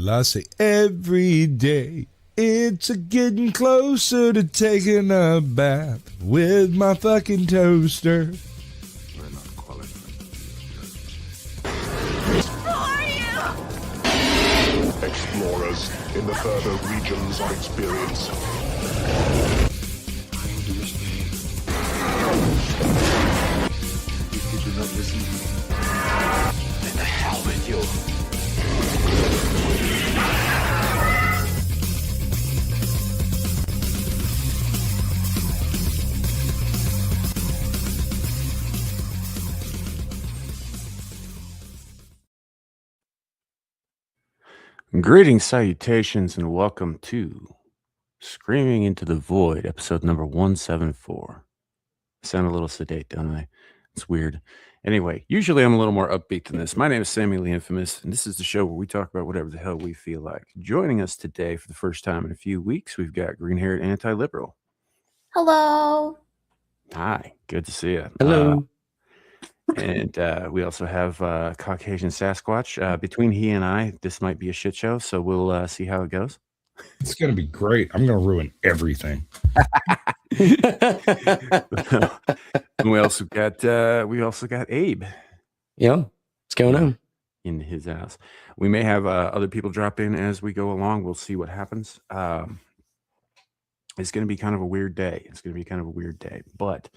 I say every day. It's a getting closer to taking a bath with my fucking toaster. We're not qualified. Explorers in the further regions of experience. I understand. Did you not listen to me? Then the hell with you. Greetings, salutations, and welcome to Screaming into the Void, episode number 174. I sound a little sedate, don't I? It's weird. Anyway, usually I'm a little more upbeat than this. My name is Sammy the Infamous, and this is the show where we talk about whatever the hell we feel like. Joining us today for the first time in a few weeks, we've got green-haired anti-liberal. Hello. Hi, good to see you. Hello. And we also have Caucasian Sasquatch. Between he and I, this might be a shit show, so we'll see how it goes. It's going to be great. I'm going to ruin everything. And we also got Abe. Yeah, what's going on? In his house. We may have other people drop in as we go along. We'll see what happens. It's going to be kind of a weird day. But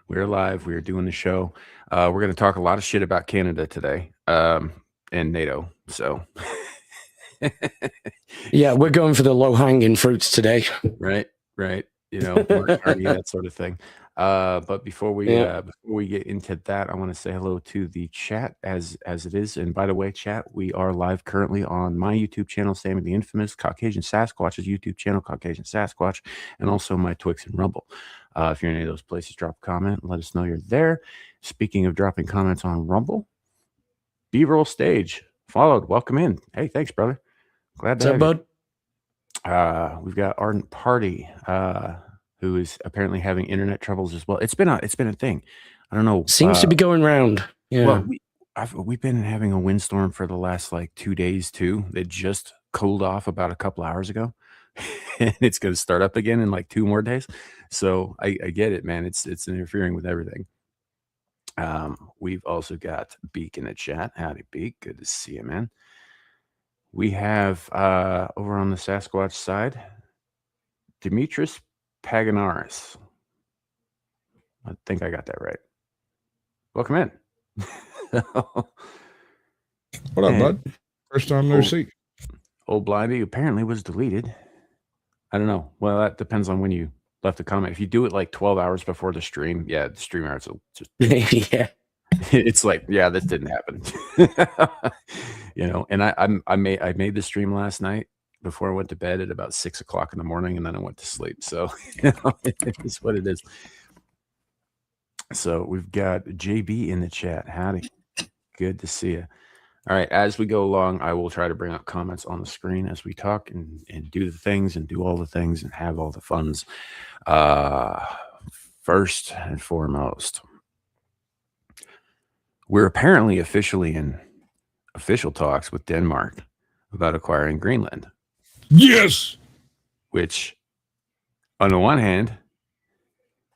we're live. We're doing the show. We're going to talk a lot of shit about Canada today and NATO. So, Yeah, we're going for the low-hanging fruits today. right. You know, party, that sort of thing. But before we get into that, I want to say hello to the chat as it is. And by the way, chat, we are live currently on my YouTube channel, Sammy the Infamous, Caucasian Sasquatch's YouTube channel, Caucasian Sasquatch, and also my Twix and Rumble. If you're in any of those places, drop a comment and let us know you're there. Speaking of dropping comments on Rumble, B-roll stage followed. Welcome in. Hey, thanks, brother. Glad to have you. Bud? We've got Ardent Party, who is apparently having internet troubles as well. It's been a thing. I don't know. Seems to be going round. Yeah. Well, we've been having a windstorm for the last 2 days too. It just cooled off about a couple hours ago, and it's going to start up again in 2 more days. So I get it, man. It's interfering with everything. We've also got Beak in the chat. Howdy, Beak. Good to see you, man. We have over on the Sasquatch side, Demetris Paganaris. I think I got that right. Welcome in. What up, bud? First time no seat. Old Blindy apparently was deleted. I don't know. Well, that depends on when you left a comment. If you do it 12 hours before the stream, the stream hours will just Yeah. It's this didn't happen. And I made the stream last night before I went to bed at about 6 o'clock in the morning, and then I went to sleep. So it is what it is. So we've got JB in the chat. Howdy. Good to see you. All right. As we go along, I will try to bring up comments on the screen as we talk and do the things and do all the things and have all the funs. First and foremost, we're apparently officially in official talks with Denmark about acquiring Greenland. Yes. Which, on the one hand,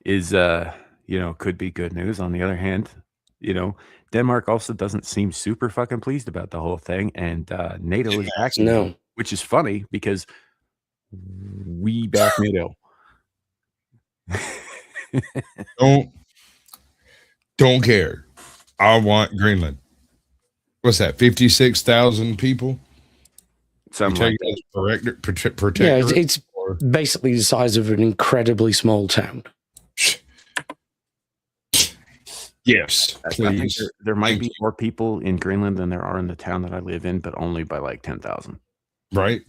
is could be good news. On the other hand, Denmark also doesn't seem super fucking pleased about the whole thing, and NATO is backing them, which is funny because we back NATO. Don't care. I want Greenland. What's that? 56,000 people. Something like that. Yeah, it's basically the size of an incredibly small town. Yes, please. I think there might be more people in Greenland than there are in the town that I live in, but only by 10,000. Right.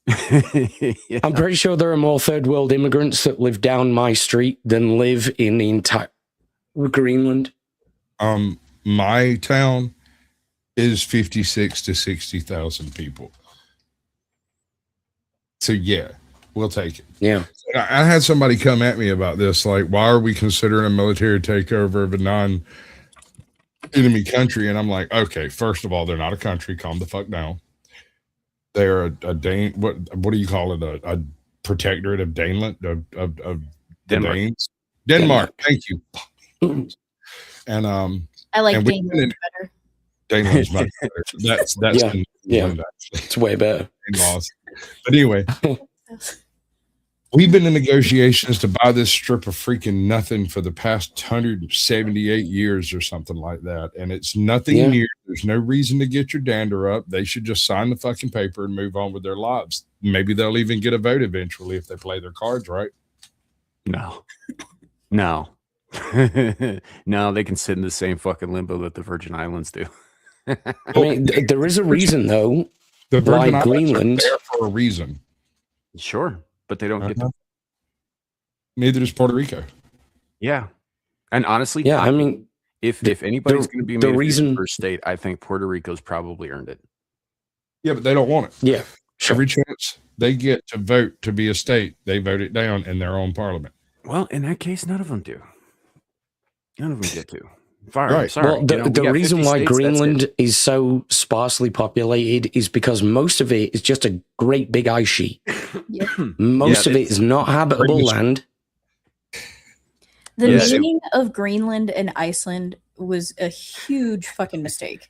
Yeah. I'm pretty sure there are more third world immigrants that live down my street than live in the entire Greenland. My town is 56 to 60,000 people. So yeah, we'll take it. Yeah. I had somebody come at me about this, why are we considering a military takeover of a non-enemy country? And I'm like, okay, first of all, they're not a country. Calm the fuck down. They're a Dane. What do you call it? A protectorate of Daneland of the Denmark. Danes. Denmark. Thank you. And I like and we've been Dane in- better. Daneland's much better. That's Yeah. in Yeah. England, actually. It's way better. In-laws. But anyway, we've been in negotiations to buy this strip of freaking nothing for the past 178 years or something like that. And it's nothing Yeah. new. There's no reason to get your dander up. They should just sign the fucking paper and move on with their lives. Maybe they'll even get a vote eventually if they play their cards right. No. No. No, they can sit in the same fucking limbo that the Virgin Islands do. I mean, there is a reason, though, The Virgin why Islands are Greenland. there for a reason. Sure, but they don't get to. Neither does Puerto Rico. Yeah, and honestly, Yeah, I mean, if anybody's going to be the made reason- a first state, I think Puerto Rico's probably earned it. Yeah, but they don't want it. yeah, sure. Every chance they get to vote to be a state, they vote it down in their own parliament. Well, in that case, none of them do. None of them get to. Fire. Right. Sorry. Well, You know, we the got reason 50 why states, that's it. Greenland is so sparsely populated is because most of it is just a great big ice sheet. Most Yeah, of it is not habitable Pretty much. land. The Yeah, naming of Greenland and Iceland was a huge fucking mistake.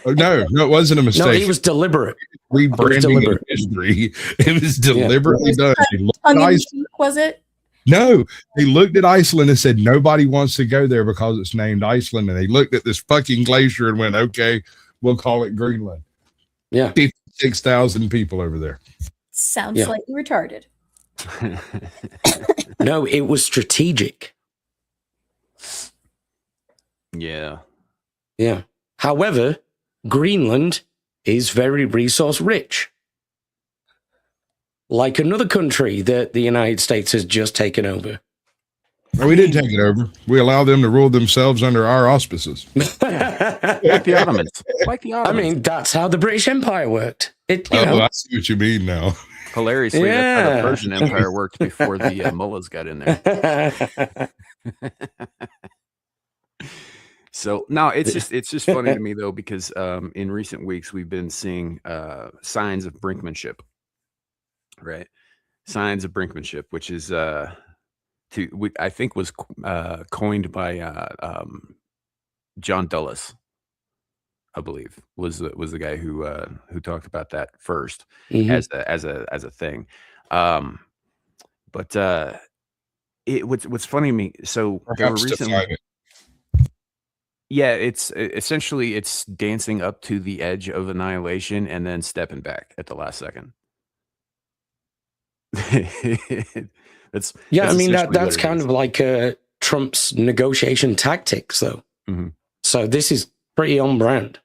Oh, no, it wasn't a No, mistake. it was deliberate. Rebranding deliberate. of history. It was deliberately done. They looked at Tongue in Iceland- cheek, was it? No, they looked at Iceland and said nobody wants to go there because it's named Iceland. And they looked at this fucking glacier and went, okay, we'll call it Greenland. Yeah. 56,000 people over there. Sounds Yeah. slightly retarded. No, it was strategic. Yeah. Yeah. However, Greenland is very resource rich. Like another country that the United States has just taken over. No, we didn't take it over. We allow them to rule themselves under our auspices. Like the Ottomans. Like the I Ottomans. mean, that's how the British Empire worked. It, you Oh, know, I see what you mean now. Hilariously, that's how Yeah. the Persian Empire worked before the mullahs got in there. So no, it's just funny to me though, because in recent weeks we've been seeing signs of brinkmanship, right? Signs of brinkmanship, which is I think was coined by John Dulles, I believe, was the guy who talked about that first Mhm. as a thing. But what's funny to me, so there were Perhaps recently. define it. Yeah, it's essentially it's dancing up to the edge of annihilation and then stepping back at the last second. that's Yeah, I mean, essentially that's what it kind is. of like Trump's negotiation tactics, though. Mhm. So this is pretty on brand.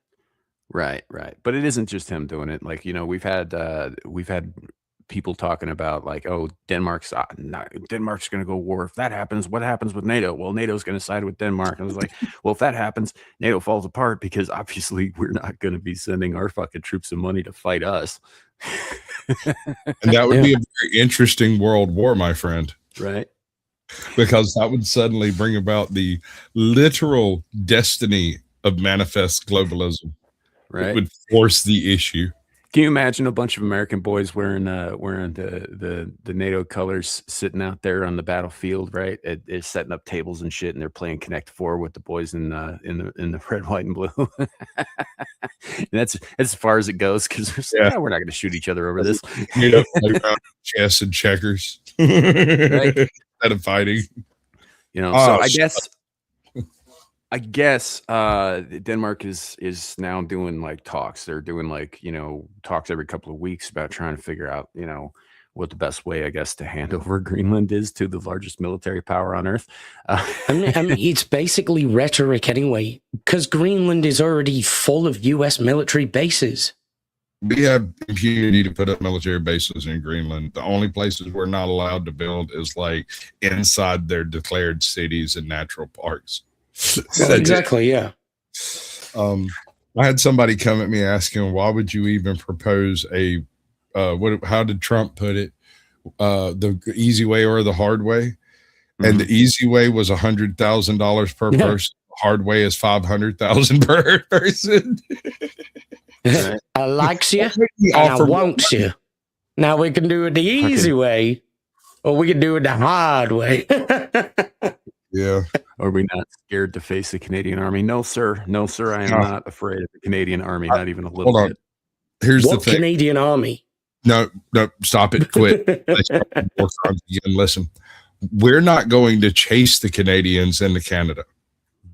Right. But it isn't just him doing it. Like, you know, we've had people talking about like, oh, Denmark's going to go war. If that happens, what happens with NATO? Well, NATO's going to side with Denmark. And I was like, well, if that happens, NATO falls apart because obviously we're not going to be sending our fucking troops some money to fight us. And that would be a very interesting world war, my friend, Right. because that would suddenly bring about the literal destiny of manifest globalism. It Right. would force the issue. Can you imagine a bunch of American boys wearing the NATO colors sitting out there on the battlefield, right? It's setting up tables and shit, and they're playing Connect Four with the boys in the red, white, and blue. And that's as far as it goes because we're not going to shoot each other over this. You know, play around chess and checkers Right. instead of fighting. You know, Oh, so I guess Denmark is now doing like talks. They're doing like, you know, talks every couple of weeks about trying to figure out, you know, what the best way, I guess, to hand over Greenland is to the largest military power on Earth. I mean, it's basically rhetoric anyway, because Greenland is already full of U.S. military bases. We have impunity to put up military bases in Greenland. The only places we're not allowed to build is like inside their declared cities and natural parks. Exactly, yeah. I had somebody come at me asking, why would you even propose a how did Trump put it, the easy way or the hard way? And the easy way was $100,000 per person. The hard way is 500,000 per person. I likes you and I wants you. Now we can do it the easy way, or we can do it the hard way. Yeah. Are we not scared to face the Canadian Army? No, sir. No, sir. I am not afraid of the Canadian Army. Not even a little bit. Here's what the thing. Canadian Army? No, stop it. Quit. Listen, we're not going to chase the Canadians into Canada.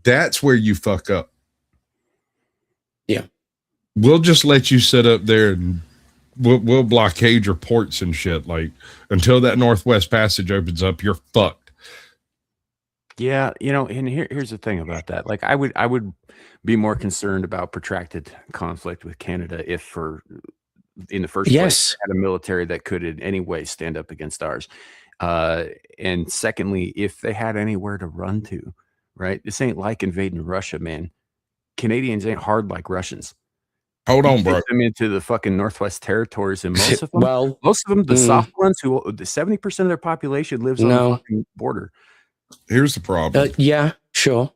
That's where you fuck up. Yeah. We'll just let you sit up there and we'll blockade your ports and shit. Like, until that Northwest Passage opens up, you're fucked. Yeah, and here's the thing about that. Like, I would be more concerned about protracted conflict with Canada if, in the first place, had a military that could in any way stand up against ours. And secondly, if they had anywhere to run to, right? This ain't like invading Russia, man. Canadians ain't hard like Russians. Hold on, bro. Them into the fucking Northwest Territories, and most of them, the soft ones, who the 70% of their population lives on the fucking border. Here's the problem. Yeah, sure.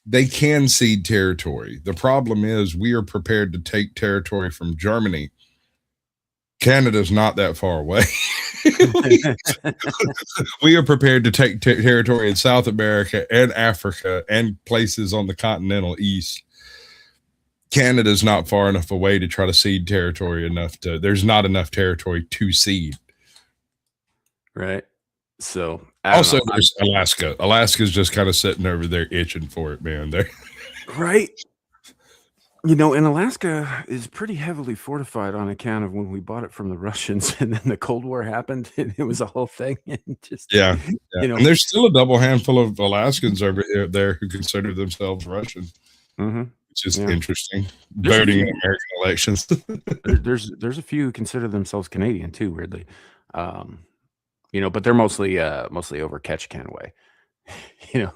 They can cede territory. The problem is we are prepared to take territory from Germany. Canada's not that far away. We are prepared to take territory in South America and Africa and places on the continental east. Canada's not far enough away to try to cede territory there's not enough territory to cede. Right. So also there's Alaska. Alaska's just kind of sitting over there itching for it, man. Right. And Alaska is pretty heavily fortified on account of when we bought it from the Russians, and then the Cold War happened, and it was a whole thing. And just and there's still a double handful of Alaskans over there who consider themselves Russian. Mm-hmm. Which is interesting. Voting in American elections. there's a few who consider themselves Canadian too, weirdly. But they're mostly over Ketchikan way,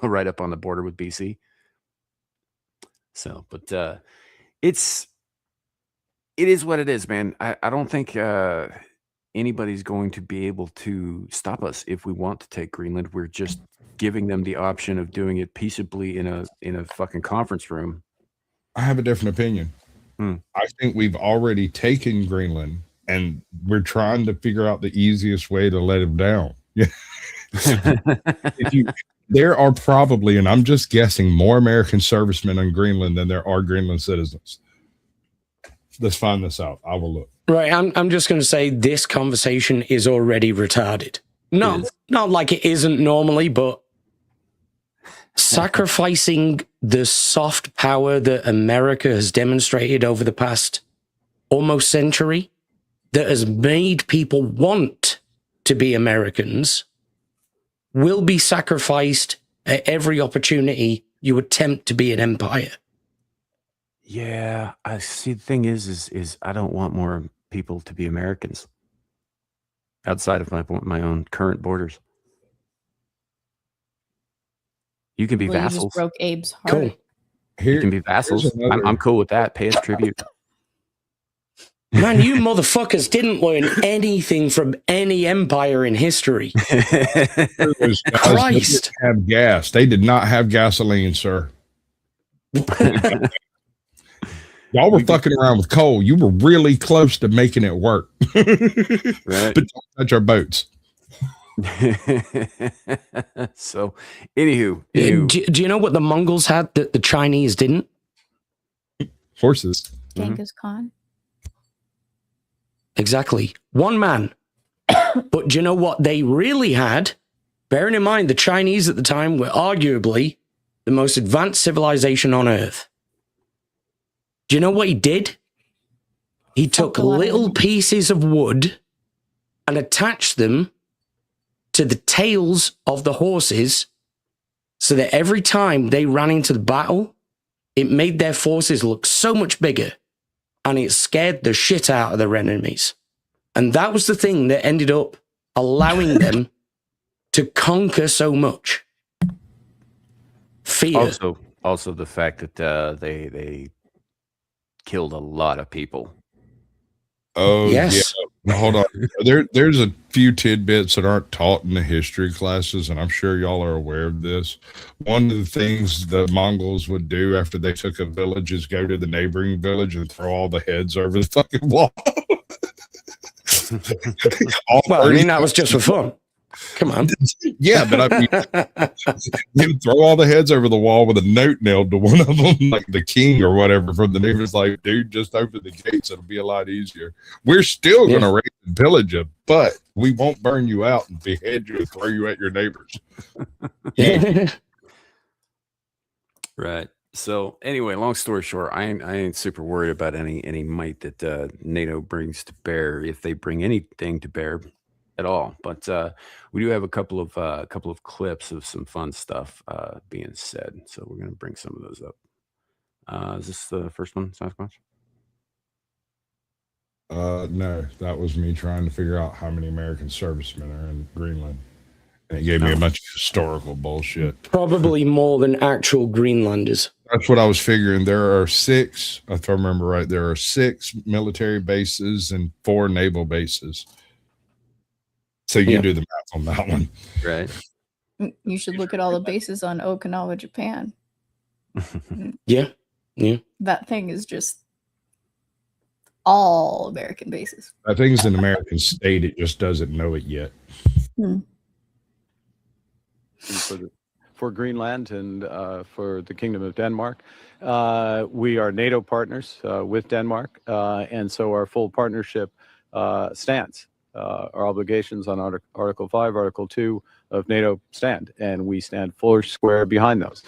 right up on the border with BC. So, but it is what it is, man. I don't think anybody's going to be able to stop us if we want to take Greenland. We're just giving them the option of doing it peaceably in a fucking conference room. I have a different opinion. I think we've already taken Greenland, and we're trying to figure out the easiest way to let him down. There are probably, and I'm just guessing, more American servicemen on Greenland than there are Greenland citizens. Let's find this out. I will look. Right. I'm just going to say this conversation is already retarded. No, not like it isn't normally, but sacrificing the soft power that America has demonstrated over the past almost century that has made people want to be Americans will be sacrificed at every opportunity you attempt to be an empire. Yeah, I see. The thing is I don't want more people to be Americans outside of my own current borders. You can be vassals. You just broke Abe's heart. Cool. You can be vassals. I'm cool with that. Pay us tribute. Man, you motherfuckers didn't learn anything from any empire in history. Christ. Christ. They didn't have gas. They did not have gasoline, sir. Y'all were fucking around with coal. You were really close to making it work. Right. But don't touch our boats. So, anywho. Do you know what the Mongols had that the Chinese didn't? Horses. Genghis Khan. Exactly. One man. But do you know what they really had? Bearing in mind the Chinese at the time were arguably the most advanced civilization on Earth. Do you know what he did? He took little pieces of wood and attached them to the tails of the horses so that every time they ran into the battle, it made their forces look so much bigger and it scared the shit out of their enemies. And that was the thing that ended up allowing them to conquer so much. Fear. Also the fact that they killed a lot of people Oh Yes. yeah. Hold on. There's a few tidbits that aren't taught in the history classes, and I'm sure y'all are aware of this. One of the things the Mongols would do after they took a village is go to the neighboring village and throw all the heads over the fucking wall. Well, I mean, that was just for fun. Come on. Yeah, but I mean, you throw all the heads over the wall with a note nailed to one of them, like the king or whatever from the neighbors. Like, dude, just open the gates; it'll be a lot easier. We're still going to raid and pillage you, but we won't burn you out and behead you and throw you at your neighbors. Right. So anyway, long story short, I ain't super worried about any might that NATO brings to bear, if they bring anything to bear at all. But we do have a couple of clips of some fun stuff being said, so we're gonna bring some of those up. Is this the first one, Sasquatch? No, that was me trying to figure out how many American servicemen are in Greenland. And it gave me a bunch of historical bullshit. Probably more than actual Greenlanders. That's what I was figuring. There are 6, if I remember right, there are 6 military bases and 4 naval bases. So you do the math on that one. Right. You should look at all the bases on Okinawa, Japan. Yeah. That thing is just all American bases. I think it's an American state. It just doesn't know it yet. For Greenland and for the Kingdom of Denmark, we are NATO partners with Denmark, and so our full partnership stands. Our obligations on Article 5, Article 2 of NATO stand, and we stand full square behind those.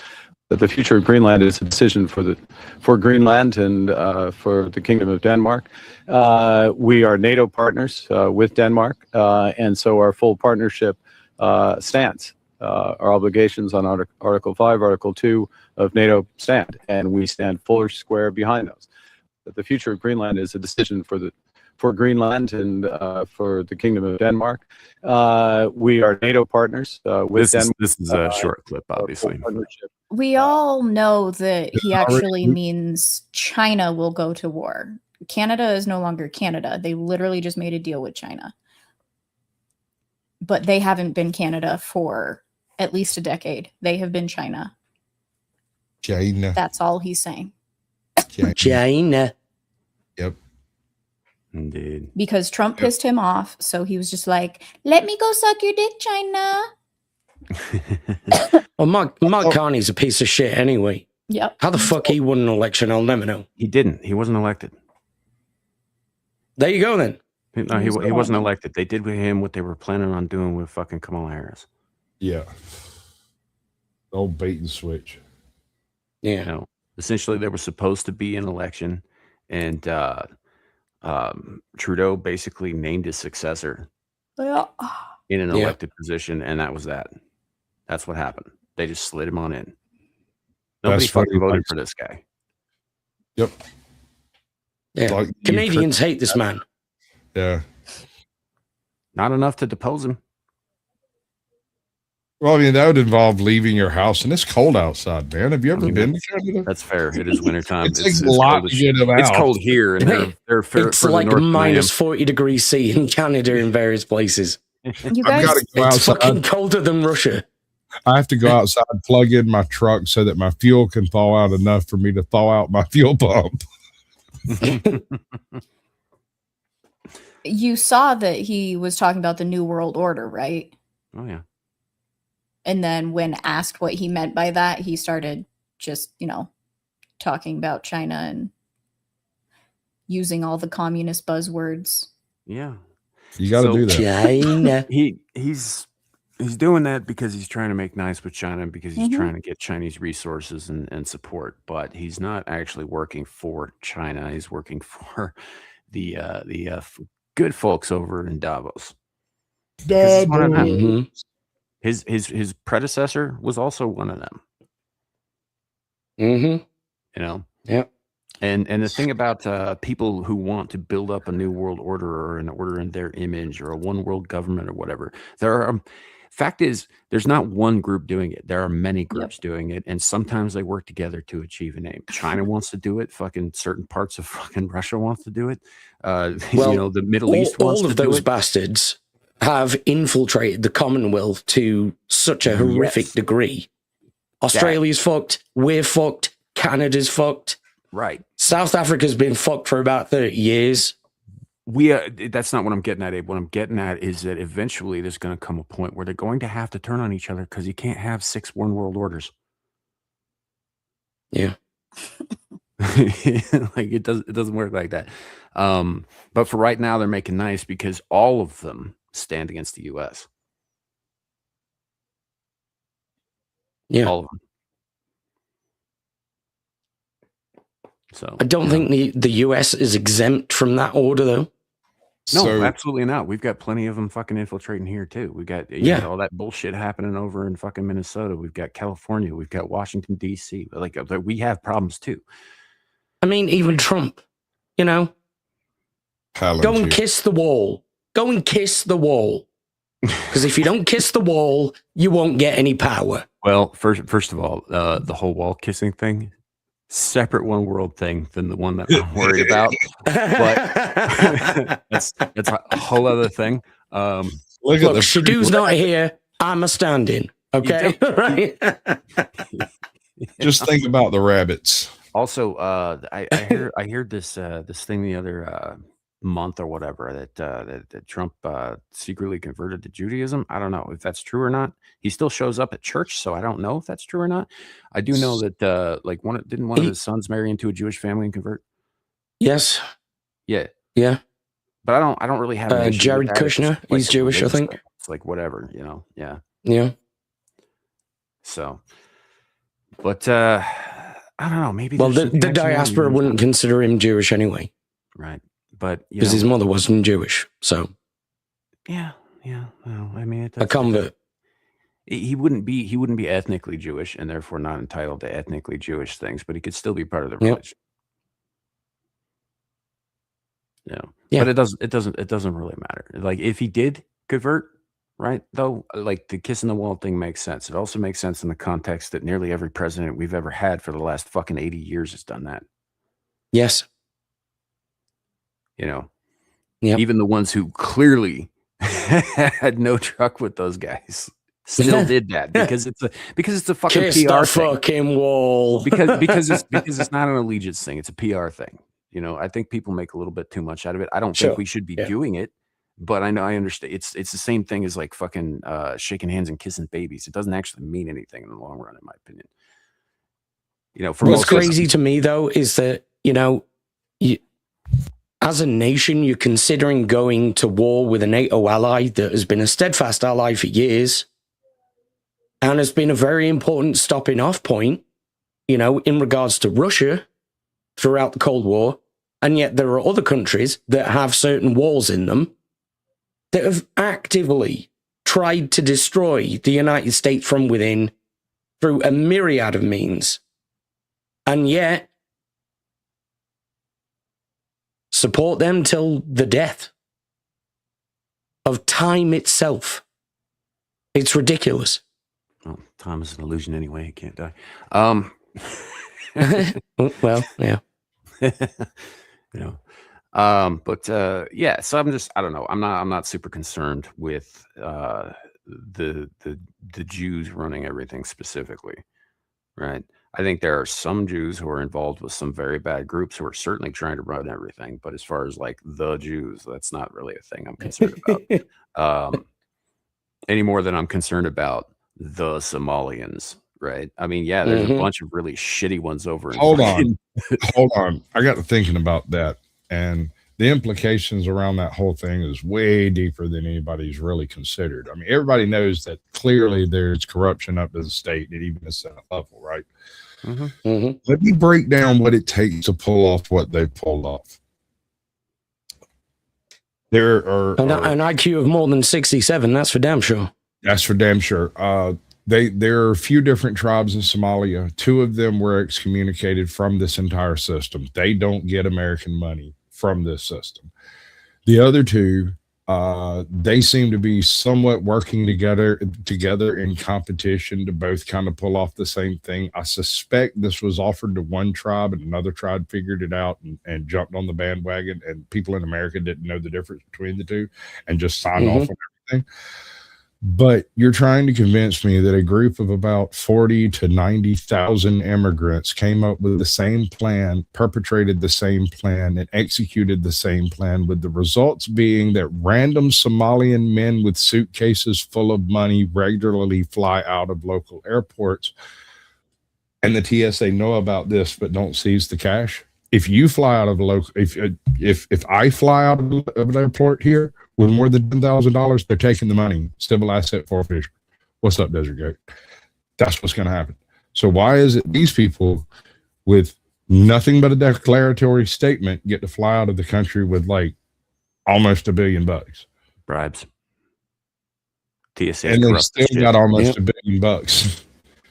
But the future of Greenland is a decision for Greenland and for the Kingdom of Denmark. We are NATO partners with Denmark, and so our full partnership stands. Our obligations on Article 5, Article 2 of NATO stand, and we stand full square behind those. But the future of Greenland is a decision for Greenland and for the Kingdom of Denmark. We are NATO partners with Denmark. This is a short clip, obviously. We all know that he actually means China will go to war. Canada is no longer Canada. They literally just made a deal with China. But they haven't been Canada for at least a decade. They have been China. China. That's all he's saying. China. Yep. Indeed. Because Trump pissed him off, so he was just like, let me go suck your dick, China. Well, Mark Carney's a piece of shit anyway. Yep. How the fuck he won an election, I'll never know. He didn't. He wasn't elected. There you go, then. No, he wasn't elected. They did with him what they were planning on doing with fucking Kamala Harris. Yeah. Old bait and switch. Yeah. You know, essentially, there was supposed to be an election, and Trudeau basically named his successor in an elected position, and that was that. That's what happened. They just slid him on in. Nobody fucking voted for this guy. Yep. Yeah. Like Canadians hate this man. Yeah. Not enough to depose him. Well, I mean, that would involve leaving your house, and it's cold outside, man. Have you ever been to Canada? That's fair. It is wintertime. It's a lot to get them out. It's cold here, and they're It's like minus 40 degrees C in Canada in various places. You guys, It's fucking colder than Russia. I have to go outside, plug in my truck so that my fuel can thaw out enough for me to thaw out my fuel pump. you saw that he was talking about the New World Order, right? Oh, yeah. And then when asked what he meant by that, he started just, talking about China and using all the communist buzzwords. Yeah. You got to do that. China. He's doing that because he's trying to make nice with China, because he's trying to get Chinese resources and support, but he's not actually working for China. He's working for the good folks over in Davos. Mhm. His predecessor was also one of them. Mm-hmm. Yeah. And the thing about people who want to build up a new world order or an order in their image or a one world government or whatever, there Fact is, there's not one group doing it. There are many groups doing it, and sometimes they work together to achieve an aim. China wants to do it. Fucking certain parts of fucking Russia wants to do it. Well, you know, the Middle East wants all to of do those it. bastards have infiltrated the Commonwealth to such a horrific degree. Australia's fucked. We're fucked. Canada's fucked. Right. South Africa's been fucked for about 30 years. That's not what I'm getting at, Abe. What I'm getting at is that eventually there's going to come a point where they're going to have to turn on each other because you can't have 6 one world orders. Yeah. Like it doesn't work like that. But for right now, they're making nice because all of them stand against the U.S. Yeah. All of them. So I don't think the US is exempt from that order, though. No, So- absolutely not. We've got plenty of them fucking infiltrating here too. We've got you know, all that bullshit happening over in fucking Minnesota. We've got California. We've got Washington D.C. Like we have problems too. I mean, even Trump, you know, go and kiss the wall. Go and kiss the wall. Because if you don't kiss the wall, you won't get any power. Well, first of all, the whole wall kissing thing, separate one world thing than the one that I'm worried about. But that's a whole other thing. Look Look, Shadoo's not here. I'm a stand-in. Okay, right? Just think about the rabbits. Also, I heard this thing the other month or whatever that Trump secretly converted to Judaism. I don't know if that's true or not. He still shows up at church, so I don't know if that's true or not. I do know that like didn't one of his sons marry into a Jewish family and convert? Yes. Yeah. Yeah. But I don't really have an issue with Jared that. It's Kushner, just, like, he's Jewish, I religious think. stuff. It's like whatever, you know. Yeah. Yeah. So, but I don't know. Maybe Well, there's the some connection there, diaspora you know? wouldn't consider him Jewish anyway, Right. But because his mother wasn't Jewish. So yeah. Well, I mean, a convert. He wouldn't be ethnically Jewish and therefore not entitled to ethnically Jewish things, but he could still be part of the religion. Yeah. But it doesn't really matter. Like if he did convert, right? Though, like the kiss in the wall thing makes sense. It also makes sense in the context that nearly every president we've ever had for the last fucking 80 years has done that. Yes. You know, Yep. even the ones who clearly had no truck with those guys still did that because it's a fucking Kiss PR the thing. fucking wall. because it's not an allegiance thing. It's a PR thing. You know, I think people make a little bit too much out of it. I don't think we should be doing it, but I understand. It's the same thing as like fucking shaking hands and kissing babies. It doesn't actually mean anything in the long run, in my opinion. You know, for What's most crazy to me though is that, you know, as a nation, you're considering going to war with a NATO ally that has been a steadfast ally for years and has been a very important stopping off point, you know, in regards to Russia throughout the Cold War. And yet there are other countries that have certain walls in them that have actively tried to destroy the United States from within through a myriad of means. And yet, support them till the death of time itself. It's ridiculous. Well, time is an illusion anyway. It can't die. Well, yeah. You know, but yeah. So I don't know. I'm not super concerned with the Jews running everything specifically, right? I think there are some Jews who are involved with some very bad groups who are certainly trying to run everything. But as far as like the Jews, that's not really a thing I'm concerned about. Any more than I'm concerned about the Somalians, right? I mean, yeah, there's a bunch of really shitty ones over. Hold on. I got to thinking about that, and the implications around that whole thing is way deeper than anybody's really considered. I mean, everybody knows that clearly there's corruption up to the state and even the Senate level, right? Let me break down what it takes to pull off what they pulled off. There are an IQ of more than 67. That's for damn sure. That's for damn sure. There are a few different tribes in Somalia. 2 of them were excommunicated from this entire system. They don't get American money from this system. The other 2 They seem to be somewhat working together in competition to both kind of pull off the same thing. I suspect this was offered to one tribe and another tribe figured it out and jumped on the bandwagon, and people in America didn't know the difference between the two and just signed off on everything. But you're trying to convince me that a group of about 40 to 90,000 immigrants came up with the same plan, perpetrated the same plan, and executed the same plan, with the results being that random Somalian men with suitcases full of money regularly fly out of local airports. And the TSA know about this but don't seize the cash. If you fly out of a local, if I fly out of an airport here with more than $10,000, they're taking the money. Civil asset forfeiture. What's up, Desert Goat? That's what's going to happen. So why is it these people with nothing but a declaratory statement get to fly out of the country with like almost $1 billion? Bribes. TSA and they still got almost $1 billion.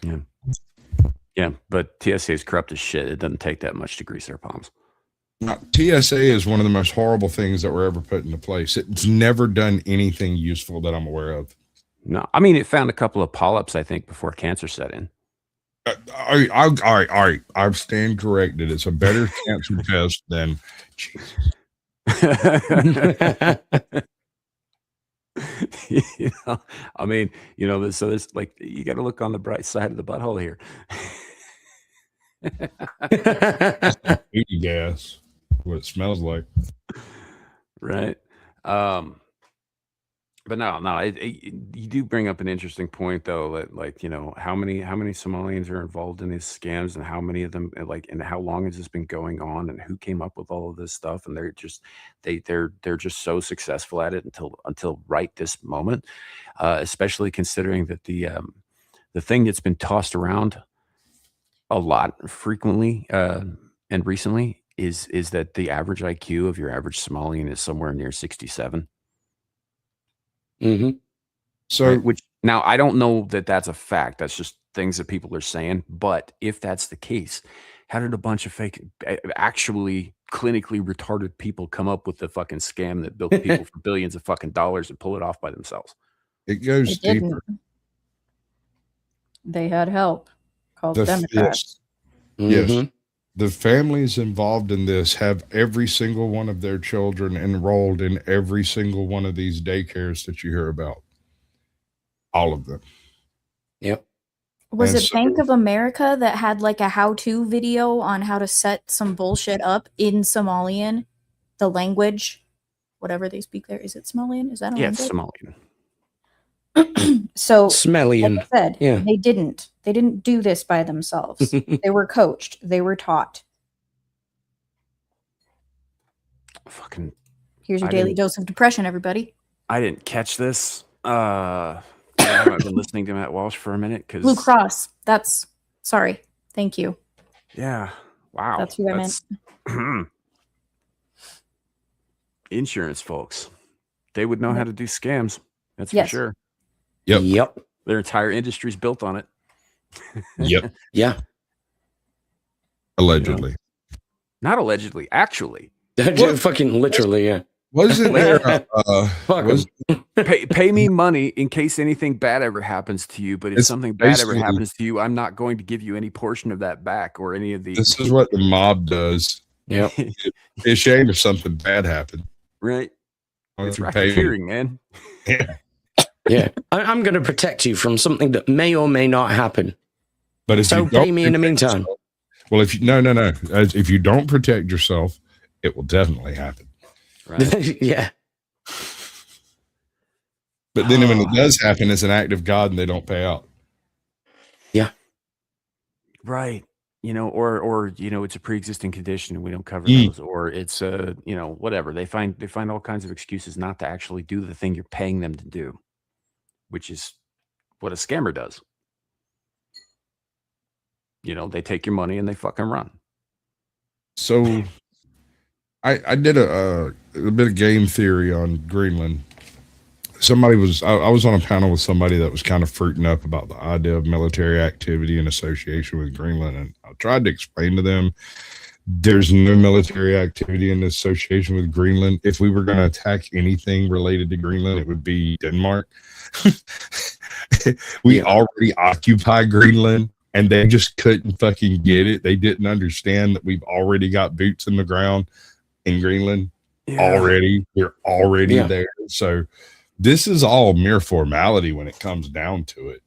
Yeah. Yeah, but TSA is corrupt as shit. It doesn't take that much to grease their palms. Now, TSA is one of the most horrible things that were ever put into place. It's never done anything useful that I'm aware of. No, I mean, it found a couple of polyps, I think, before cancer set in. All right. I stand corrected. It's a better cancer test than Jesus. I mean, so there's like, you got to look on the bright side of the butthole here. Baby gas, what it smells like, right? But no, you do bring up an interesting point, though. That, like, how many Somalians are involved in these scams, and how many of them, like, and how long has this been going on, and who came up with all of this stuff? And they're just so successful at it until right this moment, especially considering that the thing that's been tossed around a lot frequently and recently is that the average IQ of your average Somalian is somewhere near 67. Mm-hmm. So, right? Which now I don't know that that's a fact. That's just things that people are saying. But if that's the case, how did a bunch of fake, actually clinically retarded people come up with the fucking scam that built people for billions of fucking dollars and pull it off by themselves? it goes deeper. They had help called Democrats. Yes. Mm-hmm. The families involved in this have every single one of their children enrolled in every single one of these daycares that you hear about. All of them. Yep. Was And it so- Bank of America that had like a how-to video on how to set some bullshit up in Somalian, the language, whatever they speak there? Is it Somalian? Is that a Yeah, it's language? Somalian. So, Smellian. like I said, Yeah. they didn't do this by themselves. They were coached. They were taught. Fucking, Here's your I daily didn't- dose of depression, everybody. I didn't catch this. I haven't been listening to Matt Walsh for a minute because Blue Cross. That's sorry. Thank you. Yeah. Wow. That's who I meant. Insurance folks. They would know how to do scams. That's Yes. for sure. Yep. Yep. Their entire industry is built on it. Yep. Yeah. Allegedly. Not allegedly, actually. Fucking literally, yeah. Wasn't there Fuck 'em. was, Pay me money in case anything bad ever happens to you. But if It's something bad ever basically- happens to you, I'm not going to give you any portion of that back or any of the. this is what the mob does. Yep. Be ashamed if something bad happened. Right. Why It's don't you pay me? racketeering, man. Yeah. Yeah. I'm going to protect you from something that may or may not happen. But if So you don't pay me in the protect meantime. yourself- well, if you no. If you don't protect yourself, it will definitely happen. Right. Yeah. But then when it does happen, it's an act of God and they don't pay out. Right. Or it's a pre-existing condition and we don't cover Mm. those, or it's whatever. They find all kinds of excuses not to actually do the thing you're paying them to do, which is what a scammer does. They take your money and they fucking run. So I did a bit of game theory on Greenland. I was on a panel with somebody that was kind of fruiting up about the idea of military activity in association with Greenland. And I tried to explain to them There's no military activity in association with Greenland. If we were going to attack anything related to Greenland, it would be Denmark. We already occupy Greenland, and they just couldn't fucking get it. They didn't understand that we've already got boots in the ground in Greenland. Already. We're already there. So this is all mere formality when it comes down to it.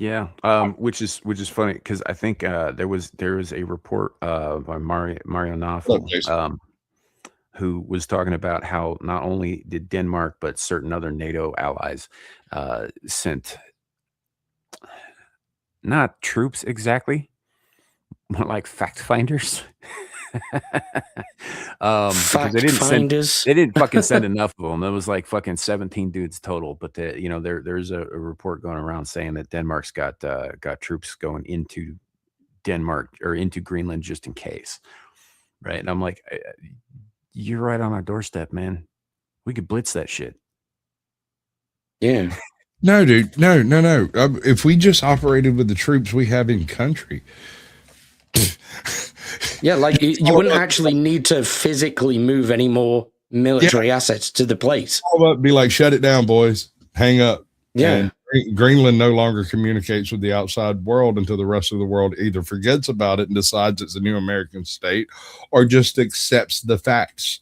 Yeah, which is funny because I think there was a report by Mario Naffel, who was talking about how not only did Denmark but certain other NATO allies sent not troops exactly, more like fact finders. Because they didn't fucking send enough of them. There was like fucking 17 dudes total, but there's a report going around saying that Denmark's got troops going into Denmark or into Greenland just in case, right? And I'm like, you're right on our doorstep, man. We could blitz that shit. Yeah. No, dude, no. If we just operated with the troops we have in country. Yeah, like you wouldn't actually need to physically move any more military assets to the place. All up, be like, shut it down, boys. Hang up. Yeah. And Greenland no longer communicates with the outside world until the rest of the world either forgets about it and decides it's a new American state or just accepts the facts.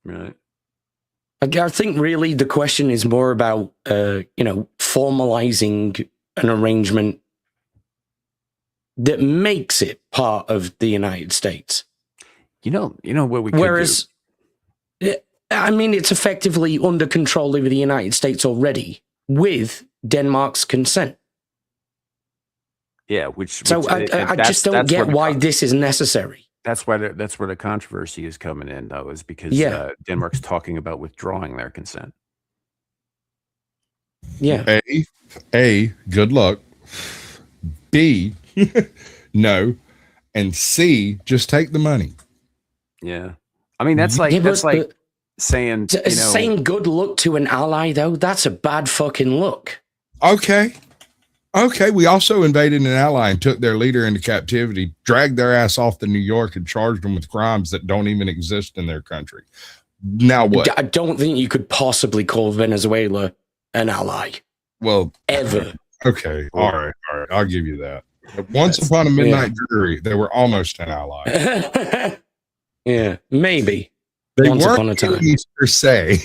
Right. I think really the question is more about, formalizing an arrangement that makes it part of the United States. You know what we could Whereas, I mean, it's effectively under control over the United States already with Denmark's consent. Yeah, so I just don't get why this is necessary. That's where the controversy is coming in, though, is because Denmark's talking about withdrawing their consent. Yeah. A, good luck. B, no. And C, just take the money. Yeah. I mean, that's like saying, saying good luck to an ally, though, that's a bad fucking look. Okay. We also invaded an ally and took their leader into captivity, dragged their ass off to New York and charged them with crimes that don't even exist in their country. Now what? I don't think you could possibly call Venezuela an ally. Well, ever. Okay. All right. I'll give you that. Once upon a midnight jury, they were almost an ally. Yeah, maybe. They Once weren't upon a time. per se.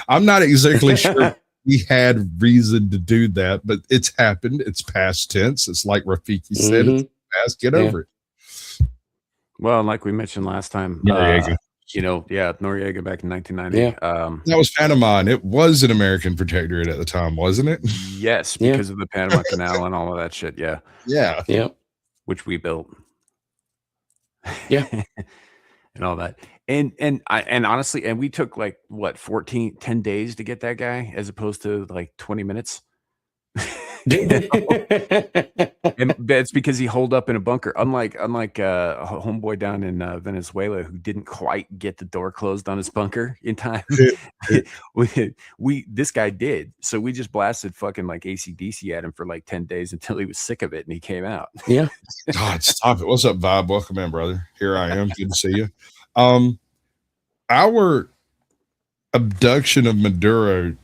I'm not exactly sure we had reason to do that, but it's happened. It's past tense. It's like Rafiki said. It's past. Get over it. Well, like we mentioned last time, Noriega. Noriega back in 1990. Yeah. That was Panama, and it was an American protectorate at the time, wasn't it? Yes, because of the Panama Canal and all of that shit. Yeah. Yeah. Which we built. Yeah. And all that. And honestly, and we took like 10 days to get that guy as opposed to like 20 minutes. And that's because he holed up in a bunker, unlike a homeboy down in Venezuela who didn't quite get the door closed on his bunker in time. This guy did, so we just blasted fucking like AC/DC at him for like 10 days until he was sick of it and he came out. Yeah. God, stop it. What's up, Vibe? Welcome in, brother. Here I am. Good to see you. Our abduction of Maduro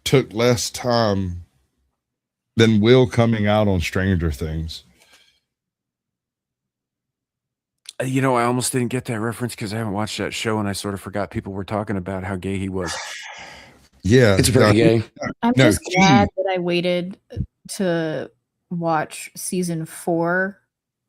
took less time than Will coming out on Stranger Things. I almost didn't get that reference because I haven't watched that show and I sort of forgot people were talking about how gay he was. Yeah. It's pretty gay. I'm just glad that I waited to watch season 4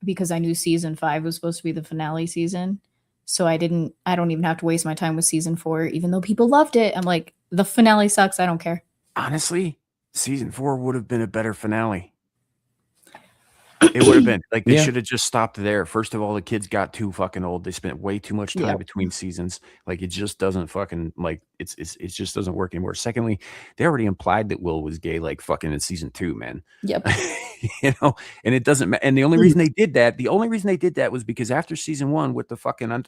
because I knew season 5 was supposed to be the finale season. So I don't even have to waste my time with season 4, even though people loved it. I'm like, the finale sucks. I don't care. Honestly, season 4 would have been a better finale. It would have been like they should have just stopped there. First of all, the kids got too fucking old. They spent way too much time between seasons. Like it just doesn't fucking like it just doesn't work anymore. Secondly, they already implied that Will was gay like fucking in season 2, man. Yep. And it doesn't and the only reason they did that was because after season 1 with the fucking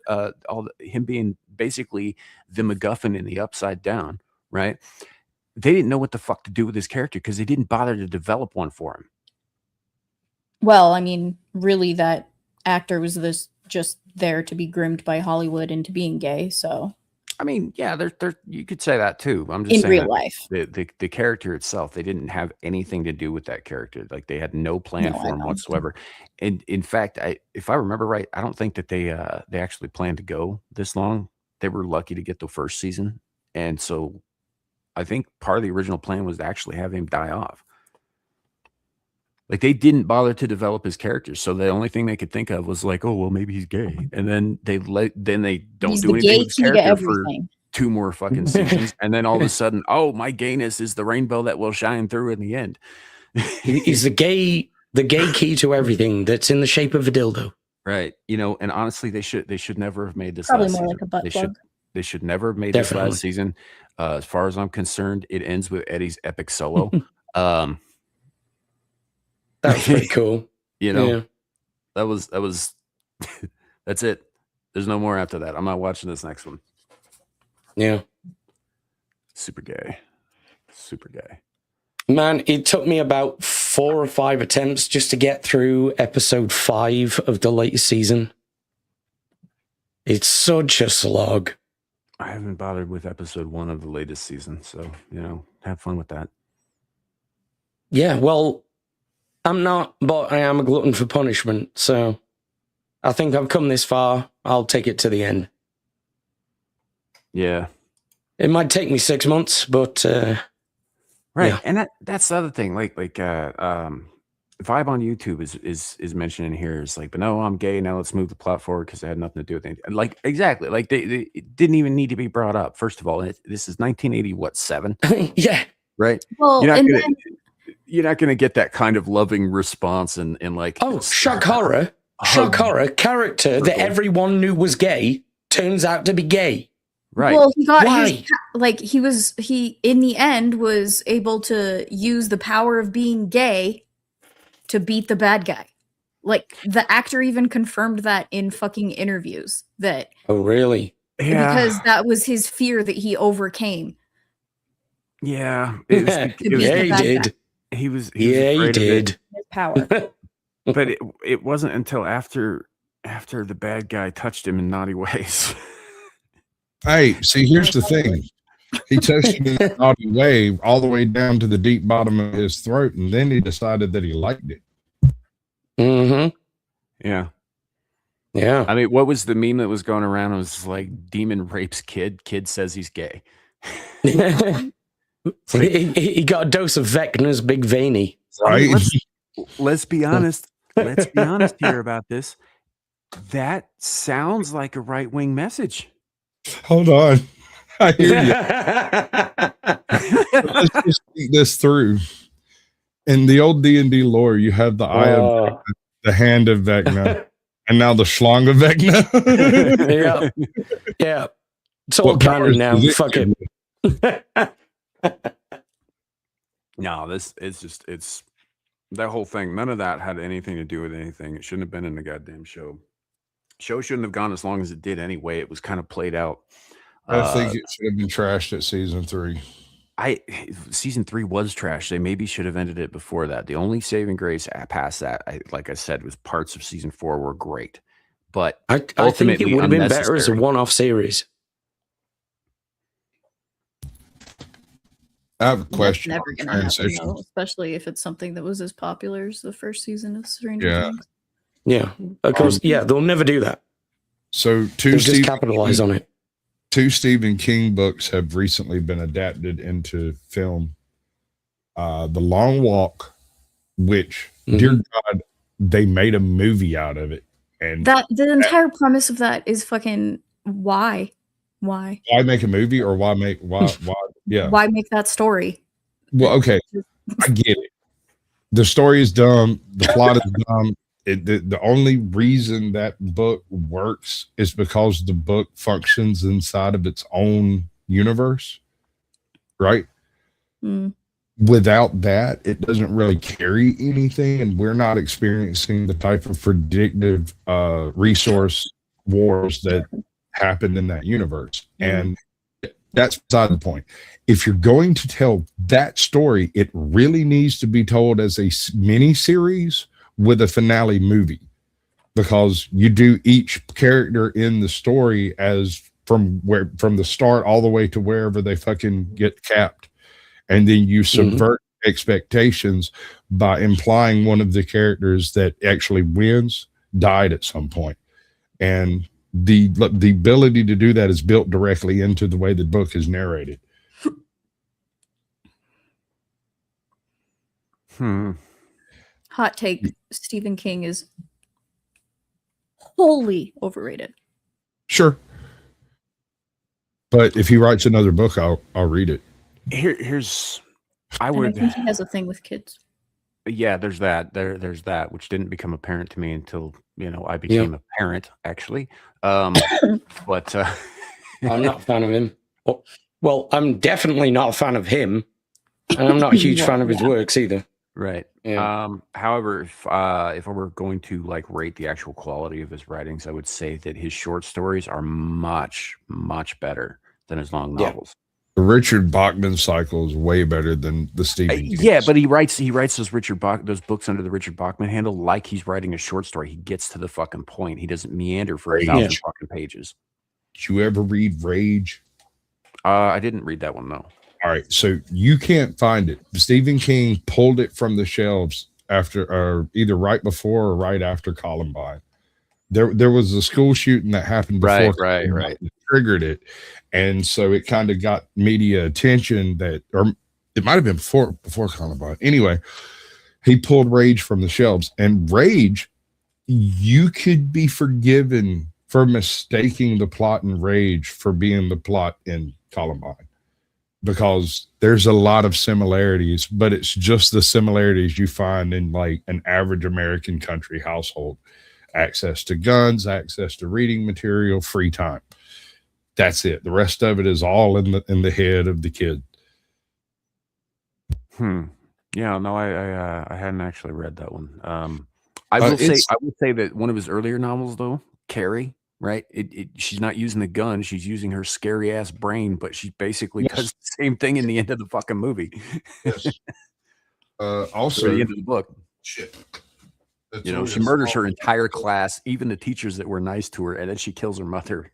him being basically the MacGuffin in the Upside Down, right? They didn't know what the fuck to do with his character because they didn't bother to develop one for him. Well, I mean, really, that actor was this just there to be groomed by Hollywood into being gay. So I mean, yeah, there you could say that too. I'm just in saying real that life, the character itself, they didn't have anything to do with that character. Like they had no plan No, I for him know. whatsoever. And in fact, if I remember right, I don't think that they actually planned to go this long. They were lucky to get the first season, and so I think part of the original plan was to actually have him die off. Like they didn't bother to develop his character, so the only thing they could think of was like, oh well, maybe he's gay, and then they don't He's do the anything gay with his key to character for everything. 2 more fucking seasons, and then all of a sudden, oh, my gayness is the rainbow that will shine through in the end. He's the gay key to everything that's in the shape of a dildo. Right? You know, and honestly, they should never have made this. Probably last more season. like a butt plug. They should never have made Definitely. this last season. As far as I'm concerned, it ends with Eddie's epic solo. That's pretty cool. You know, Yeah. that was that's it. There's no more after that. I'm not watching this next one. Yeah. Super gay. Super gay. Man, it took me about 4 or 5 attempts just to get through episode 5 of the latest season. It's such a slog. I haven't bothered with episode 1 of the latest season, so, you know, have fun with that. Yeah, well, I'm not, but I am a glutton for punishment, so I think I've come this far. I'll take it to the end. Yeah. It might take me 6 months, but Right. yeah. And that's the other thing. Like Vibe on YouTube is mentioning here is like, but no, I'm gay. Now let's move the plot forward because it had nothing to do with anything. Like, exactly. Like they it didn't even need to be brought up. First of all, this is 1987. Yeah. Right. Well, You're not gonna get that kind of loving response and like, Oh, shock horror. Shock horror. Character that everyone knew was gay turns out to be gay. Right. Well, he got Why? he in the end was able to use the power of being gay to beat the bad guy. Like the actor even confirmed that in fucking interviews that Oh, really? Yeah. because that was his fear that he overcame. Yeah. Yeah, beat the he bad did. guy. He was Yeah, he afraid of it. did. His power. But it wasn't until after the bad guy touched him in naughty ways. Hey, see, here's the thing. He touched him in a naughty way all the way down to the deep bottom of his throat, and then he decided that he liked it. Mm-hmm. Yeah. Yeah. I mean, what was the meme that was going around? It was like demon rapes kid. Kid says he's gay. he got a dose of Vecna's Big Veiny. I mean, Right? let's be honest. Let's be honest here about this. That sounds like a right-wing message. Hold on. I hear you. Let's just think this through. In the old D&D lore, you have the eye of Vecna, the hand of Vecna, and now the schlong of Vecna. Yeah. Yeah. It's all What canon powers now. does it Fuck give it. you? No, it's that whole thing. None of that had anything to do with anything. It shouldn't have been in the goddamn show. Show shouldn't have gone as long as it did anyway. It was kind of played out. I think it should have been trashed at season 3. Season 3 was trash. They maybe should have ended it before that. The only saving grace past that, like I said, was parts of season 4 were great, but I think ultimately it would have been better as a unnecessary. one-off series. I have a That's question. never on gonna happen, transition. though, especially if it's something that was as popular as the first season of Stranger Yeah. Things. Yeah. Of course. Yeah, they'll never do that. So They'll just capitalize on it. 2 Stephen King books have recently been adapted into film. The Long Walk, which, dear God, they made a movie out of it. And That the entire premise of that is fucking why make a movie or why yeah. why make that story? Well, okay, I get it. The story is dumb. The plot is dumb. The only reason that book works is because the book functions inside of its own universe, right? Mm. Without that, it doesn't really carry anything, and we're not experiencing the type of predictive resource wars that happened in that universe. And that's beside the point. If you're going to tell that story, it really needs to be told as a mini series with a finale movie. because you do each character in the story as from the start all the way to wherever they fucking get capped, and then you subvert expectations by implying one of the characters that actually wins died at some point, and the ability to do that is built directly into the way the book is narrated. Hot take: Stephen King is wholly overrated. Sure, but if he writes another book, I'll read it. I think he has a thing with kids. Yeah, there's that. There's that, which didn't become apparent to me until I became a parent, actually. But I'm not a fan of him. Well, I'm definitely not a fan of him, and I'm not a huge fan of his works either. Right. Yeah. However, if I were going to like rate the actual quality of his writings, I would say that his short stories are much, much better than his long novels. The Richard Bachman cycle is way better than the Stephen King. Yeah, but he writes those those books under the Richard Bachman handle like he's writing a short story. He gets to the fucking point. He doesn't meander for 1,000 fucking pages. Did you ever read Rage? I didn't read that one, though. All right, so you can't find it. Stephen King pulled it from the shelves after, either right before or right after Columbine. There was a school shooting that happened before, right. That triggered it, and so it kind of got media attention or it might have been before Columbine. Anyway, he pulled Rage from the shelves, and Rage, you could be forgiven for mistaking the plot in Rage for being the plot in Columbine, because there's a lot of similarities, but it's just the similarities you find in like an average American country household: access to guns, access to reading material, free time. That's it. The rest of it is all in the head of the kid. Yeah, no, I hadn't actually read that one. I will say that one of his earlier novels, though, Carrie, right? She's not using the gun; she's using her scary ass brain, but she basically does the same thing in the end of the fucking movie. Yes. Also, at the end of the book, shit. She murders her entire class, even the teachers that were nice to her, and then she kills her mother.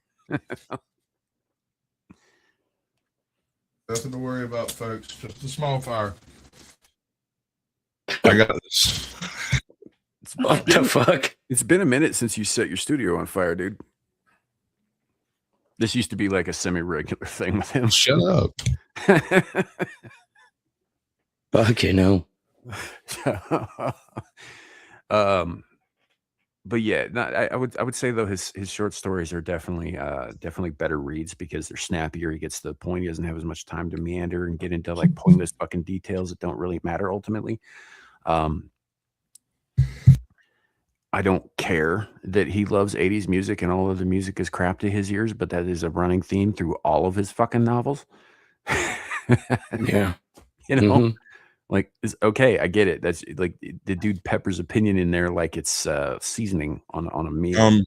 Nothing to worry about, folks. Just a small fire. I got this. What the fuck? It's been a minute since you set your studio on fire, dude. This used to be like a semi-regular thing with him. Shut up. Fuck you know. But yeah, I would say though his short stories are definitely better reads because they're snappier. He gets to the point. He doesn't have as much time to meander and get into like pointless fucking details that don't really matter ultimately. I don't care that he loves 80s music and all of the music is crap to his ears, but that is a running theme through all of his fucking novels. Yeah. Like, it's okay. I get it. That's like the dude peppers opinion in there like it's seasoning on a meal.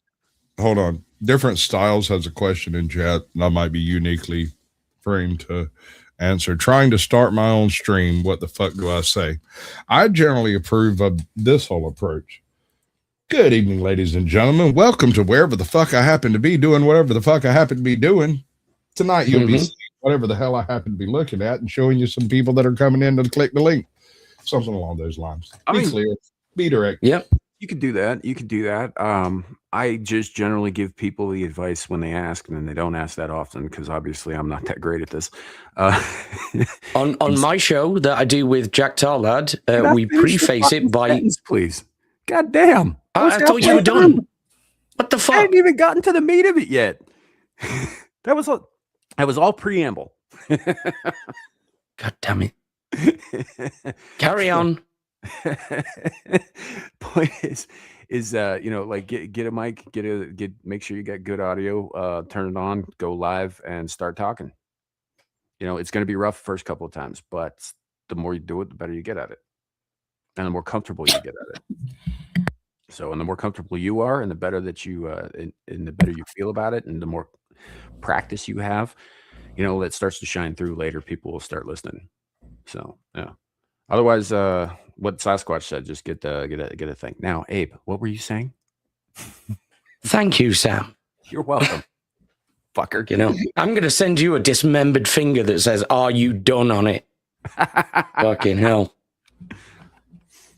Hold on. Different Styles has a question in chat, and I might be uniquely framed to answer. Trying to start my own stream. What the fuck do I say? I generally approve of this whole approach. Good evening, ladies and gentlemen. Welcome to wherever the fuck I happen to be doing whatever the fuck I happen to be doing. Tonight you'll be seeing whatever the hell I happen to be looking at and showing you some people that are coming in to click the link. Something along those lines. Be clear. Be direct. Yep. You could do that. You could do that. I just generally give people the advice when they ask, and then they don't ask that often because obviously I'm not that great at this. On my show that I do with JackTarLad, we preface it by... Please. God damn. I thought you were done. What the fuck? I hadn't even gotten to the meat of it yet. That was all preamble. God damn it. Carry on. Point is like get a mic, make sure you got good audio, turn it on, go live and start talking. It's going to be rough the first couple of times, but the more you do it, the better you get at it. And the more comfortable you get at it. So, and the more comfortable you are, and the better that you, and the better you feel about it, and the more practice you have, that starts to shine through later. People will start listening. So, yeah. Otherwise, what Sasquatch said, just get a thing. Now, Abe, what were you saying? Thank you, Sam. You're welcome. Fucker. You know, I'm going to send you a dismembered finger that says, "Are you done?" on it. Fucking hell.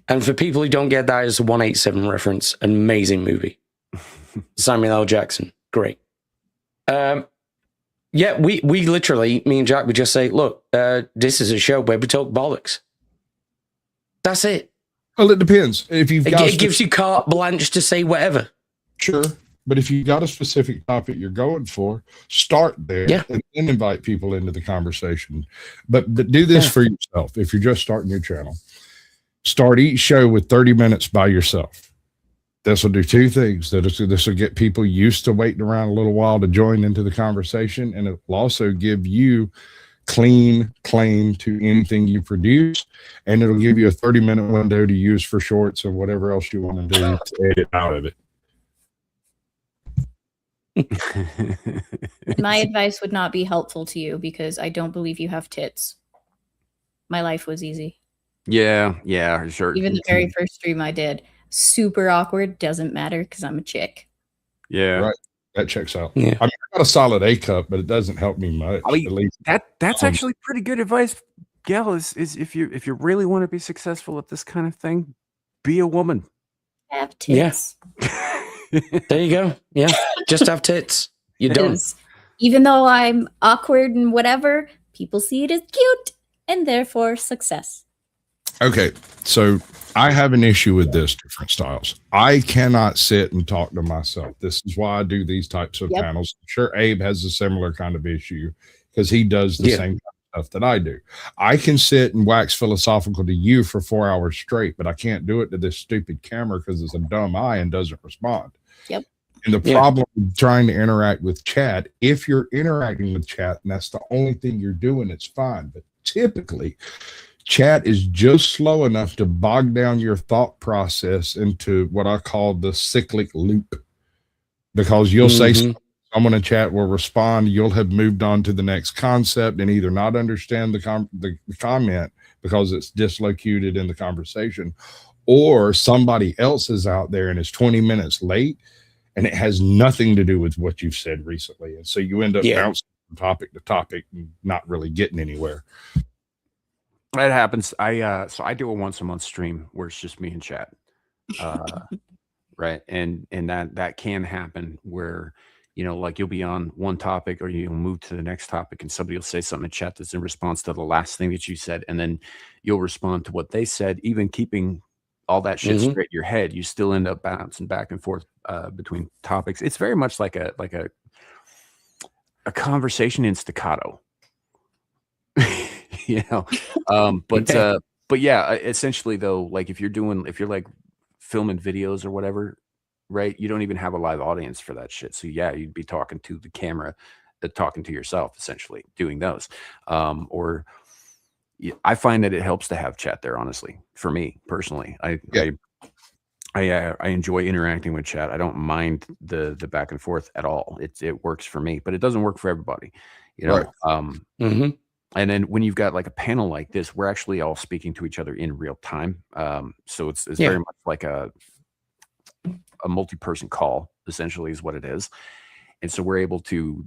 And for people who don't get that, it's a 187 reference. An amazing movie. Samuel L. Jackson. Great. Yeah, we literally, me and Jack would just say, look, this is a show where we talk bollocks. That's it. Well, it depends. If you've got it gives you carte blanche to say whatever. Sure. But if you got a specific topic you're going for, start there and then invite people into the conversation. But do this for yourself. If you're just starting your channel, start each show with 30 minutes by yourself. This will do two things. This will get people used to waiting around a little while to join into the conversation, and it will also give you clean claim to anything you produce, and it'll give you a 30-minute window to use for shorts or whatever else you want to do to edit out of it. My advice would not be helpful to you because I don't believe you have tits. My life was easy. Yeah, sure. Even the very first stream I did. Super awkward, doesn't matter because I'm a chick. Yeah. Right. That checks out. Yeah. I mean, I got a solid A cup, but it doesn't help me much. I mean, at least. That's actually pretty good advice, Gal, is if you really want to be successful at this kind of thing, be a woman. Have tits. There you go. Yeah. Just have tits. You're done. Even though I'm awkward and whatever, people see it as cute and therefore success. Okay, so I have an issue with this different styles. I cannot sit and talk to myself. This is why I do these types of panels. I'm sure Abe has a similar kind of issue because he does the same kind of stuff that I do. I can sit and wax philosophical to you for 4 hours straight, but I can't do it to this stupid camera because it's a dumb eye and doesn't respond. Yep. And the problem with trying to interact with chat, if you're interacting with chat and that's the only thing you're doing, it's fine. But typically, chat is just slow enough to bog down your thought process into what I call the cyclic loop, because you'll say someone in chat will respond, you'll have moved on to the next concept and either not understand the comment because it's dislocated in the conversation, or somebody else is out there and is 20 minutes late and it has nothing to do with what you've said recently, and so you end up bouncing from topic to topic and not really getting anywhere. That happens. So I do a once a month stream where it's just me and chat. Right. And that can happen where, you know, like you'll be on one topic or you'll move to the next topic and somebody will say something in chat that's in response to the last thing that you said. And then you'll respond to what they said, even keeping all that shit straight in your head. You still end up bouncing back and forth between topics. It's very much like a conversation in staccato. You know, but yeah, essentially though, like if you're like filming videos or whatever, right? You don't even have a live audience for that shit. So yeah, you'd be talking to the camera, talking to yourself, essentially doing those. Or I find that it helps to have chat there. Honestly, for me personally, I enjoy interacting with chat. I don't mind the back and forth at all. It works for me, but it doesn't work for everybody. You know. Right. And then when you've got like a panel like this, we're actually all speaking to each other in real time. So it's very much like a multi-person call, essentially, is what it is. And so we're able to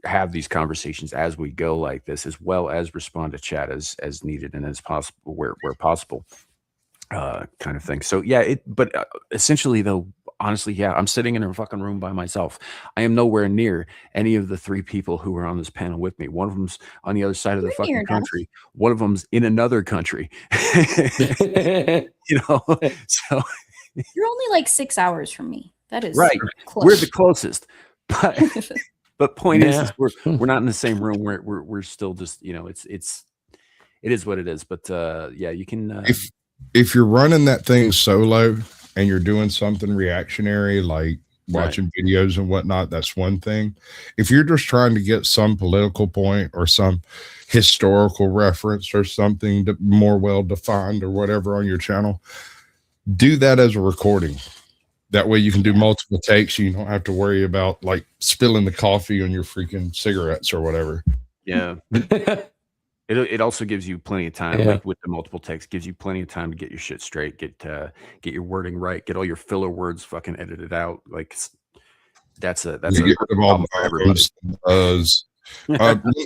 have these conversations as we go like this, as well as respond to chat as needed and as possible where possible, kind of thing. So yeah, but essentially though, honestly, yeah, I'm sitting in a fucking room by myself. I am nowhere near any of the three people who are on this panel with me. One of them's on the other side of the fucking country. One of them's in another country. You know, so you're only like 6 hours from me. That is right. Close. We're the closest, but point is we're not in the same room. We're still just, you know, it is what it is. But yeah, you can if you're running that thing solo and you're doing something reactionary like watching videos and whatnot, that's one thing. If you're just trying to get some political point or some historical reference or something more well defined or whatever on your channel, do that as a recording. That way you can do multiple takes. You don't have to worry about like spilling the coffee on your freaking cigarettes or whatever. Yeah. It also gives you plenty of time, Yeah. like with the multiple text, gives you plenty of time to get your shit straight, get your wording right, get all your filler words fucking edited out. Like that's a You get rid of all problem for everybody.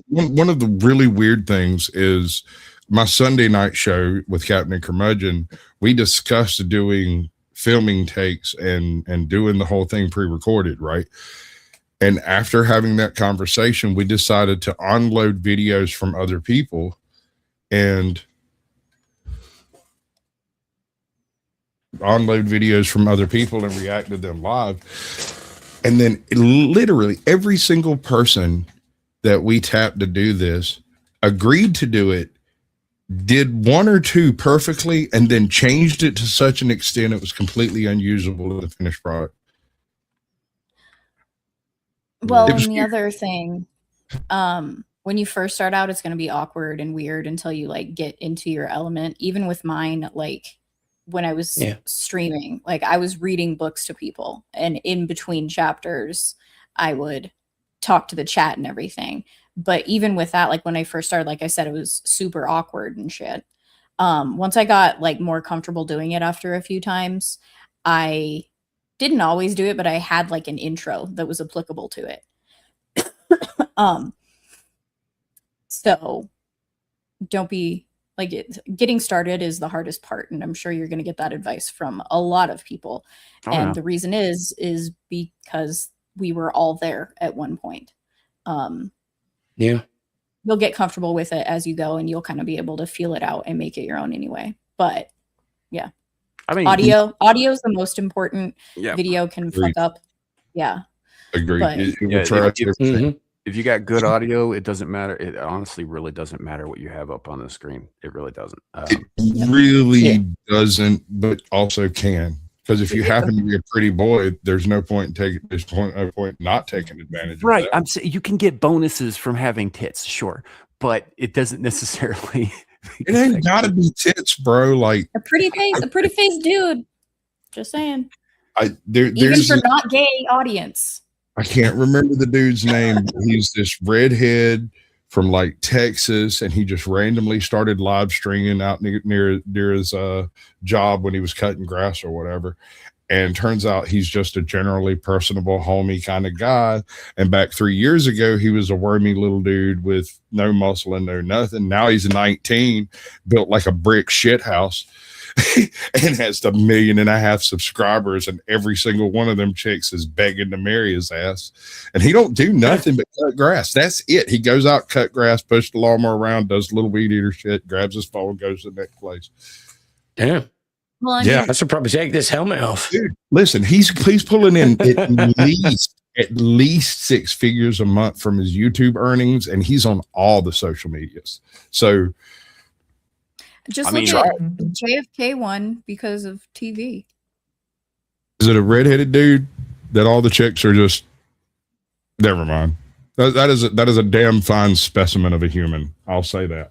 One of the really weird things is my Sunday night show with Captain and Curmudgeon. We discussed doing filming takes and doing the whole thing pre-recorded, right? And after having that conversation, we decided to unload videos from other people and react to them live. And then literally every single person that we tapped to do this agreed to do it, did one or two perfectly, and then changed it to such an extent it was completely unusable in the finished product. Well, It was and the weird. other thing, when you first start out, it's going to be awkward and weird until you like get into your element. Even with mine, like when I was streaming, like I was reading books to people, and in between chapters, I would talk to the chat and everything. But even with that, like when I first started, like I said, it was super awkward and shit. Once I got like more comfortable doing it after a few times, I didn't always do it, but I had like an intro that was applicable to it. So don't be like getting started is the hardest part. And I'm sure you're going to get that advice from a lot of people. And the reason is because we were all there at one point. Yeah. You'll get comfortable with it as you go, and you'll kind of be able to feel it out and make it your own anyway. But yeah. I mean, audio is the most important. Yeah. Video can fuck up. Yeah. Agreed. But- If you got good audio, it doesn't matter. It honestly really doesn't matter what you have up on the screen. It really doesn't. It really doesn't, but also can. Because if you happen to be a pretty boy, there's no point not taking advantage Right. of that. I'm saying you can get bonuses from having tits, sure, but it doesn't necessarily. It ain't gotta be tits, bro. Like a pretty face dude. Just saying. Even Even for not gay audience. I can't remember the dude's name. But he's this redhead from like Texas, and he just randomly started live streaming out near his job when he was cutting grass or whatever. And turns out he's just a generally personable, homey kind of guy. And back 3 years ago, he was a wormy little dude with no muscle and no nothing. Now he's 19, built like a brick shit house, and has 1.5 million subscribers, and every single one of them chicks is begging to marry his ass. And he don't do nothing but cut grass. That's it. He goes out, cut grass, push the lawnmower around, does little weed eater shit, grabs his phone, goes to the next place. Damn. Well, I should probably take this helmet off. Dude, listen, he's pulling in at least 6 figures a month from his YouTube earnings, and he's on all the social medias. So just look at JFK one because of TV. Is it a redheaded dude that all the chicks are just? Never mind. That is a damn fine specimen of a human. I'll say that.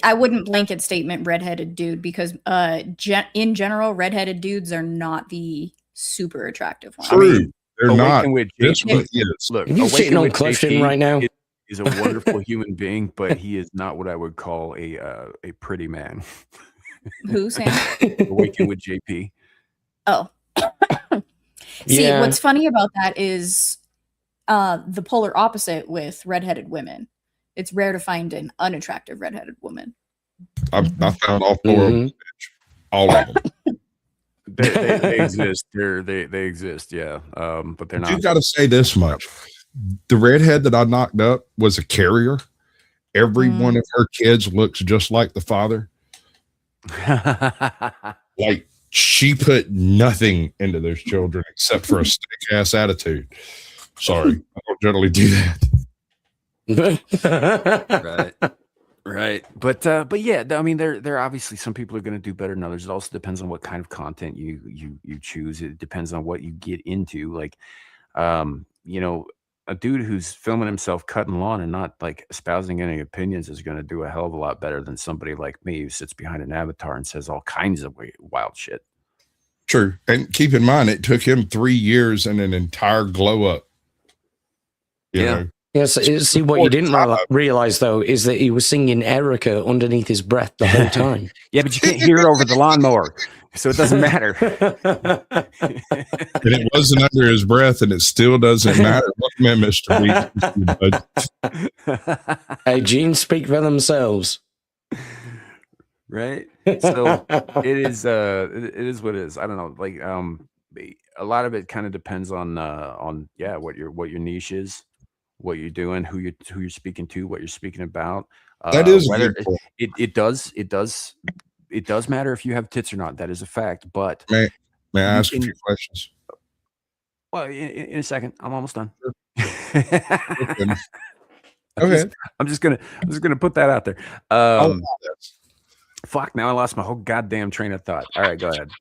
I wouldn't blanket statement redheaded dude, because in general, redheaded dudes are not the super attractive ones. True. They're not. Look, he's sitting on Clifton right now. Is a wonderful human being, but he is not what I would call a pretty man. Who, Sam? Awaken with JP. Oh. See, what's funny about that is the polar opposite with redheaded women. It's rare to find an unattractive redheaded woman. I found all 4 of them. All of them. They exist. They exist, yeah. But they're not. You got to say this much. The redhead that I knocked up was a carrier. Every one of her kids looks just like the father. Like, she put nothing into those children except for a stick ass attitude. Sorry, I don't generally do that. Right. But yeah, I mean, there obviously some people are going to do better than others. It also depends on what kind of content you choose. It depends on what you get into. Like, a dude who's filming himself cutting lawn and not like espousing any opinions is going to do a hell of a lot better than somebody like me who sits behind an avatar and says all kinds of wild shit. True. And keep in mind, it took him 3 years and an entire glow up. You know, Yes. See, what you didn't realize though is that he was singing Erica underneath his breath the whole time. Yeah, but you can't hear it over the lawnmower, so it doesn't matter. And it wasn't under his breath, and it still doesn't matter. Welcome in, Mr. Weeks. Hey, genes speak for themselves. Right. So it is what it is. I don't know. Like a lot of it kind of depends on what your niche is, what you're doing, who you're speaking to, what you're speaking about. That is whether it does matter if you have tits or not. That is a fact. But may I ask a few questions? Well, in a second. I'm almost done. Okay. I'm just gonna put that out there. Fuck, now I lost my whole goddamn train of thought. All right, go ahead.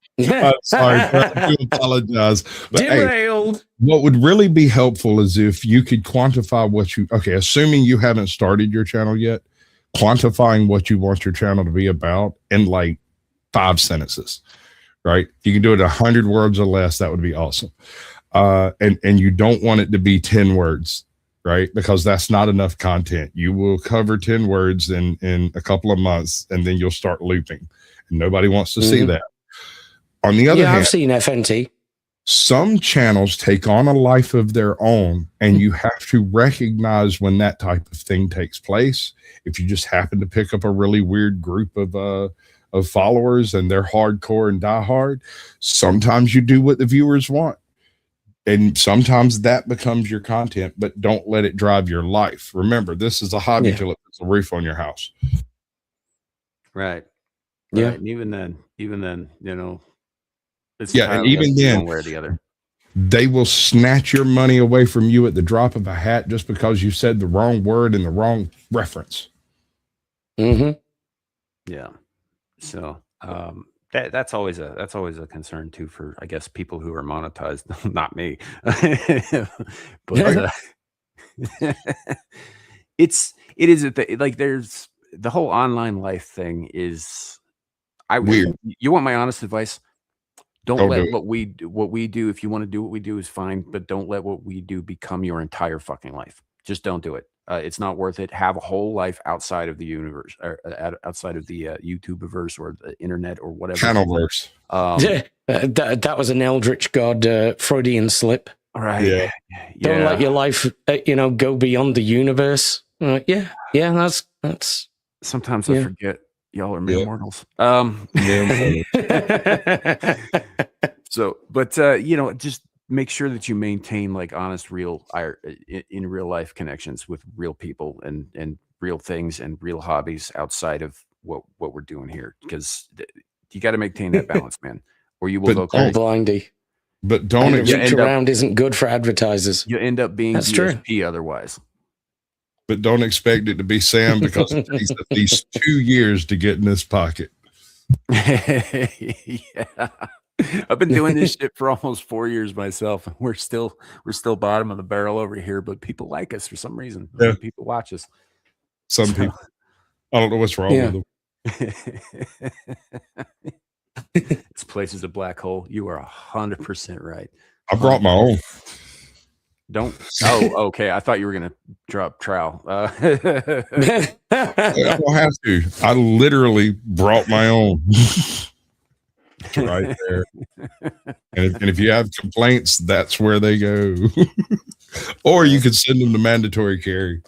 Sorry, I do apologize. But Derailed. hey, what would really be helpful is if you could quantify assuming you haven't started your channel yet, quantifying what you want your channel to be about in like 5 sentences, right? If you can do it 100 words or less, that would be awesome. And you don't want it to be 10 words. Right? Because that's not enough content. You will cover 10 words in a couple of months, and then you'll start looping. And nobody wants to see that. On the other hand, I've seen FNT. Some channels take on a life of their own, and you have to recognize when that type of thing takes place. If you just happen to pick up a really weird group of followers and they're hardcore and diehard, sometimes you do what the viewers want. And sometimes that becomes your content, but don't let it drive your life. Remember, this is a hobby till it puts a roof on your house. Right. Yeah. Right. And even then, you know, it's and even then, one way or the other. They will snatch your money away from you at the drop of a hat just because you said the wrong word and the wrong reference. Mm-hmm. Yeah. So, that's always a concern too for, I guess, people who are monetized, not me. But it is like there's the whole online life thing is weird. You want my honest advice? Don't let what we do. If you want to do what we do, is fine, but don't let what we do become your entire fucking life. Just don't do it. It's not worth it. Have a whole life outside of the universe, or outside of the YouTubeverse or the internet or whatever. Channelverse. That was an Eldritch God Freudian slip. All right. Yeah. Don't let your life, go beyond the universe. That's. Sometimes I forget y'all are mere mortals. So, but just make sure that you maintain like honest, real, in real life connections with real people and real things and real hobbies outside of what we're doing here, because you got to maintain that balance, man, or you will go crazy. Blindy. But don't reach around isn't good for advertisers. You end up being DSP otherwise. But don't expect it to be Sam, because it takes at least 2 years to get in this pocket. Yeah. I've been doing this shit for almost 4 years myself. We're still bottom of the barrel over here, but people like us for some reason. Yeah. People watch us. Some people. I don't know what's wrong with them. This place is a black hole. You are 100% right. I brought my own. Don't. Oh, okay. I thought you were gonna drop trowel. I don't have to. I literally brought my own. It's right there. And if you have complaints, that's where they go. Or you could send them to mandatory carry.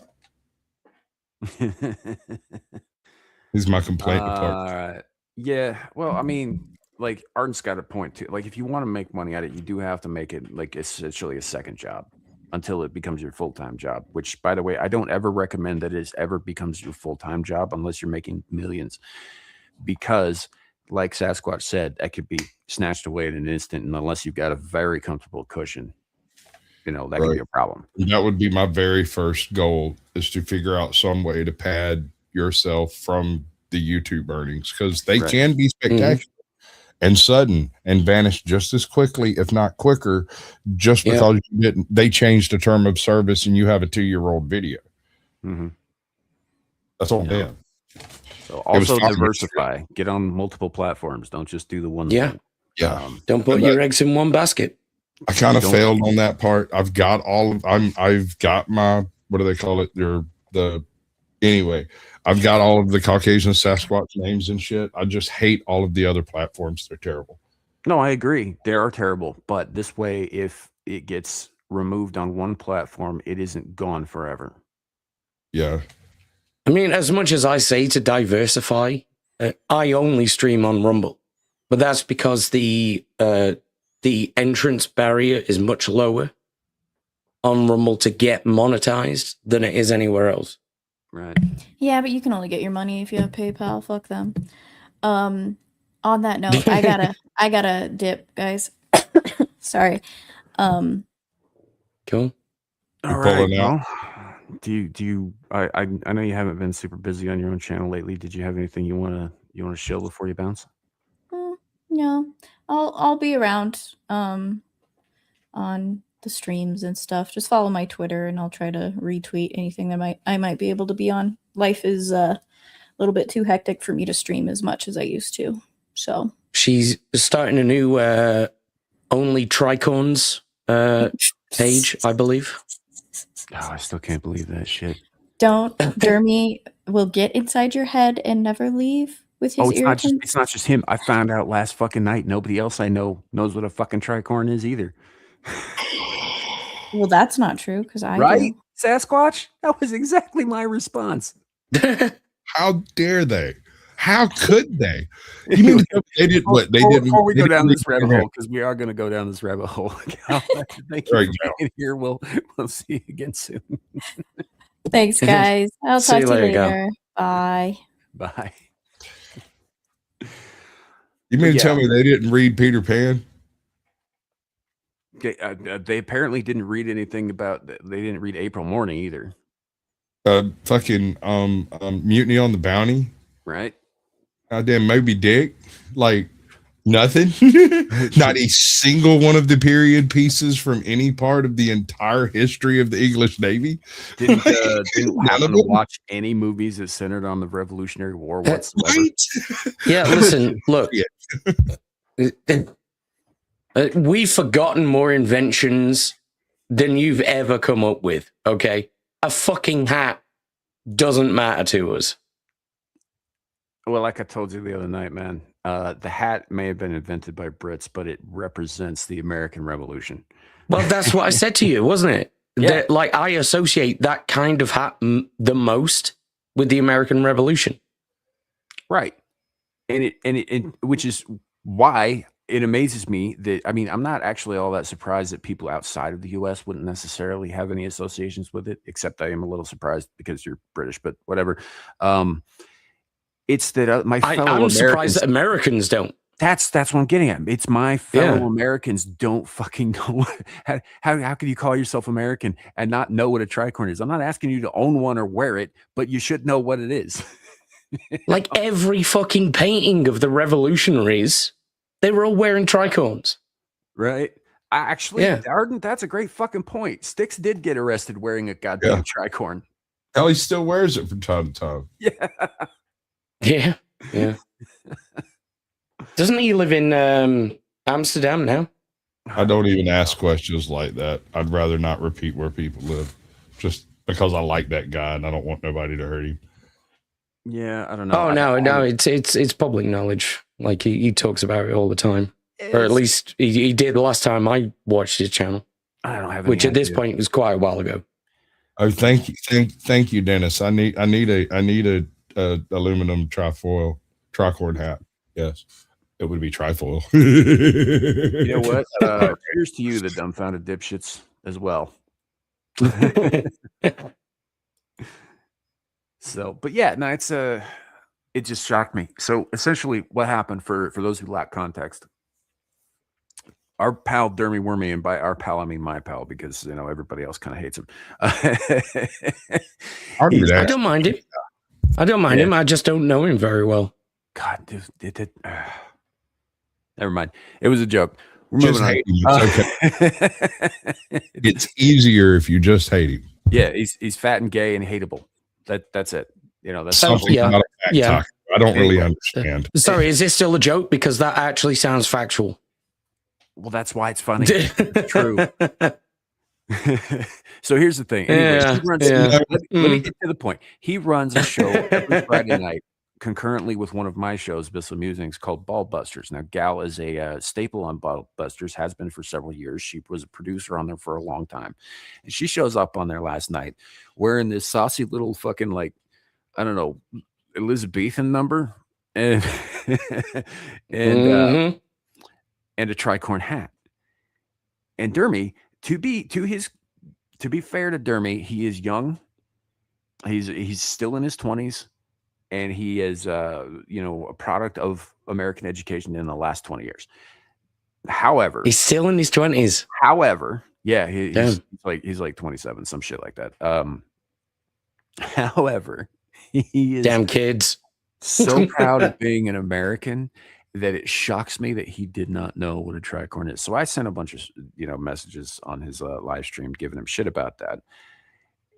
He's my complaint department. All right. Yeah. Well, I mean, like Arden's got a point too. Like, if you want to make money at it, you do have to make it like essentially a second job until it becomes your full-time job. Which, by the way, I don't ever recommend that it ever becomes your full-time job unless you're making millions, because, like Sasquatch said, that could be snatched away in an instant, and unless you've got a very comfortable cushion, that could be a problem. That would be my very first goal, is to figure out some way to pad yourself from the YouTube earnings, because they can be spectacular and sudden and vanish just as quickly, if not quicker, just because they changed the term of service and you have a 2-year-old video. That's all them. So also diversify. Get on multiple platforms. Don't just do the one thing. Don't put your eggs in one basket. I kind of failed on that part. I've got my what do they call it? Anyway, I've got all of the Caucasian Sasquatch names and shit. I just hate all of the other platforms. They're terrible. No, I agree. They are terrible. But this way, if it gets removed on one platform, it isn't gone forever. Yeah. I mean, as much as I say to diversify, I only stream on Rumble, but that's because the entrance barrier is much lower on Rumble to get monetized than it is anywhere else. Right. Yeah, but you can only get your money if you have PayPal. Fuck them. On that note, I gotta dip, guys. Sorry. Cool. All right. Well, do you? I know you haven't been super busy on your own channel lately. Did you have anything you wanna show before you bounce? No, I'll be around on the streams and stuff. Just follow my Twitter, and I'll try to retweet anything that I might be able to be on. Life is a little bit too hectic for me to stream as much as I used to. So she's starting a new only tricorns page, I believe. Oh, I still can't believe that shit. Don't Dermy will get inside your head and never leave with his irritants. It's not just him. I found out last fucking night. Nobody else I know knows what a fucking tricorn is either. Well, that's not true because I do. Sasquatch? That was exactly my response. How dare they? How could they? You mean they did what? They didn't. Before we go down this rabbit hole, because we are going to go down this rabbit hole. Thank you for being here. We'll see you again soon. Thanks, guys. I'll talk to you later. Bye. Bye. You mean to tell me they didn't read Peter Pan? They apparently didn't read anything about. They didn't read April Morning either. Fucking Mutiny on the Bounty. Right. Goddamn Moby Dick. Like nothing. Not a single one of the period pieces from any part of the entire history of the English Navy. Didn't happen to watch any movies that centered on the Revolutionary War whatsoever. Right? Yeah, listen, look. We've forgotten more inventions than you've ever come up with, okay? A fucking hat doesn't matter to us. Well, like I told you the other night, man, the hat may have been invented by Brits, but it represents the American Revolution. Well, that's what I said to you, wasn't it? Yeah. That, like, I associate that kind of hat the most with the American Revolution. Right. And it which is why it amazes me that, I mean, I'm not actually all that surprised that people outside of the U.S. wouldn't necessarily have any associations with it, except I am a little surprised because you're British, but whatever. It's that my fellow Americans, surprised that Americans don't. That's what I'm getting at. It's my fellow Americans don't fucking know. How can you call yourself American and not know what a tricorn is? I'm not asking you to own one or wear it, but you should know what it is. Like every fucking painting of the revolutionaries, they were all wearing tricorns. Right. Actually, Arden, that's a great fucking point. Styx did get arrested wearing a goddamn tricorn. Hell, he still wears it from time to time. Yeah. Yeah. Doesn't he live in Amsterdam now? I don't even ask questions like that. I'd rather not repeat where people live, just because I like that guy and I don't want nobody to hurt him. Yeah, I don't know. Oh no, it's public knowledge. Like he talks about it all the time, or at least he did the last time I watched his channel. I don't have, which at this point was quite a while ago. Oh, thank you, Dennis. I need a aluminum tricorn hat. Yes, it would be trifoil. You know what? Here's to you, the dumbfounded dipshits, as well. So, but yeah, no, it just shocked me. So essentially what happened, for those who lack context, our pal Dermy Wormy, and by our pal I mean my pal, because you know everybody else kind of hates him. I don't mind him. I don't mind him. I just don't know him very well. God, never mind. It was a joke. We're just hate him. It's okay. It's easier if you just hate him. Yeah, he's fat and gay and hateable. That's it. You know, that's something. Not a fact talk. I don't really understand. Sorry, is this still a joke? Because that actually sounds factual. Well, that's why it's funny. It's true. So here's the thing. Anyways, Yeah, he runs, yeah. let me get to the point. He runs a show every Friday night concurrently with one of my shows, Bissell Musings, called Ball Busters. Now, GHAL is a staple on Ball Busters, has been for several years. She was a producer on there for a long time. And she shows up on there last night wearing this saucy little fucking, like, I don't know, Elizabethan number and and a tricorn hat. And Dermy, to be fair to Dermy, he is young. He's still in his 20s, and he is a product of American education in the last 20 years. However, He's still in his 20s. However, yeah, he's like 27, some shit like that. However, he is Damn kids. so proud of being an American that it shocks me that he did not know what a tricorn is. So I sent a bunch of messages on his live stream giving him shit about that.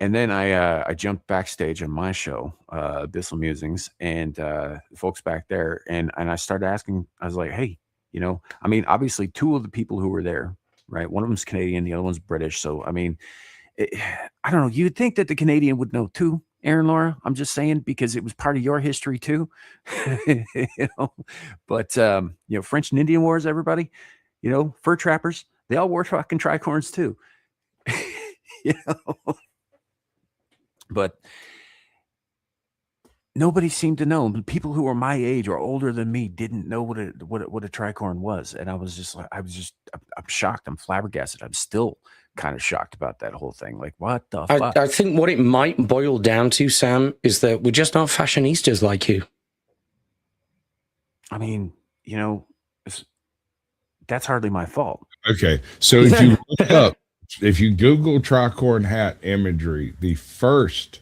And then I jumped backstage on my show, Bissell Musings, and folks back there, and I started asking. I was like, hey, I mean, obviously two of the people who were there, right? One of them's Canadian, the other one's British. So I mean, I don't know. You'd think that the Canadian would know too, Aaron, Laura. I'm just saying, because it was part of your history too. But French and Indian Wars, everybody, fur trappers, they all wore fucking tricorns too. But nobody seemed to know. People who were my age or older than me didn't know what a tricorn was, and I was just like, I'm shocked. I'm flabbergasted. I'm still kind of shocked about that whole thing. Like, what the fuck? I think what it might boil down to, Sam, is that we're just not fashionistas like you. I mean, that's hardly my fault. Okay, so if you look up, if you Google tricorn hat imagery, the first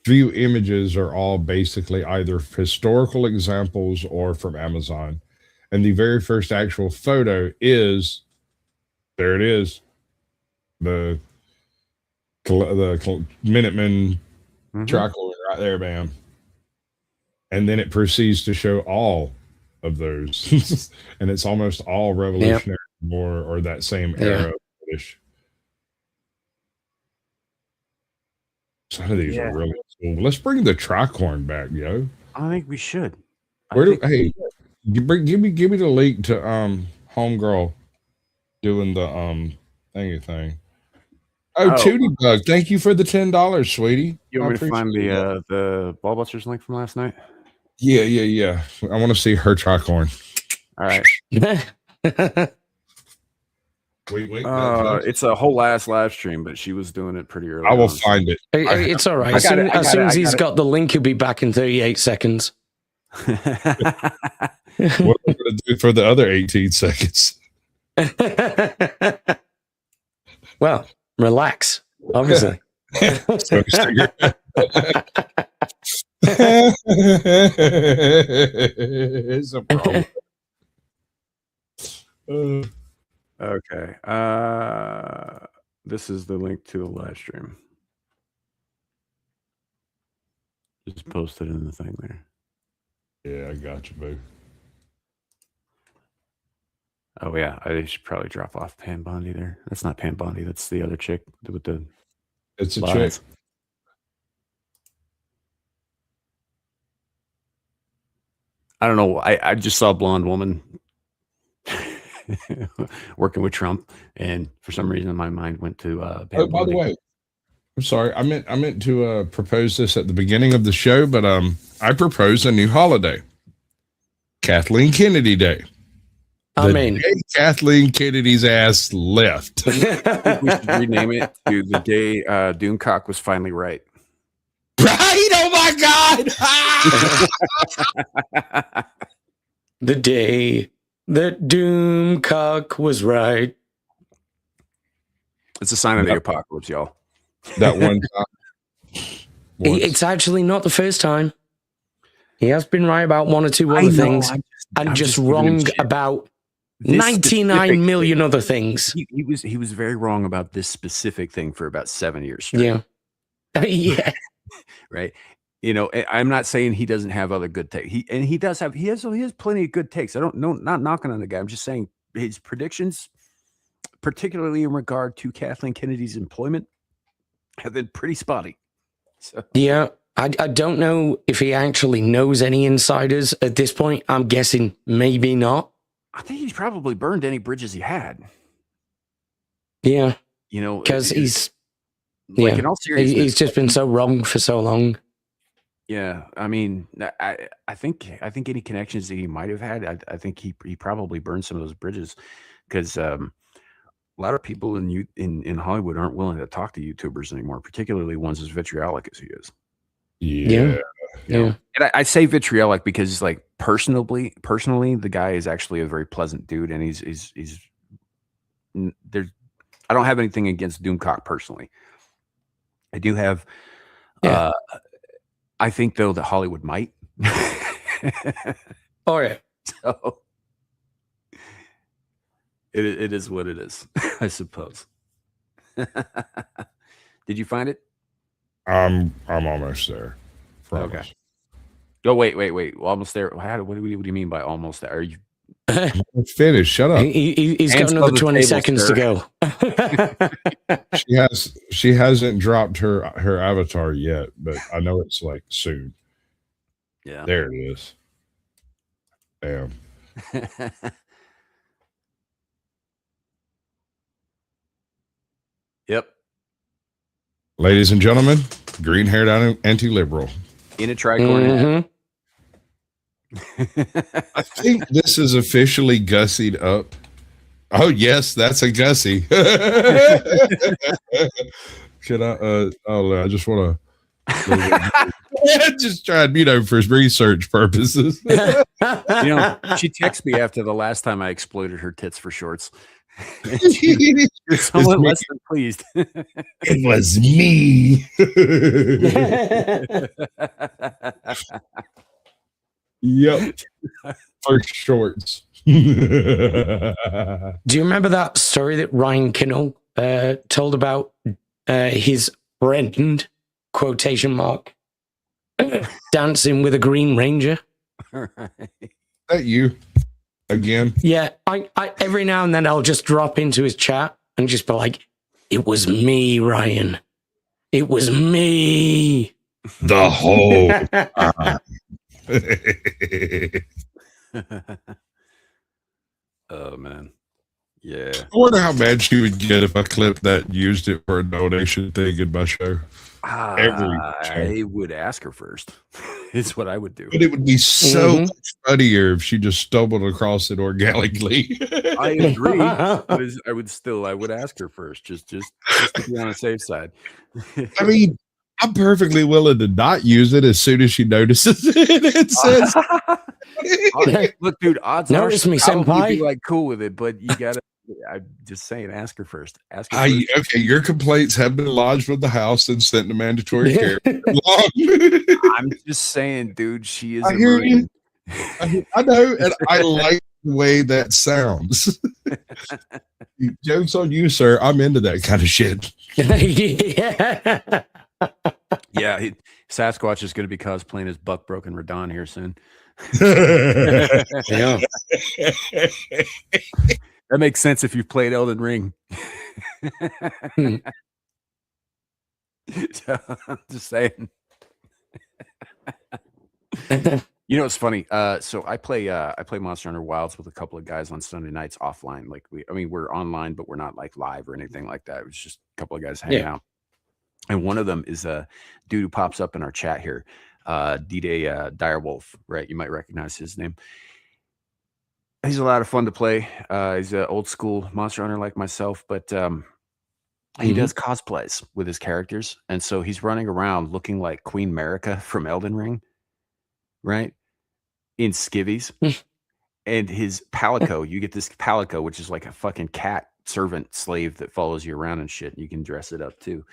few images are all basically either historical examples or from Amazon. And the very first actual photo is, there it is, the Minuteman tricorn right there, bam. And then it proceeds to show all of those. And it's almost all Revolutionary War or that same era of British. Some of these are really cool. Let's bring the tricorn back, yo. I think we should. Give me the link to Homegirl doing the thingy thing. Oh, Tootie Bug, thank you for the $10, sweetie. You want me to find the Ballbusters link from last night? Yeah. I want to see her tricorn. All right. Wait. It's a whole ass live stream, but she was doing it pretty early. I will find it. It's all right. As soon as he's got the link, he'll be back in 38 seconds. What am I going to do for the other 18 seconds? Well, relax, obviously. It's a problem. Okay. This is the link to the live stream. Just posted in the thing there. Yeah, I got you, boo. Oh yeah, I should probably drop off Pam Bondi there. That's not Pam Bondi. That's the other chick with the. It's a lies. chick. I don't know. I just saw a blonde woman working with Trump, and for some reason my mind went to. Pam By Bondi. the way, I'm sorry. I meant to propose this at the beginning of the show, but I proposed a new holiday, Kathleen Kennedy Day. I mean, day Kathleen Kennedy's ass left. I think we should rename it to the day Doomcock was finally right. Right? Oh my God! the day that Doomcock was right. It's a sign of the apocalypse, y'all. That one time. It's actually not the first time. He has been right about one or two other things, and just wrong about 99 million other things. He was very wrong about this specific thing for about 7 years straight. Yeah. Yeah. Right. I'm not saying he doesn't have other good takes. He has plenty of good takes. I don't know, not knocking on the guy. I'm just saying his predictions particularly in regard to Kathleen Kennedy's employment, have been pretty spotty. So. Yeah, I don't know if he actually knows any insiders at this point. I'm guessing maybe not. I think he's probably burned any bridges he had. Yeah, you know, because he's like, in all seriousness, he's just been so wrong for so long. Yeah, I mean, I think any connections that he might have had, I think he probably burned some of those bridges, because a lot of people in Hollywood aren't willing to talk to YouTubers anymore, particularly ones as vitriolic as he is. Yeah. And I say vitriolic because, like, personally, the guy is actually a very pleasant dude, and he's there's. I don't have anything against Doomcock personally. I do have. I think, though, that Hollywood might. Oh yeah. So it is what it is, I suppose. Did you find it? I'm almost there. Promise. Okay. Oh, wait. Almost there. What do you mean by almost there? Are you finished? Shut up. He's got another 20 seconds to go. She hasn't dropped her avatar yet, but I know it's like soon. Yeah. There it is. Damn. Yep. Ladies and gentlemen, green-haired anti-liberal. In a tricorn. I think this is officially gussied up. Oh yes, that's a Gussie. Should I? I just want to just tried, for research purposes. She texted me after the last time I exploited her tits for shorts. You're somewhat less than pleased. It was me. Yep. For shorts. Do you remember that story that Ryan Kinnell told about his friend, quotation mark, dancing with a Green Ranger? That you again? Yeah, I every now and then I'll just drop into his chat and just be like, "It was me, Ryan. It was me." The whole Oh man. Yeah. I wonder how mad she would get if I clipped that and used it for a donation thing in my show. I would ask her first. It's what I would do. But it would be so much funnier if she just stumbled across it organically. I agree. I would ask her first, just to be on the safe side. I mean, I'm perfectly willing to not use it as soon as she notices it. It says, "Look, dude, odds notice are me, senpai. senpai." Be like cool with it, but you gotta. I'm just saying, ask her first. Okay, your complaints have been lodged with the House and sent to mandatory care. I'm just saying, dude, she is. I hear you. I know, and I like the way that sounds. Joke's on you, sir. I'm into that kind of shit. Yeah, Sasquatch is going to be cosplaying as Buck Broken Radon here soon. Yeah. That makes sense if you've played Elden Ring. I'm just saying. You know, it's funny. So I play Monster Hunter Wilds with a couple of guys on Sunday nights offline. Like we're online, but we're not like live or anything like that. It was just a couple of guys hanging out. And one of them is a dude who pops up in our chat here, D-Day Direwolf, right? You might recognize his name. He's a lot of fun to play. He's an old school Monster Hunter like myself, but he does cosplays with his characters. And so he's running around looking like Queen Marika from Elden Ring, right? In skivvies. And his palico, you get this palico, which is like a fucking cat servant slave that follows you around and shit. You can dress it up too.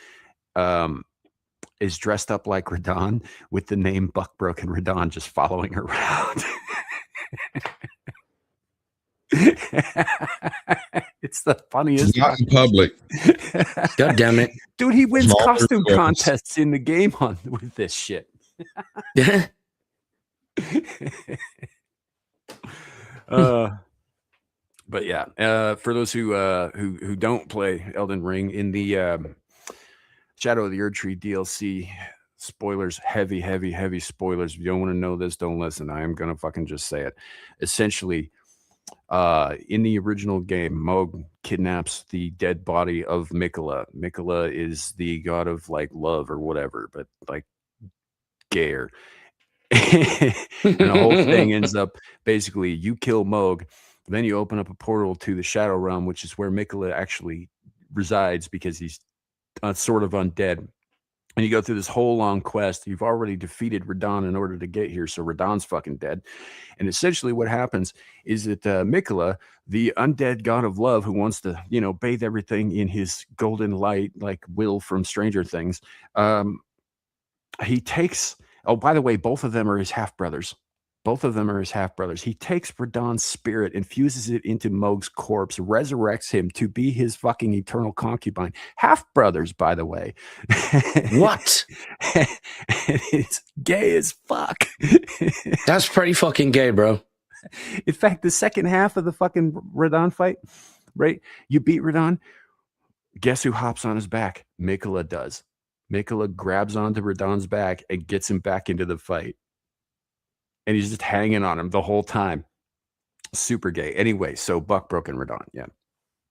Is dressed up like Radon with the name Buck Broken Radon just following around. It's the funniest. Not in public. God damn it. Dude, he wins Smaller costume films. contests in the game with this shit. Yeah. But yeah, for those who don't play Elden Ring, in the Shadow of the Erdtree DLC, spoilers, heavy spoilers. If you don't want to know this, don't listen. I am gonna fucking just say it. Essentially, in the original game, Moog kidnaps the dead body of Mikola. Mikola is the god of like love or whatever, but like gayer. And the whole thing ends up basically you kill Moog, then you open up a portal to the Shadow Realm, which is where Mikola actually resides because he's sort of undead. And you go through this whole long quest. You've already defeated Radahn in order to get here, so Radahn's fucking dead. And essentially what happens is that Mikola, the undead god of love who wants to, bathe everything in his golden light, like Will from Stranger Things, he takes... Oh, by the way, both of them are his half-brothers. He takes Radahn's spirit, infuses it into Moog's corpse, resurrects him to be his fucking eternal concubine. Half-brothers, by the way. What? It's gay as fuck. That's pretty fucking gay, bro. In fact, the second half of the fucking Radahn fight, right? You beat Radahn. Guess who hops on his back? Mikola does. Mikola grabs onto Radahn's back and gets him back into the fight. And he's just hanging on him the whole time. Super gay. Anyway, so Buck broken Radahn. Yeah.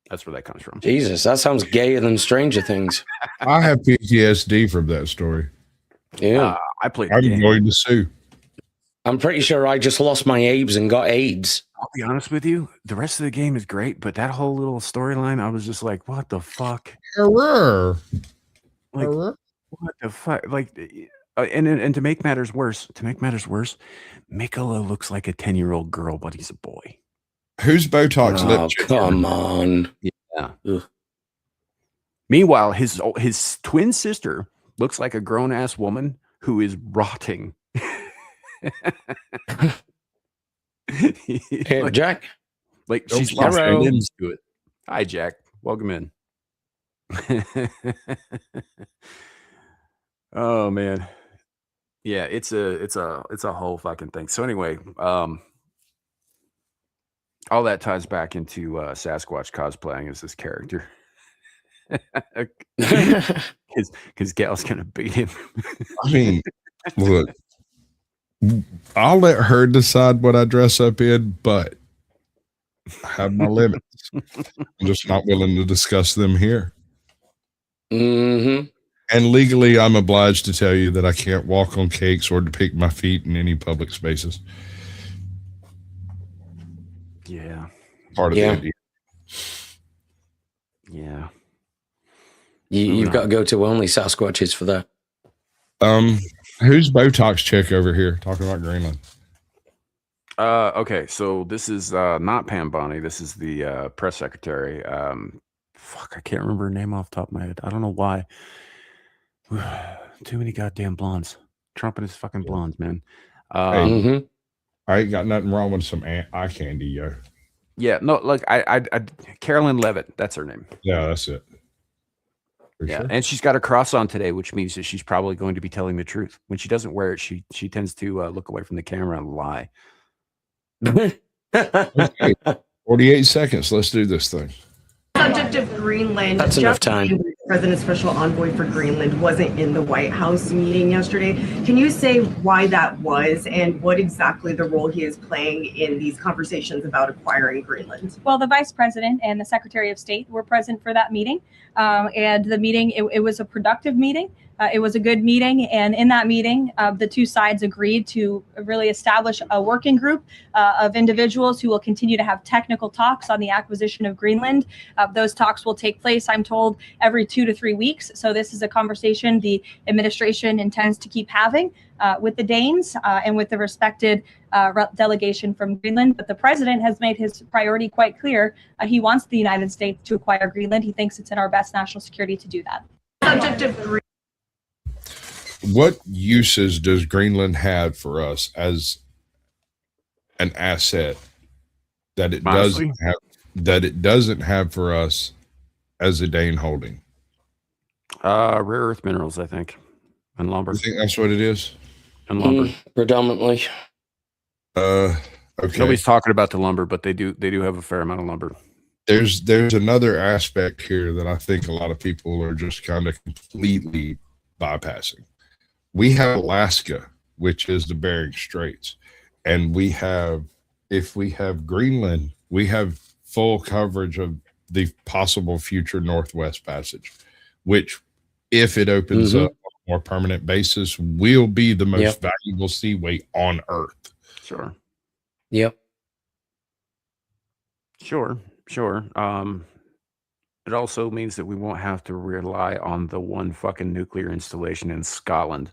That's where that comes from. Jesus, that sounds gayer than Stranger Things. I have PTSD from that story. Yeah. I played I'm going to sue. I'm pretty sure I just lost my abes and got AIDS. I'll be honest with you. The rest of the game is great, but that whole little storyline, I was just like, what the fuck? Like, what the fuck? Like, and to make matters worse, Mikola looks like a 10-year-old girl, but he's a boy. Who's Botox lip? Oh, come on. Yeah. Ugh. Meanwhile, his twin sister looks like a grown-ass woman who is rotting. Hey, Jack. Like she's Hello. lost her limbs to it. Hi, Jack. Welcome in. Oh man. Yeah, it's a whole fucking thing. So anyway, all that ties back into Sasquatch cosplaying as this character. Because Gal's gonna beat him. I mean, look, I'll let her decide what I dress up in, but I have my limits. I'm just not willing to discuss them here. Mm-hmm. And legally, I'm obliged to tell you that I can't walk on cakes or depict my feet in any public spaces. Yeah. Part of the idea. Yeah. You've got to go to only Sasquatches for that. Who's Botox chick over here talking about Greenland? Okay, so this is not Pam Bonnie. This is the press secretary. Fuck, I can't remember her name off the top of my head. I don't know why. Too many goddamn blondes. Trump and his fucking blondes, man. I ain't got nothing wrong with some eye candy, yo. Yeah, no, like I Carolyn Levitt. That's her name. Yeah, that's it. For Yeah, sure. and she's got a cross on today, which means that she's probably going to be telling the truth. When she doesn't wear it, she tends to look away from the camera and lie. Okay, 48 seconds. Let's do this thing. Subject of Greenland. That's enough time. The President's special envoy for Greenland wasn't in the White House meeting yesterday. Can you say why that was and what exactly the role he is playing in these conversations about acquiring Greenland? Well, the Vice President and the Secretary of State were present for that meeting. And the meeting, it was a productive meeting. It was a good meeting. And in that meeting, the two sides agreed to really establish a working group of individuals who will continue to have technical talks on the acquisition of Greenland. Those talks will take place, I'm told, every 2 to 3 weeks. So this is a conversation the administration intends to keep having with the Danes and with the respected delegation from Greenland. But the president has made his priority quite clear. He wants the United States to acquire Greenland. He thinks it's in our best national security to do that. Subject of What uses does Greenland have for us as an asset that it Honestly? doesn't have for us as a Dane holding? Rare earth minerals, I think, and lumber. You think that's what it is? And lumber. Predominantly. I Okay. Nobody's talking about the lumber, but they do have a fair amount of lumber. There's another aspect here that I think a lot of people are just kind of completely bypassing. We have Alaska, which is the Bering Straits, and if we have Greenland, we have full coverage of the possible future Northwest Passage, which, if it opens up on a more permanent basis, will be the most valuable seaway on Earth. Sure. Yep. Sure. It also means that we won't have to rely on the one fucking nuclear installation in Scotland.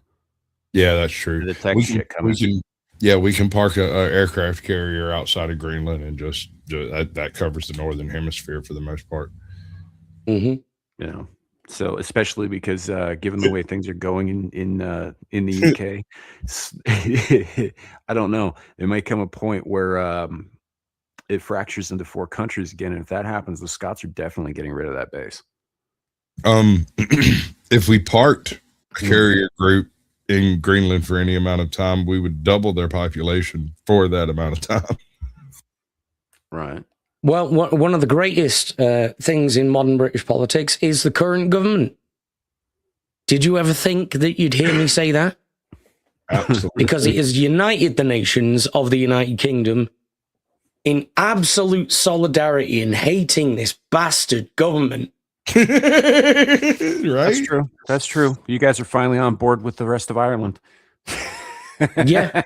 Yeah, that's true. To detect shit coming. We can park a aircraft carrier outside of Greenland and just that covers the northern hemisphere for the most part. Mm-hmm. You know, so especially because given the way things are going in the UK, I don't know. There might come a point where it fractures into 4 countries again, and if that happens, the Scots are definitely getting rid of that base. If we parked a carrier group in Greenland for any amount of time, we would double their population for that amount of time. Right. Well, one of the greatest things in modern British politics is the current government. Did you ever think that you'd hear me say that? Absolutely. Because it has united the nations of the United Kingdom in absolute solidarity in hating this bastard government. Right? That's true. You guys are finally on board with the rest of Ireland. Yeah.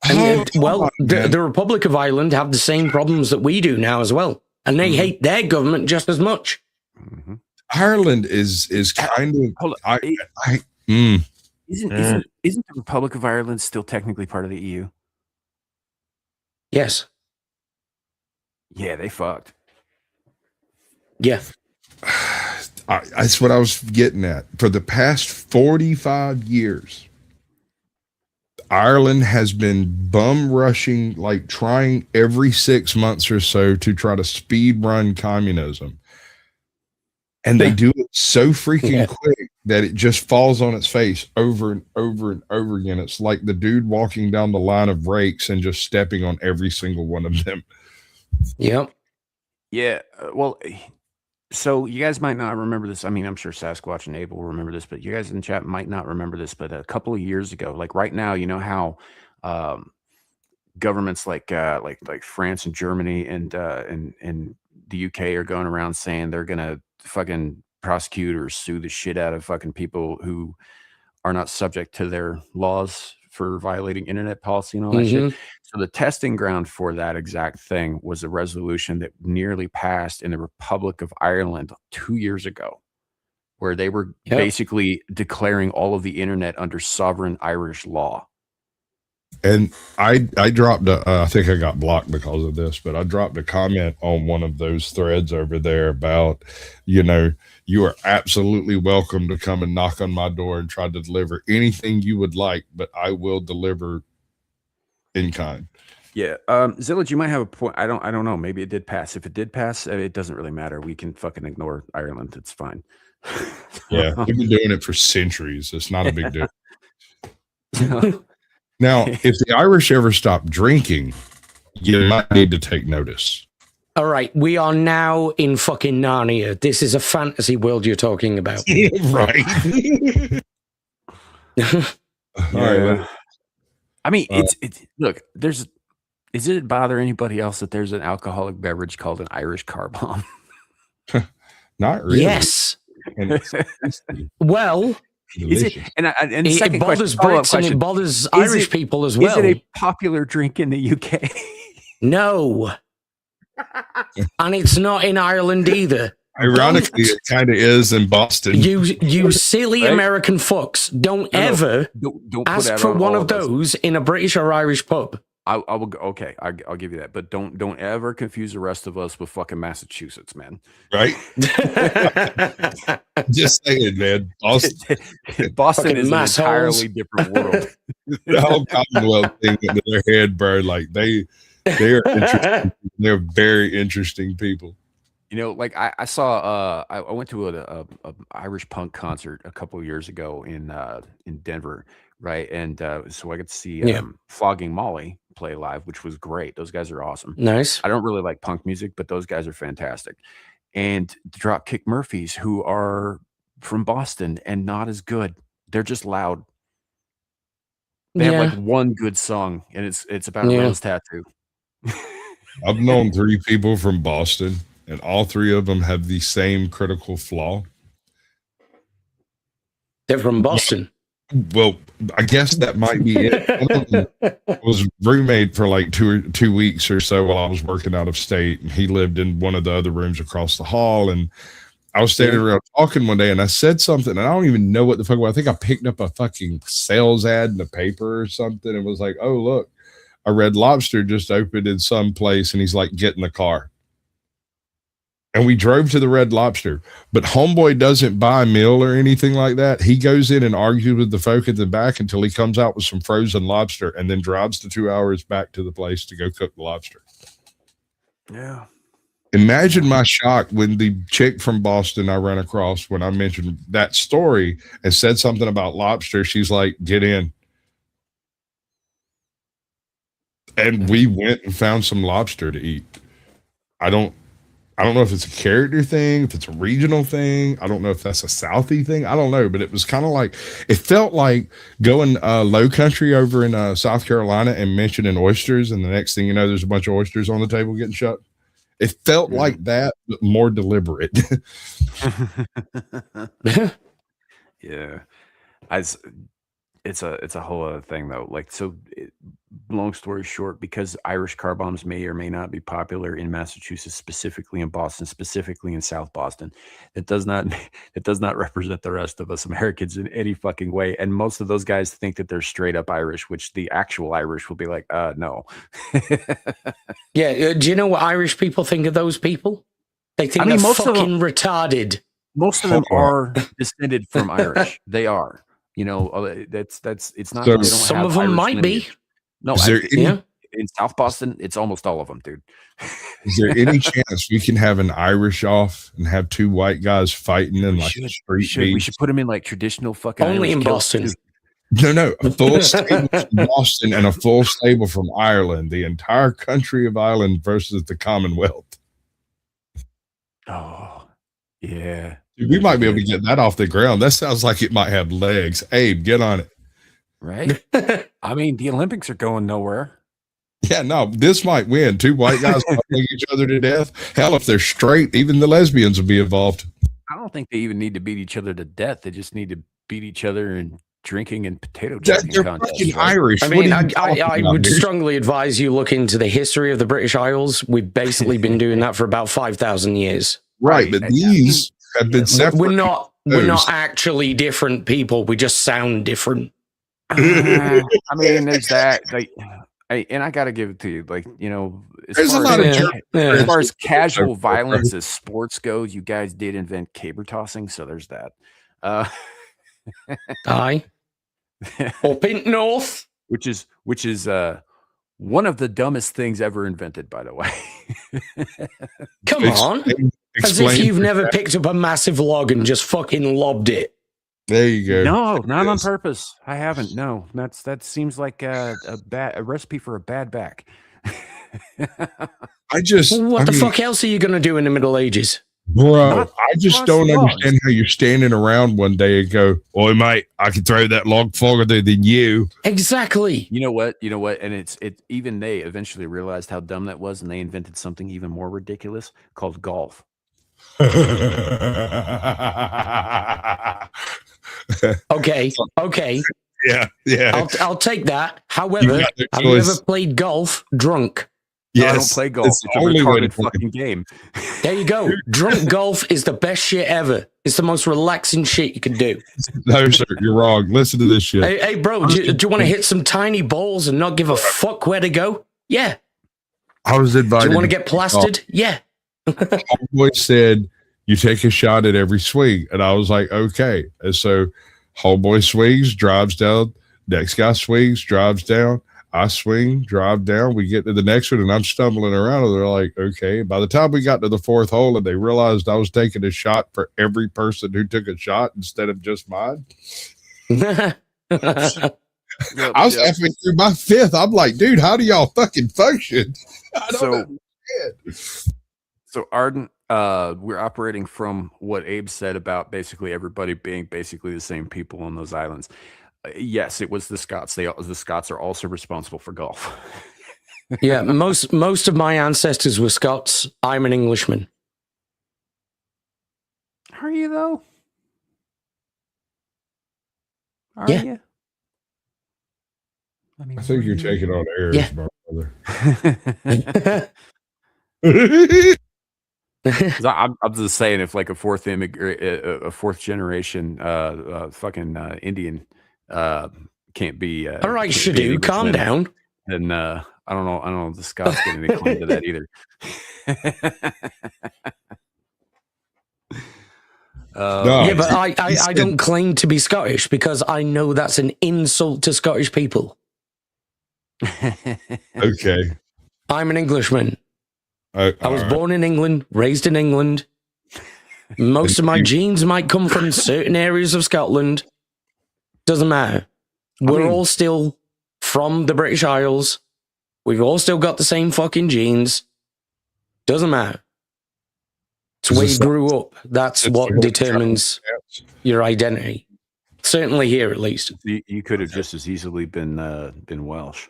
The Republic of Ireland have the same problems that we do now as well. And they hate their government just as much. Mm-hmm. Ireland is kind of... Hold on. Isn't the Republic of Ireland still technically part of the EU? Yes. Yeah, they fucked. Yeah. That's what I was getting at. For the past 45 years, Ireland has been bum rushing, like trying every 6 months or so to try to speed run communism. And they do it so freaking quick that it just falls on its face over and over and over again. It's like the dude walking down the line of rakes and just stepping on every single one of them. Yep. Yeah. Well, so you guys might not remember this. I mean, I'm sure Sasquatch and Abel will remember this, but you guys in the chat might not remember this. But a couple of years ago, like right now, you know how governments like France and Germany and the UK are going around saying they're gonna fucking prosecute or sue the shit out of fucking people who are not subject to their laws for violating internet policy and all that shit. So the testing ground for that exact thing was a resolution that nearly passed in the Republic of Ireland 2 years ago, where they were basically declaring all of the internet under sovereign Irish law. And I dropped I think I got blocked because of this, but I dropped a comment on one of those threads over there about, you know, you are absolutely welcome to come and knock on my door and try to deliver anything you would like, but I will deliver in kind. Yeah. Zilege, you might have a point. I don't know. Maybe it did pass. If it did pass, it doesn't really matter. We can fucking ignore Ireland. It's fine. Yeah. We've been doing it for centuries. It's not a big deal. Now, if the Irish ever stop drinking, you might need to take notice. All right, we are now in fucking Narnia. This is a fantasy world you're talking about. Right. All right. I mean, it's look, does it bother anybody else that there's an alcoholic beverage called an Irish car bomb? Not really. Yes. Well, is it? And the second it bothers question, Brits and it bothers Irish people as well. Is it a popular drink in the UK? No. And it's not in Ireland either. Ironically, it kind of is in Boston. You silly Right? American fucks, don't ever don't ask put for one all of those in a British or Irish pub. I will go, okay, I'll give you that, but don't ever confuse the rest of us with fucking Massachusetts, man. Right? Just saying, man. Boston is an entirely different world. The whole Commonwealth thing into their head, bro. Like they are interesting. They're very interesting people. You know, like I saw I went to a Irish punk concert a couple of years ago in Denver, right? And so I got to see Flogging Molly, play live, which was great. Those guys are awesome. Nice. I don't really like punk music, but those guys are fantastic. And Dropkick Murphys, who are from Boston and not as good. They're just loud. They have like one good song, and it's about a rose tattoo. I've known 3 people from Boston, and all 3 of them have the same critical flaw. They're from Boston. Well, I guess that might be it. One of them was roommate for like 2 weeks or so while I was working out of state, and he lived in one of the other rooms across the hall. And I was standing around talking one day, and I said something, and I don't even know what the fuck it was. I think I picked up a fucking sales ad in the paper or something, and was like, "Oh, look, a Red Lobster just opened in some place," and he's like, "Get in the car." And we drove to the Red Lobster, but homeboy doesn't buy a meal or anything like that. He goes in and argues with the folk at the back until he comes out with some frozen lobster, and then drives the 2 hours back to the place to go cook the lobster. Yeah. Imagine my shock when the chick from Boston I ran across, when I mentioned that story and said something about lobster, she's like, "Get in." And we went and found some lobster to eat. I don't know if it's a character thing, if it's a regional thing. I don't know if that's a Southie thing. I don't know, but it was kind of like, it felt like going low country over in South Carolina and mentioning oysters, and the next thing you know, there's a bunch of oysters on the table getting shut. It felt like that, but more deliberate. Yeah. It's a whole other thing though. Like, so long story short, because Irish car bombs may or may not be popular in Massachusetts, specifically in Boston, specifically in South Boston, it does not represent the rest of us Americans in any fucking way. And most of those guys think that they're straight up Irish, which the actual Irish will be like, no. Yeah. Do you know what Irish people think of those people? They think they're fucking retarded. Most of them are descended from Irish. They are. You know, that's it's not. So some of them might be. No, in South Boston, it's almost all of them, dude. Is there any chance we can have an Irish off and have 2 white guys fighting in like a street beef? We should put them in like traditional fucking only Irish in Boston. No, a full stable from Boston and a full stable from Ireland. The entire country of Ireland versus the Commonwealth. Oh, yeah. Dude, we might be able to get that off the ground. That sounds like it might have legs. Abe, get on it. Right? I mean, the Olympics are going nowhere. Yeah, no, this might win. 2 white guys fighting each other to death. Hell, if they're straight, even the lesbians will be involved. I don't think they even need to beat each other to death. They just need to beat each other in drinking and potato chipping They're contests. fucking Irish. I mean, I would strongly advise you look into the history of the British Isles. We've basically been doing that for about 5,000 years. Right, but these have been separate. We're not actually different people. We just sound different. I mean, there's that. Like, and I got to give it to you. Like, you know, There's a lot of as far as casual violence as sports goes, you guys did invent caber tossing, so there's that. Aye. Up in north, which is one of the dumbest things ever invented, by the way. Come on. As if you've never picked up a massive log and just fucking lobbed it. There you go. No, not on purpose. I haven't. No, that seems like a recipe for a bad back. What the fuck else are you going to do in the Middle Ages? Bro, I just don't understand how you're standing around one day and go, "Oi, mate, I can throw that log farther than you." Exactly. You know what? And it even they eventually realized how dumb that was, and they invented something even more ridiculous called golf. Okay. Yeah. I'll take that. However, have you ever played golf drunk? Yes, I don't play golf. It's a retarded fucking game. There you go. Drunk golf is the best shit ever. It's the most relaxing shit you can do. No, sir, you're wrong. Listen to this shit. Hey bro, do you want to hit some tiny balls and not give a fuck where to go? Yeah. I was invited. Do you want to get plastered? Yeah. Homeboy said, "You take a shot at every swing," and I was like, "Okay." And so, homeboy swings, drives down. Next guy swings, drives down. I swing, drive down. We get to the next one, and I'm stumbling around. And they're like, "Okay." By the time we got to the 4th hole, and they realized I was taking a shot for every person who took a shot instead of just mine, Yep, I was yep. halfway through my 5th. I'm like, dude, how do y'all fucking function? I don't So- understand. So Arden, we're operating from what Abe said about basically everybody being basically the same people on those islands. Yes, it was the Scots. The Scots are also responsible for golf. Yeah, most of my ancestors were Scots. I'm an Englishman. Are you though? Are Yeah. you? I mean, I think you're taking on airs, Yeah. my brother. I'm just saying, if like a fourth generation fucking Indian can't be All right, can't be an Shadoo, calm Englishman, down. then I don't know if the Scots get any claim to that either. No. Yeah, but he I said- don't claim to be Scottish because I know that's an insult to Scottish people. Okay. I'm an Englishman. I was All born in England, raised in England. Most of my genes might come from certain areas of Scotland. Doesn't matter. We're all still from the British Isles. We've all still got the same fucking genes. Doesn't matter. It's where you grew up. That's what determines your identity. Certainly here, at least. You could have just as easily been Welsh.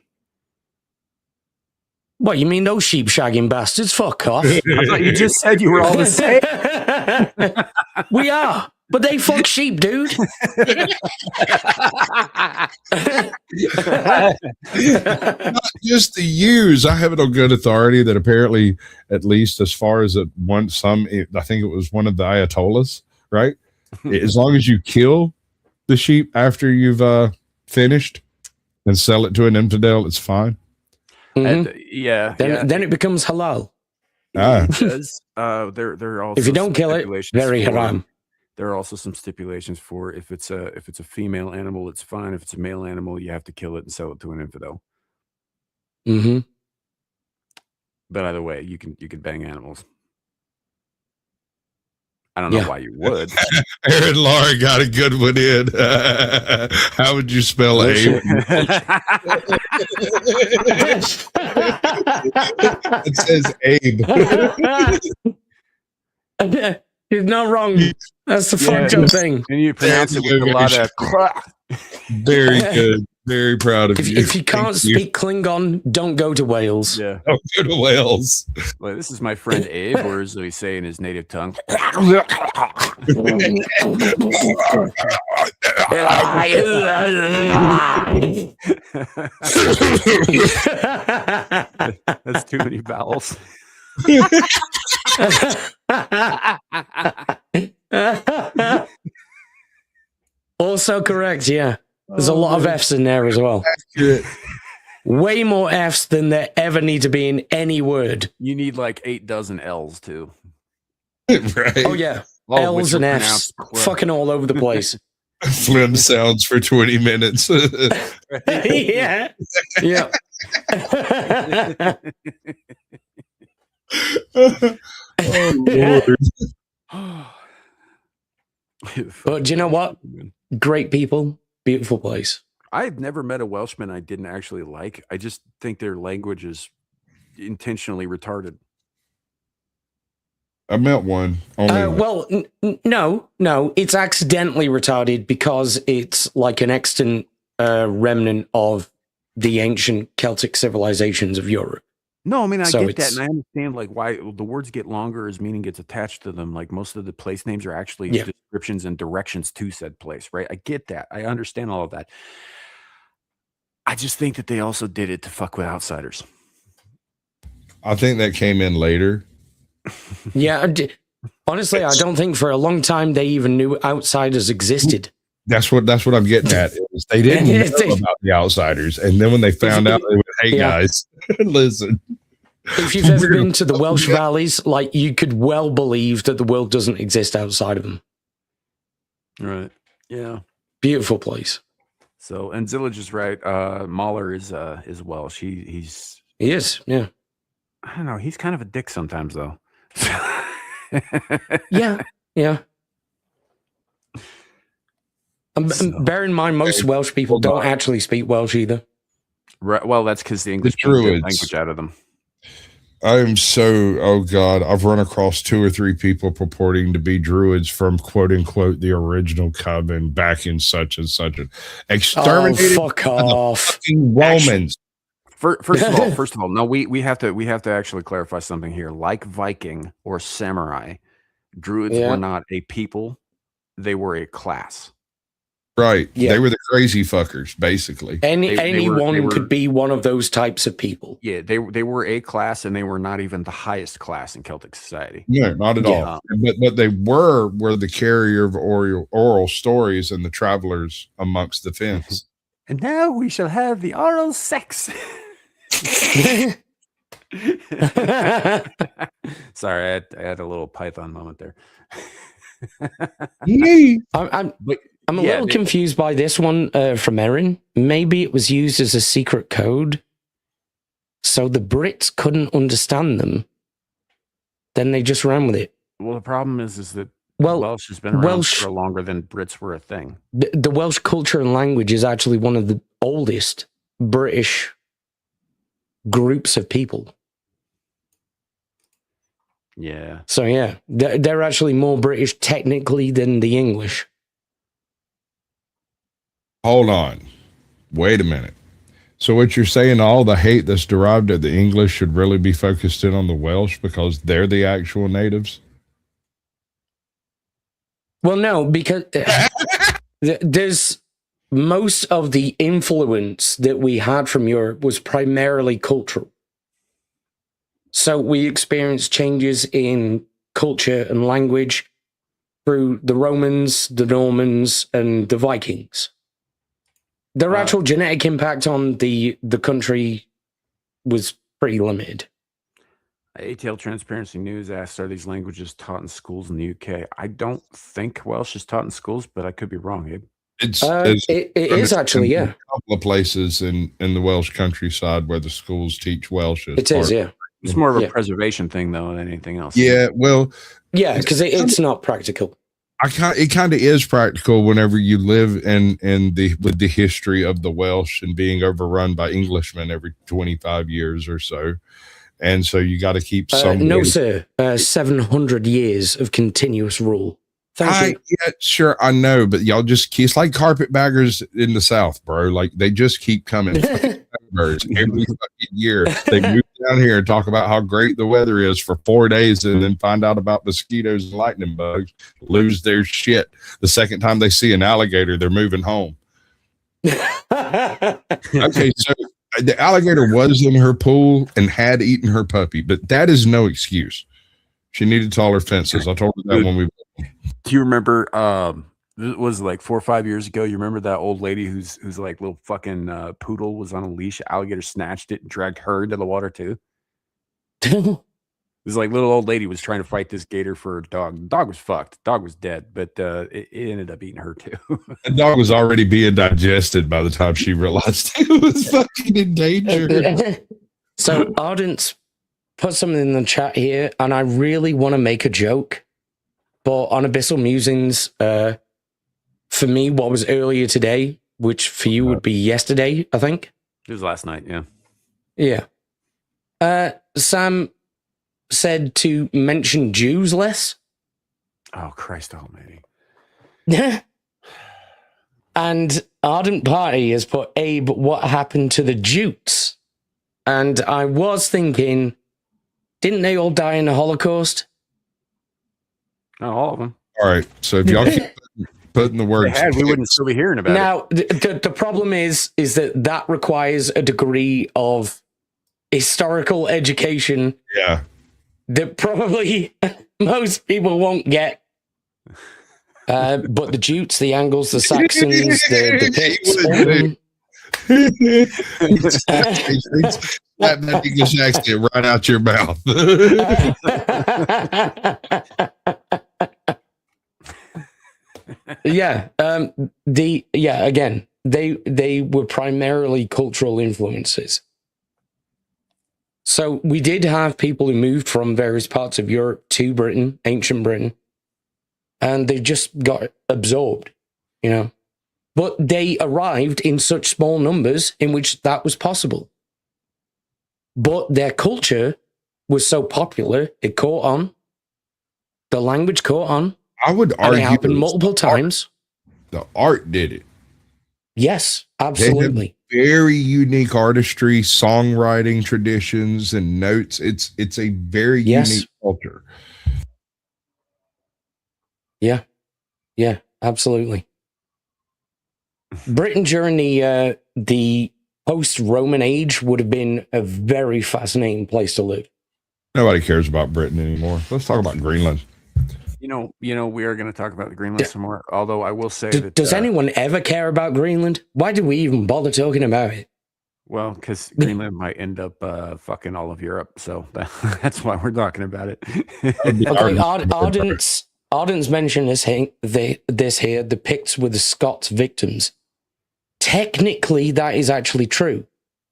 What, you mean those sheep shagging bastards? Fuck off. I thought you just said you were all the same. We are, but they fuck sheep, dude. Not just the use. I have it on good authority that apparently, at least as far as I think it was one of the Ayatollahs, right? As long as you kill the sheep after you've finished and sell it to an infidel, it's fine. Mhm. Yeah. Then it becomes halal. Ah. It does. There are also If you don't some kill it, stipulations very for- haram. There are also some stipulations for if it's a female animal, it's fine. If it's a male animal, you have to kill it and sell it to an infidel. Mm-hmm. But either way, you can bang animals. I don't know why you would. Aaron Laura got a good one in. How would you spell Abe? It says Abe. He's not wrong. That's the fucked up thing. And you pronounce it with a lot of Very good. Very proud of you. If you can't speak Klingon, don't go to Wales. Yeah. Don't go to Wales. Well, this is my friend Abe, or as we say in his native tongue. That's too many vowels. Also correct, yeah. There's a lot of F's in there as well. Accurate. Way more F's than there ever need to be in any word. You need like 8 dozen L's too. Right. Oh yeah, All of L's which and are F's, pronounced fucking all over the place. Flim sounds for 20 minutes. Yeah, yeah. Oh, Lord. But do you know what? Great people, beautiful place. I've never met a Welshman I didn't actually like. I just think their language is intentionally retarded. I met one. Only Well, no, it's accidentally retarded because it's like an extant remnant of the ancient Celtic civilizations of Europe. No, I mean, I So get that, it's- and I understand like why the words get longer as meaning gets attached to them. Like most of the place names are actually Yeah. descriptions and directions to said place, right? I get that. I understand all of that. I just think that they also did it to fuck with outsiders. I think that came in later. Yeah, honestly, I don't think for a long time they even knew outsiders existed. That's what I'm getting at. Is they didn't know about the outsiders, and then when they found out, they went, "Hey Yeah. guys, listen." If you've ever been to the Welsh valleys, like you could well believe that the world doesn't exist outside of them. Right. Yeah. Beautiful place. So, and Zilege is right. Mahler is Welsh. He's He is, yeah. I don't know. He's kind of a dick sometimes, though. Yeah, yeah. Bear in mind, most Welsh people don't actually speak Welsh either. Right, well, that's because the English Druids. took the language out of them. I'm so, oh God, I've run across 2 or 3 people purporting to be druids from quote unquote the original coven back in such and such an exterminated fuck off. fucking Romans. First of all, no, we have to actually clarify something here. Like Viking or samurai, druids were not a people; they were a class. Right. Yeah. They were the crazy fuckers, basically. Anyone could be one of those types of people. Yeah, they were a class, and they were not even the highest class in Celtic society. No, not at all. But they were the carrier of oral stories and the travelers amongst the fence. And now we shall have the oral sex. Sorry, I had a little Python moment there. I'm a little confused by this one from Erin. Maybe it was used as a secret code, so the Brits couldn't understand them. Then they just ran with it. Well, the problem is that Welsh has been around for longer than Brits were a thing. The Welsh culture and language is actually one of the oldest British groups of people. Yeah. So yeah, they're actually more British technically than the English. Hold on. Wait a minute. So what you're saying, all the hate that's derived of the English should really be focused in on the Welsh because they're the actual natives? Well, no, because there's most of the influence that we had from Europe was primarily cultural. So we experienced changes in culture and language through the Romans, the Normans, and the Vikings. Their actual genetic impact on the country was pretty limited. ATL Transparency News asked, are these languages taught in schools in the UK? I don't think Welsh is taught in schools, but I could be wrong, Abe. It is actually, yeah. A couple of places in the Welsh countryside where the schools teach Welsh. It is, yeah. It's more of a preservation thing, though, than anything else. Yeah, well... Yeah, because it's not practical. It kind of is practical whenever you live with the history of the Welsh and being overrun by Englishmen every 25 years or so. And so you got to keep some... No, sir. 700 years of continuous rule. Thank you. Yeah, sure, I know, but y'all it's like carpetbaggers in the South, bro. Like, they just keep coming. Every fucking year. They move down here and talk about how great the weather is for 4 days and then find out about mosquitoes and lightning bugs, lose their shit. The second time they see an alligator, they're moving home. Okay, so the alligator was in her pool and had eaten her puppy, but that is no excuse. She needed taller fences. I told her that when we... Do you remember, it was like 4 or 5 years ago, you remember that old lady who's like little fucking poodle was on a leash, alligator snatched it and dragged her into the water too? It was like little old lady was trying to fight this gator for a dog. The dog was fucked. The dog was dead, but it ended up eating her too. The dog was already being digested by the time she realized it was fucking in danger. So Ardent's put something in the chat here, and I really want to make a joke, but on Abyssal Musings, for me, what was earlier today, which for you would be yesterday, I think. It was last night, yeah. Yeah. Sam said to mention Jews less. Oh, Christ almighty. And Ardent Party has put, Abe, what happened to the Jutes? And I was thinking, didn't they all die in the Holocaust? Not all of them. All right, so if y'all keep putting the words... we wouldn't still be hearing about it. Now, the problem is that requires a degree of historical education. Yeah. That probably most people won't get. But the Jutes, the Angles, the Saxons, the Picts... that English accent right out your mouth. Again, they were primarily cultural influences. So we did have people who moved from various parts of Europe to Britain, ancient Britain, and they just got absorbed, you know. But they arrived in such small numbers in which that was possible. But their culture was so popular, it caught on. The language caught on. I would And argue it happened multiple times. The art did it. Yes, They absolutely. have very unique artistry, songwriting traditions, and notes. It's a very Yes. unique culture. Yeah. Yeah, absolutely. Britain during the post-Roman age would have been a very fascinating place to live. Nobody cares about Britain anymore. Let's talk about Greenland. You know, we are going to talk about the Greenland some more. Although I will say that Does anyone ever care about Greenland? Why do we even bother talking about it? well, because Greenland might end up fucking all of Europe, so that's why we're talking about it. Okay, Ardent's mentioned this here. The Picts were the Scots victims. Technically, that is actually true.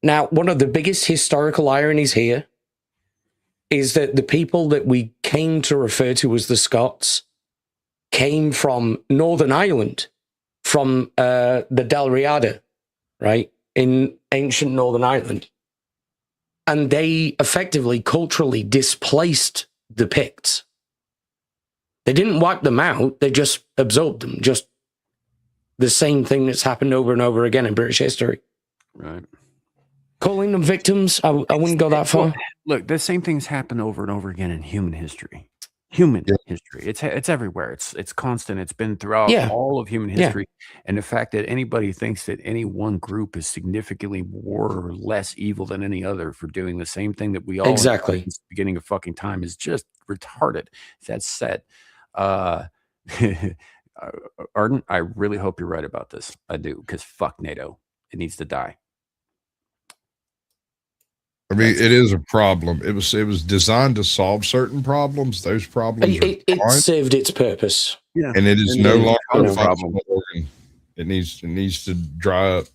Now, one of the biggest historical ironies here is that the people that we came to refer to as the Scots came from Northern Ireland, from the Dalriada, right, in ancient Northern Ireland. And they effectively, culturally displaced the Picts. They didn't wipe them out, they just absorbed them. Just the same thing that's happened over and over again in British history. Right. Calling them victims, I wouldn't go that far. Look, the same things happen over and over again in human history. History. It's everywhere. It's constant. It's been throughout all of human history. And the fact that anybody thinks that any one group is significantly more or less evil than any other for doing the same thing that we all Exactly since the beginning of fucking time is just retarded. That said, Arden, I really hope you're right about this. I do, because fuck NATO. It needs to die. I mean, it is a problem. It was designed to solve certain problems. Those problems it served its purpose. Yeah, and it is no longer a problem. functional organ. It needs to dry up.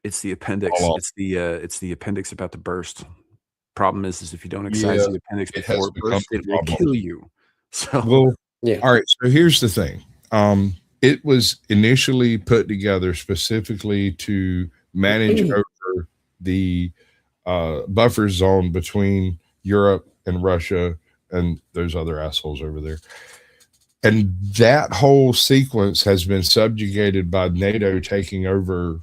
It's the appendix. It's the appendix about to burst. Problem is if you don't excise the appendix before it bursts, it will kill you. So all right. So here's the thing. It was initially put together specifically to manage over the buffer zone between Europe and Russia and those other assholes over there. And that whole sequence has been subjugated by NATO taking over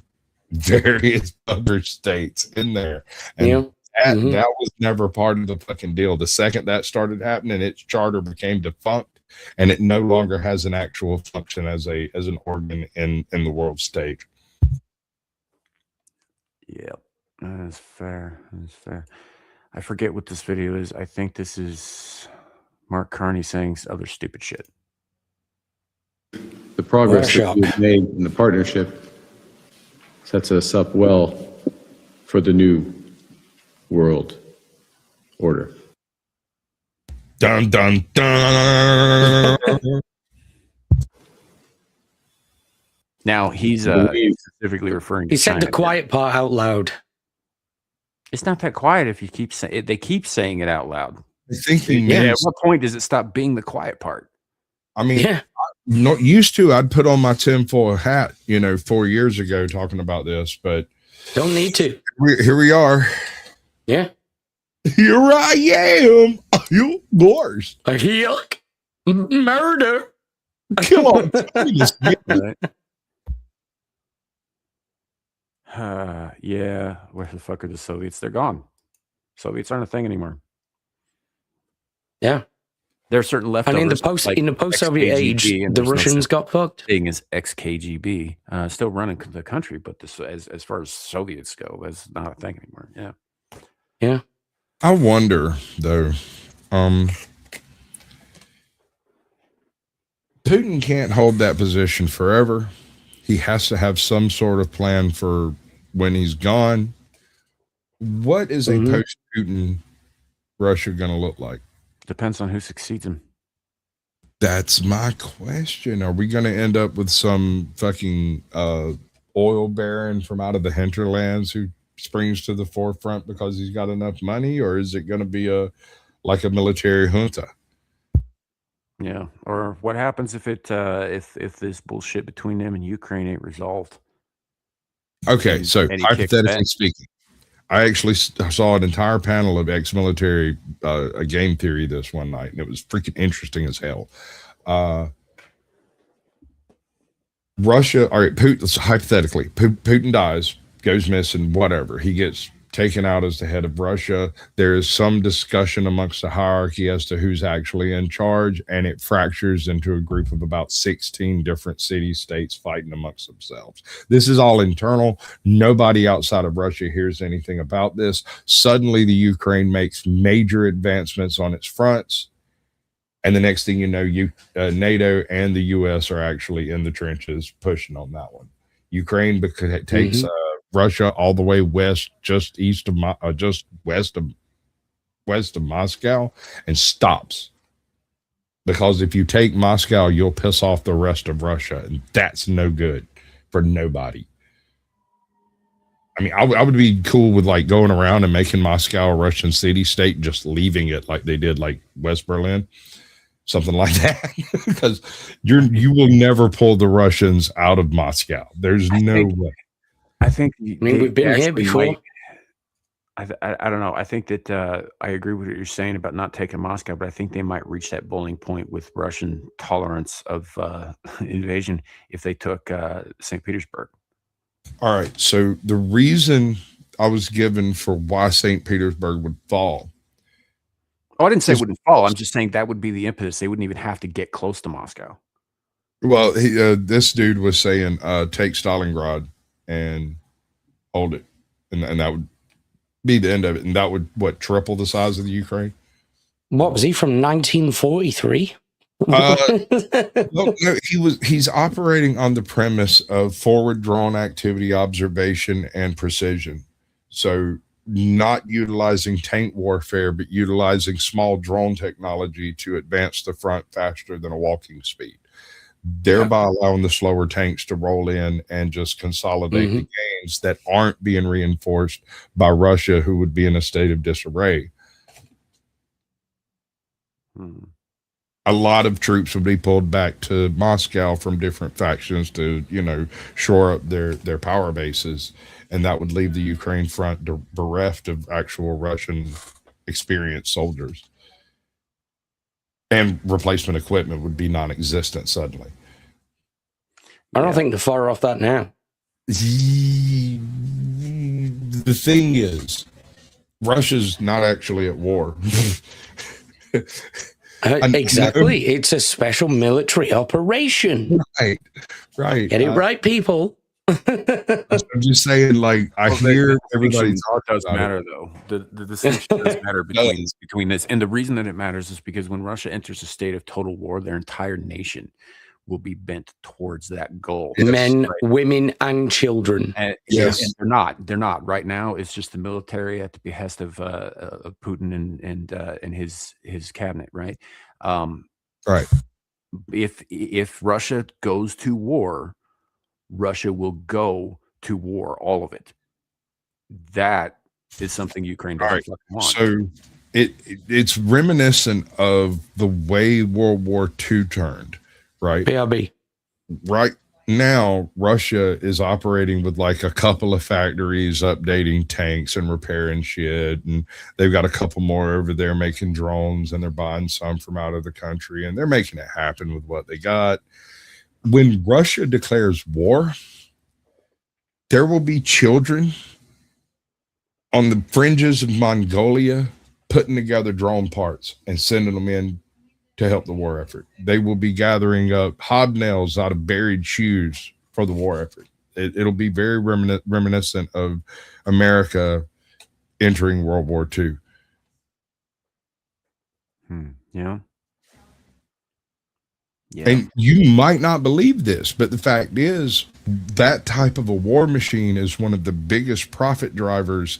various other states in there. And that was never part of the fucking deal. The second that started happening, its charter became defunct, and it no longer has an actual function as an organ in the world stage. Yep. That's fair. That's fair. I forget what this video is. I think this is Mark Carney saying other stupid shit. The progress that we've made in the partnership sets us up well for the new world order. Dun, dun, dun. Now, he's specifically referring to He said China. the quiet part out loud. It's not that quiet if you keep saying it. They keep saying it out loud. I think he At means, what point does it stop being the quiet part? I mean, not used to. I'd put on my tinfoil hat, 4 years ago talking about this, but don't need to. Here we are. Yeah. Here I am. You Lars. Yuck. Murder. Come on. Yeah. Where the fuck are the Soviets? They're gone. Soviets aren't a thing anymore. Yeah. There are certain leftovers. And in the post-Soviet age, the Russians got fucked. Thing is ex-KGB, still running the country, but this, as far as Soviets go, that's not a thing anymore. Yeah. Yeah. I wonder though. Putin can't hold that position forever. He has to have some sort of plan for when he's gone. What is a post-Putin Russia going to look like? Depends on who succeeds him. That's my question. Are we going to end up with some fucking oil baron from out of the hinterlands who springs to the forefront because he's got enough money, or is it going to be like a military junta? Yeah. Or what happens if it if this bullshit between them and Ukraine ain't resolved? Okay, so and he kicks hypothetically back. speaking, I actually saw an entire panel of ex-military a game theory this one night, and it was freaking interesting as hell. Russia, all right, Putin, hypothetically, Putin dies, goes missing, whatever. He gets taken out as the head of Russia. There is some discussion amongst the hierarchy as to who's actually in charge, and it fractures into a group of about 16 different cities, states fighting amongst themselves. This is all internal. Nobody outside of Russia hears anything about this. Suddenly, the Ukraine makes major advancements on its fronts. And the next thing you know, NATO and the U.S. are actually in the trenches pushing on that one. Ukraine because it takes Russia all the way west, just east of just west of Moscow, and stops. Because if you take Moscow, you'll piss off the rest of Russia, and that's no good for nobody. I mean, I would be cool with like going around and making Moscow a Russian city state, and just leaving it like they did like West Berlin. Something like that, because you will never pull the Russians out of Moscow. There's no way. I think we've been here before. I don't know. I think that I agree with what you're saying about not taking Moscow, but I think they might reach that boiling point with Russian tolerance of invasion if they took St. Petersburg. All right. So the reason I was given for why St. Petersburg would fall. Oh, I didn't say it wouldn't fall. I'm just saying that would be the impetus. They wouldn't even have to get close to Moscow. Well, this dude was saying, take Stalingrad and hold it. And that would be the end of it. And that would, triple the size of the Ukraine? What, was he from 1943? No, he's operating on the premise of forward drone activity, observation, and precision. So not utilizing tank warfare, but utilizing small drone technology to advance the front faster than a walking speed, thereby allowing the slower tanks to roll in and just consolidate the gains that aren't being reinforced by Russia, who would be in a state of disarray. A lot of troops would be pulled back to Moscow from different factions to, shore up their power bases. And that would leave the Ukraine front bereft of actual Russian experienced soldiers. And replacement equipment would be non-existent suddenly. I don't think they're far off that now. The thing is, Russia's not actually at war. Exactly. It's a special military operation. Right. Get it right, people. I'm just saying, like, I hear everybody talk does matter, though. The distinction does matter between this. And the reason that it matters is because when Russia enters a state of total war, their entire nation will be bent towards that goal. Men, women, and children. And they're not. Right now, it's just the military at the behest of Putin and his cabinet, right? Right. If Russia goes to war, Russia will go to war, all of it. That is something Ukraine doesn't want. So it's reminiscent of the way World War II turned, right? BRB. Right now, Russia is operating with like a couple of factories updating tanks and repairing shit. And they've got a couple more over there making drones, and they're buying some from out of the country, and they're making it happen with what they got. When Russia declares war, there will be children on the fringes of Mongolia putting together drone parts and sending them in to help the war effort. They will be gathering up hobnails out of buried shoes for the war effort. It'll be very reminiscent of America entering World War II. Yeah. And you might not believe this, but the fact is that type of a war machine is one of the biggest profit drivers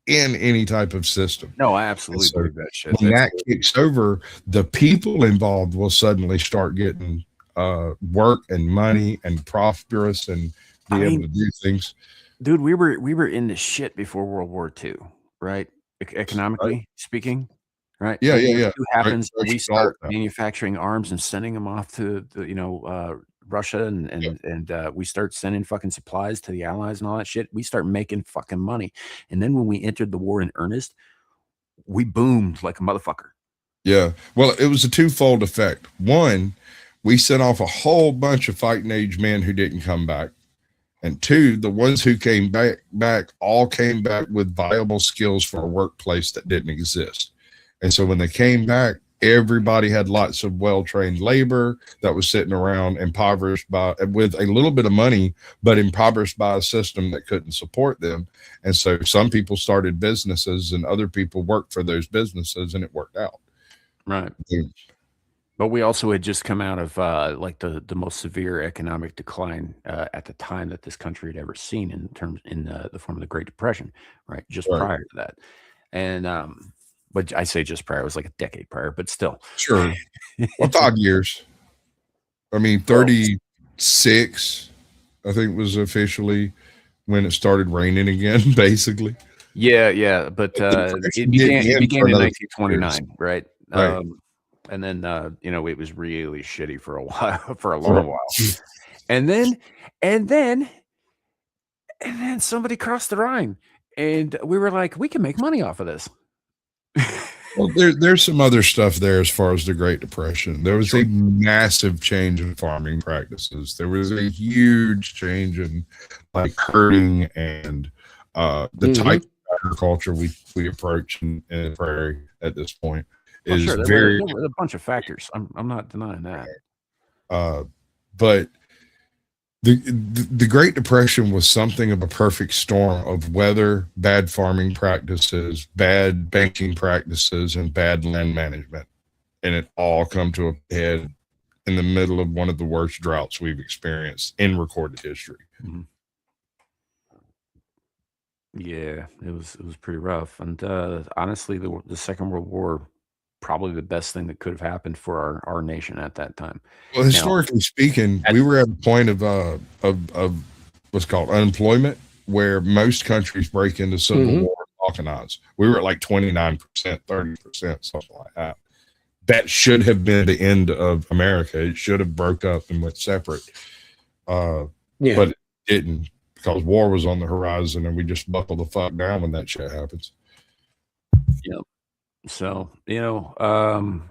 in any type of system. No, I absolutely believe that shit. When that kicks over, the people involved will suddenly start getting work and money and prosperous and be able to do things. Dude, we were in the shit before World War II, right? Economically speaking. right? Yeah, And yeah, when yeah. it happens, Right, we right, start all that. manufacturing arms and sending them off to Russia, and we start sending fucking supplies to the allies and all that shit. We start making fucking money, and then when we entered the war in earnest, we boomed like a motherfucker. Yeah. Well, it was a twofold effect. One, we sent off a whole bunch of fighting age men who didn't come back. And two, the ones who came back all came back with viable skills for a workplace that didn't exist. And so when they came back, everybody had lots of well-trained labor that was sitting around impoverished with a little bit of money, but impoverished by a system that couldn't support them. And so some people started businesses and other people worked for those businesses, and it worked out. Right. Yeah. But we also had just come out of like the most severe economic decline at the time that this country had ever seen in the form of the Great Depression, right? Just prior to that. And but I say just prior, it was like a decade prior, but still. Sure. Well, 5 years. I mean, 36, I think, was officially when it started raining again, basically. Yeah. But it began in 1929, right? Right. And then it was really shitty for a while, for a long while. And then somebody crossed the Rhine, and we were like, we can make money off of this. Well, there's some other stuff there as far as the Great Depression. There was a massive change in farming practices. There was a huge change in like herding and the type of agriculture we approach in the prairie at this point. Is there very were a bunch of factors. I'm not denying that. But the Great Depression was something of a perfect storm of weather, bad farming practices, bad banking practices, and bad land management. And it all come to a head in the middle of one of the worst droughts we've experienced in recorded history. Mm-hmm. Yeah, it was pretty rough. And honestly, the Second World War, probably the best thing that could have happened for our nation at that time. Well, historically speaking, we were at a point of what's called unemployment, where most countries break into civil war and balkanize. We were at like 29%, 30%, something like that. That should have been the end of America. It should have broke up and went separate. But it didn't, because war was on the horizon, and we just buckle the fuck down when that shit happens. Yep. So, now I'm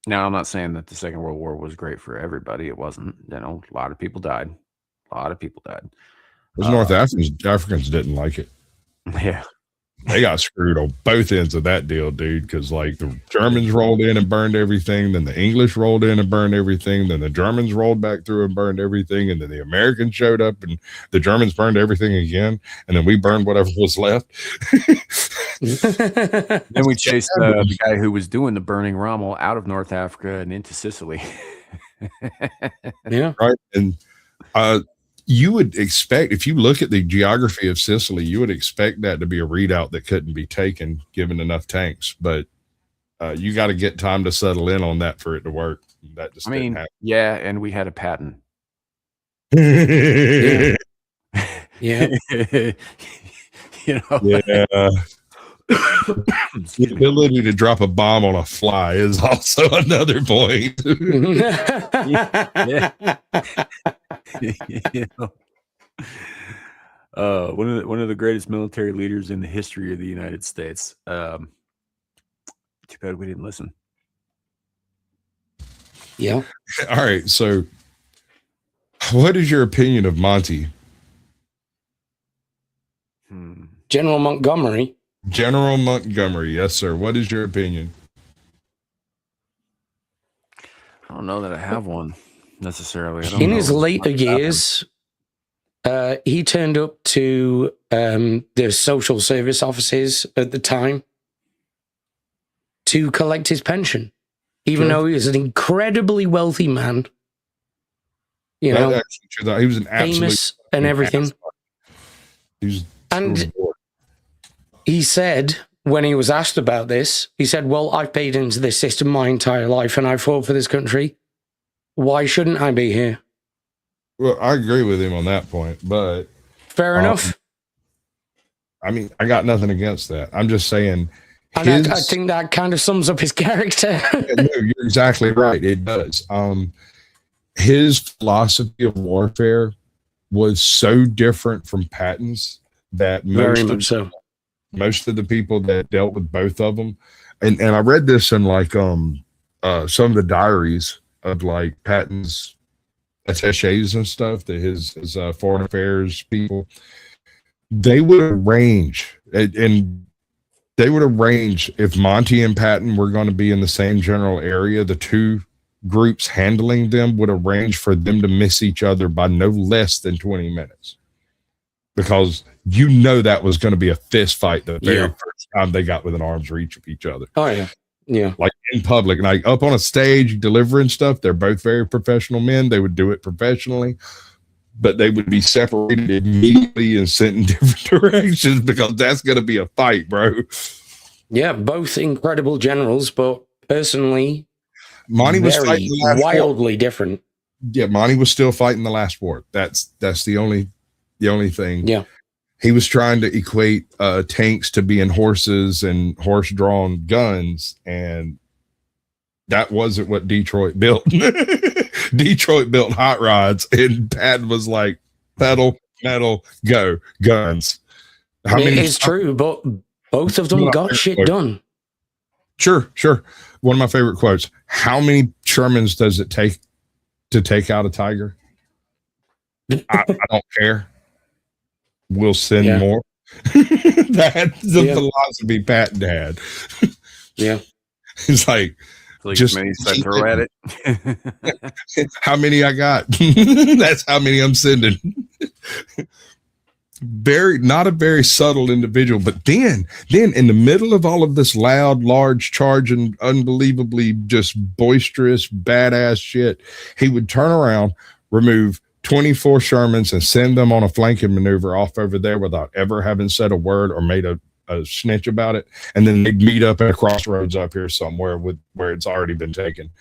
not saying that the Second World War was great for everybody. It wasn't. A lot of people died. Those North Africans didn't like it. Yeah. They got screwed on both ends of that deal, dude, because like the Germans rolled in and burned everything, then the English rolled in and burned everything, then the Germans rolled back through and burned everything, and then the Americans showed up and the Germans burned everything again, and then we burned whatever was left. Then we chased the guy who was doing the burning Rommel out of North Africa and into Sicily. Yeah. Right. And you would expect, if you look at the geography of Sicily, you would expect that to be a readout that couldn't be taken given enough tanks. But you got to get time to settle in on that for it to work. That just didn't happen. Yeah, and we had a patent. Yeah. Yeah. The ability to drop a bomb on a fly is also another point. One of the greatest military leaders in the history of the United States. Too bad we didn't listen. Yeah. All right. So, what is your opinion of Monty? General Montgomery. General Montgomery, yes, sir. What is your opinion? I don't know that I have one necessarily. In his later years, he turned up to the social service offices at the time to collect his pension, even though he was an incredibly wealthy man. He was an famous and everything. And he said, when he was asked about this, he said, well, I've paid into this system my entire life and I fought for this country. Why shouldn't I be here? Well, I agree with him on that point, but fair enough. I mean, I got nothing against that. I'm just saying And I think that kind of sums up his character. No, you're exactly right. It does. His philosophy of warfare was so different from Patton's that Very much so. Most of the people that dealt with both of them, and I read this in like some of the diaries of like Patton's attachés and stuff, that his foreign affairs people, they would arrange and they would arrange if Monty and Patton were going to be in the same general area, the two groups handling them would arrange for them to miss each other by no less than 20 minutes. Because that was going to be a fist fight the very first time they got within arm's reach of each other. Oh, yeah. Yeah. Like in public, like up on a stage delivering stuff. They're both very professional men. They would do it professionally, but they would be separated immediately and sent in different directions because that's going to be a fight, bro. Yeah, both incredible generals, but personally, Monty was very wildly different. Yeah, Monty was still fighting the last war. That's the only thing. Yeah. He was trying to equate tanks to being horses and horse-drawn guns, and that wasn't what Detroit built. Detroit built hot rods, and Patton was like, pedal, metal, go, guns. It's true, but both of them got shit done. Sure. One of my favorite quotes: how many Shermans does it take to take out a tiger? I don't care. We'll send more. That's the philosophy Patton had. Yeah. It's like just many I throw at it. How many I got? That's how many I'm sending. Not a very subtle individual, but then in the middle of all of this loud, large, charging, unbelievably just boisterous, badass shit, he would turn around, remove 24 Shermans and send them on a flanking maneuver off over there without ever having said a word or made a snitch about it. And then they'd meet up at a crossroads up here somewhere where it's already been taken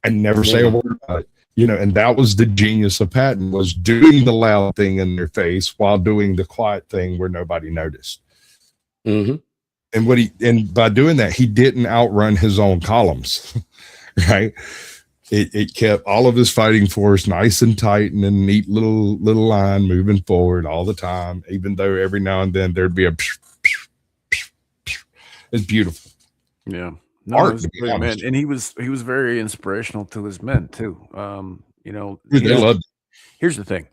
and never say a word about it. And that was the genius of Patton, was doing the loud thing in their face while doing the quiet thing where nobody noticed. Mm-hmm. And by doing that, he didn't outrun his own columns, right? It kept all of his fighting force nice and tight and a neat little line moving forward all the time, even though every now and then there'd be a it's beautiful. Yeah. No, Art, great, man. And he was very inspirational to his men too. They loved it. Here's the thing,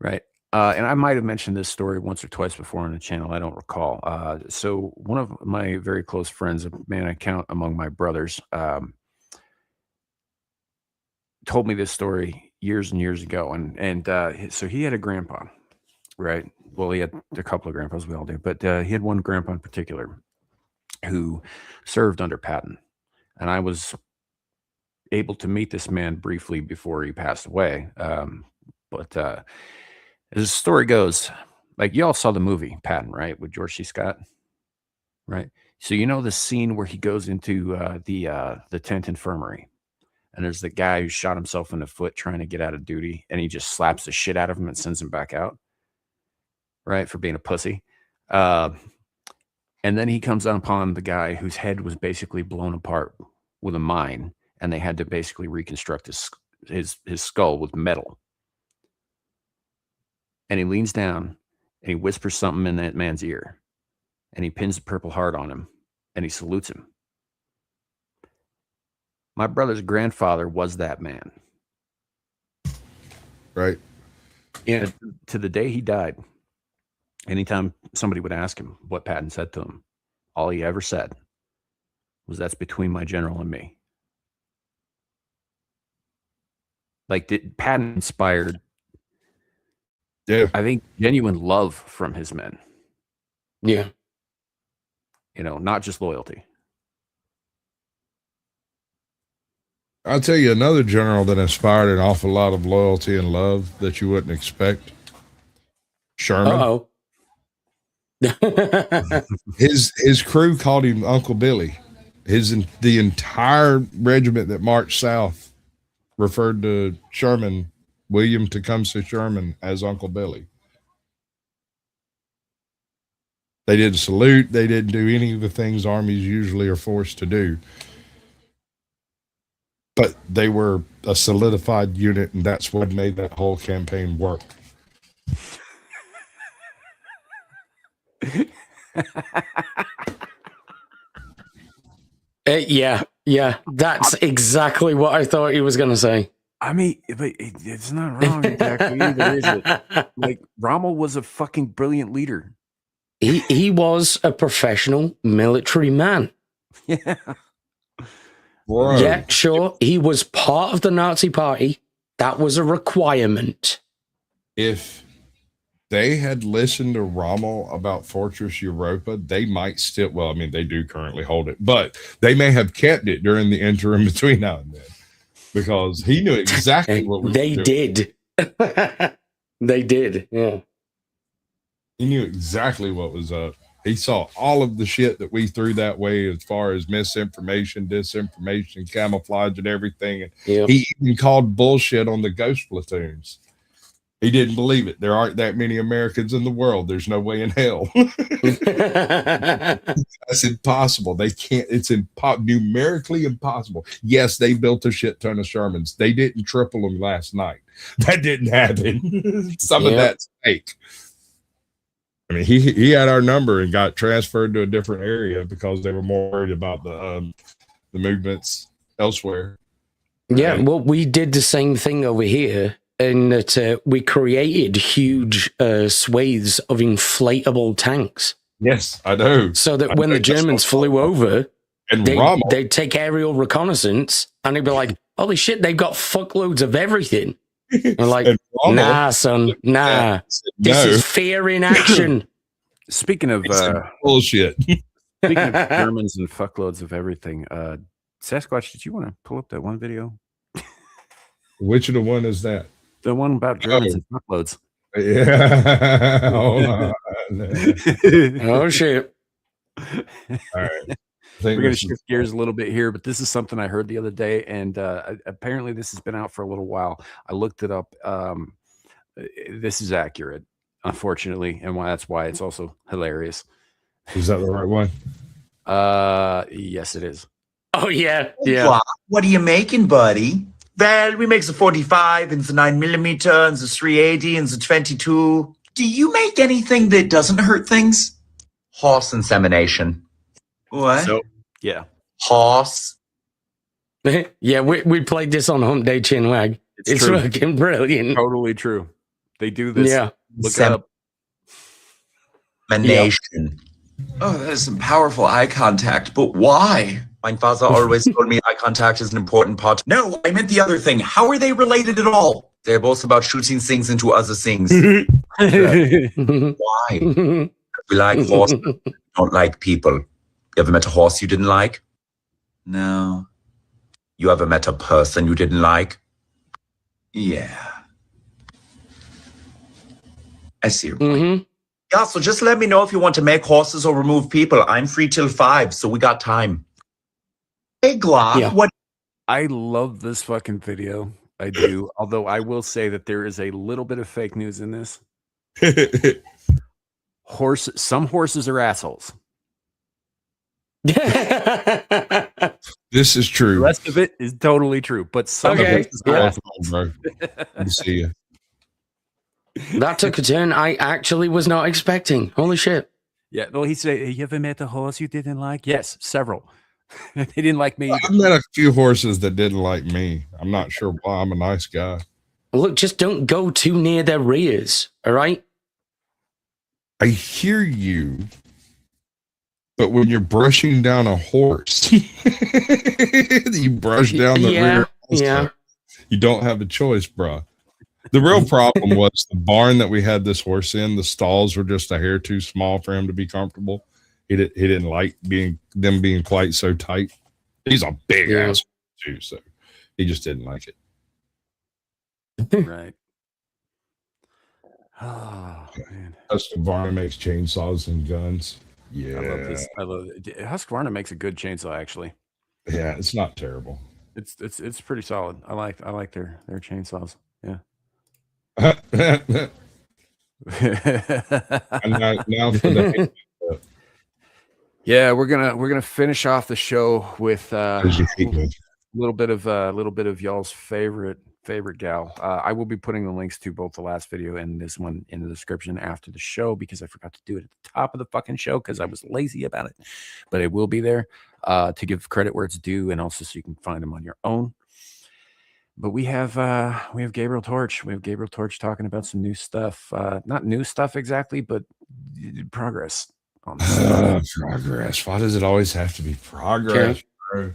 right? And I might have mentioned this story once or twice before on the channel. I don't recall. So one of my very close friends, a man I count among my brothers, told me this story years and years ago. And so he had a grandpa, right? Well, he had a couple of grandpas, we all do, but he had one grandpa in particular who served under Patton. And I was able to meet this man briefly before he passed away. But as the story goes, like, y'all saw the movie Patton, right? With George C. Scott, right? So the scene where he goes into the tent infirmary, and there's the guy who shot himself in the foot trying to get out of duty, and he just slaps the shit out of him and sends him back out, right, for being a pussy. And then he comes upon the guy whose head was basically blown apart with a mine, and they had to basically reconstruct his skull with metal. And he leans down and he whispers something in that man's ear, and he pins a purple heart on him, and he salutes him. My brother's grandfather was that man. Right. Yeah. To the day he died, anytime somebody would ask him what Patton said to him, all he ever said was, "That's between my general and me." Like, Patton inspired, I think, genuine love from his men. Yeah. Not just loyalty. I'll tell you another general that inspired an awful lot of loyalty and love that you wouldn't expect. Sherman. Uh-oh. His crew called him Uncle Billy. The entire regiment that marched south referred to Sherman, William Tecumseh Sherman, as Uncle Billy. They didn't salute. They didn't do any of the things armies usually are forced to do. But they were a solidified unit, and that's what made that whole campaign work. Yeah, that's exactly what I thought he was going to say. I mean, but it's not wrong exactly either, is it? Like, Rommel was a fucking brilliant leader. He was a professional military man. Yeah. Bro. Yeah, sure. He was part of the Nazi party. That was a requirement. If they had listened to Rommel about Fortress Europa, they might still, well, I mean, they do currently hold it, but they may have kept it during the interim between now and then, because he knew exactly what they did. They did, yeah. He knew exactly what was up. He saw all of the shit that we threw that way as far as misinformation, disinformation, camouflage, and everything. And he even called bullshit on the ghost platoons. He didn't believe it. There aren't that many Americans in the world. There's no way in hell. That's impossible. They can't. It's numerically impossible. Yes, they built a shit ton of Shermans. They didn't triple them last night. That didn't happen. Some of that's fake. I mean, he had our number and got transferred to a different area because they were more worried about the movements elsewhere. Yeah, well, we did the same thing over here in that we created huge swathes of inflatable tanks. Yes, I do. So that when the Germans flew over, and they'd take aerial reconnaissance and they'd be like, holy shit, they've got fuckloads of everything. I'm like, nah, son, nah. This is fear in action. Speaking of bullshit. Speaking of Germans and fuckloads of everything, Sasquatch, did you want to pull up that one video? Which of the one is that? The one about Germans and fuckloads. Yeah. Hold on. Oh shit. All right. We're going to shift gears a little bit here, but this is something I heard the other day, and apparently this has been out for a little while. I looked it up. This is accurate, unfortunately, and that's why it's also hilarious. Is that the right one? Yes, it is. Oh, yeah. Yeah. What are you making, buddy? Well, we make the 45 and the 9mm and the 380 and the 22. Do you make anything that doesn't hurt things? Horse insemination. What? So, yeah. Horse. Yeah, we played this on Hump Day Chinwag. It's fucking brilliant. Totally true. They do this. Yeah. Look up. Insemination. Oh, that is some powerful eye contact, but why? My father always told me eye contact is an important part. No, I meant the other thing. How are they related at all? They're both about shooting things into other things. Why? We like horses, don't like people. You ever met a horse you didn't like? No. You ever met a person you didn't like? Yeah. I see your point. Yeah, so just let me know if you want to make horses or remove people. I'm free till 5, so we got time. Hey, Glock, what? I love this fucking video. I do. Although I will say that there is a little bit of fake news in this. Some horses are assholes. This is true. The rest of it is totally true. But some horses are assholes. Bro. Good to see you. That took a turn I actually was not expecting. Holy shit. Yeah, well, he said, you ever met a horse you didn't like? Yes, several. They didn't like me. I've met a few horses that didn't like me. I'm not sure why. I'm a nice guy. Look, just don't go too near their rears, all right? I hear you, but when you're brushing down a horse, you brush down the rear. Also. You don't have a choice, bro. The real problem was the barn that we had this horse in. The stalls were just a hair too small for him to be comfortable. He didn't like them being quite so tight. He's a big ass too, so he just didn't like it. Right. Oh man. Husqvarna makes chainsaws and guns. Yeah, I love this. I love it. Husqvarna makes a good chainsaw, actually. Yeah, it's not terrible. It's pretty solid. I like their chainsaws. Yeah. And now for the Yeah, we're gonna finish off the show with a little bit of y'all's favorite gal. I will be putting the links to both the last video and this one in the description after the show because I forgot to do it at the top of the fucking show because I was lazy about it. But it will be there to give credit where it's due, and also so you can find them on your own. But we have Gabriel Torch. We have Gabriel Torch talking about some new stuff. Not new stuff exactly, but progress. Progress. Why does it always have to be progress, bro?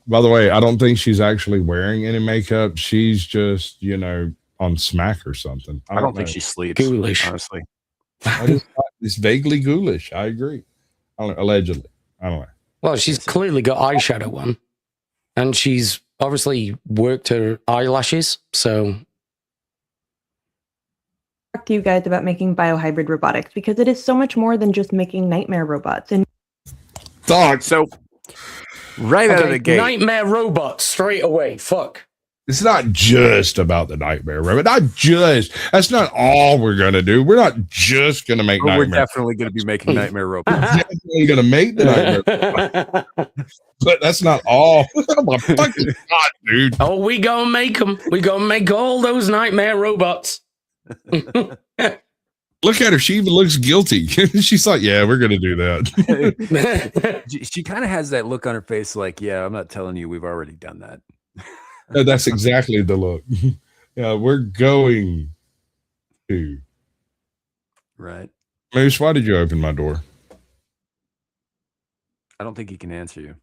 By the way, I don't think she's actually wearing any makeup. She's just, on smack or something. I don't think she sleeps. Ghoulish. Honestly. It's vaguely ghoulish. I agree. Allegedly. I don't know. Well, she's clearly got eyeshadow on. And she's obviously worked her eyelashes, so... Talk to you guys about making biohybrid robotics because it is so much more than just making nightmare robots. And so right out of the gate, nightmare robots straight away. Fuck. It's not just about the nightmare robot. That's not all we're gonna do. We're not just gonna make nightmare. We're definitely gonna be making nightmare robots. We're definitely gonna make the nightmare robot. But that's not all. Oh my fucking God, dude. Oh, we gonna make them. We gonna make all those nightmare robots. Look at her. She even looks guilty. She's like, yeah, we're going to do that. She kind of has that look on her face like, yeah, I'm not telling you we've already done that. That's exactly the look. Yeah, we're going to. Right. Moose, why did you open my door? I don't think he can answer you.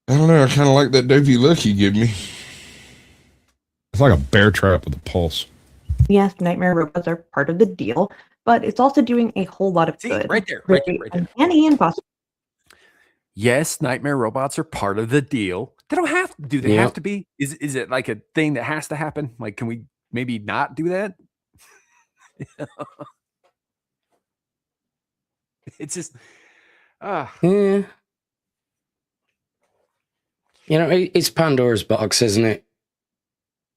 I don't know. I kind of like that dopey look you give me. It's like a bear trap with a pulse. yes, nightmare robots are part of the deal, but it's also doing a whole lot of good. Right there. Uncanny and possible. Yes, nightmare robots are part of the deal. They don't have to. Do they have to be? Is it like a thing that has to happen? Like, can we maybe not do that? It's just, yeah. You know, it's Pandora's box, isn't it?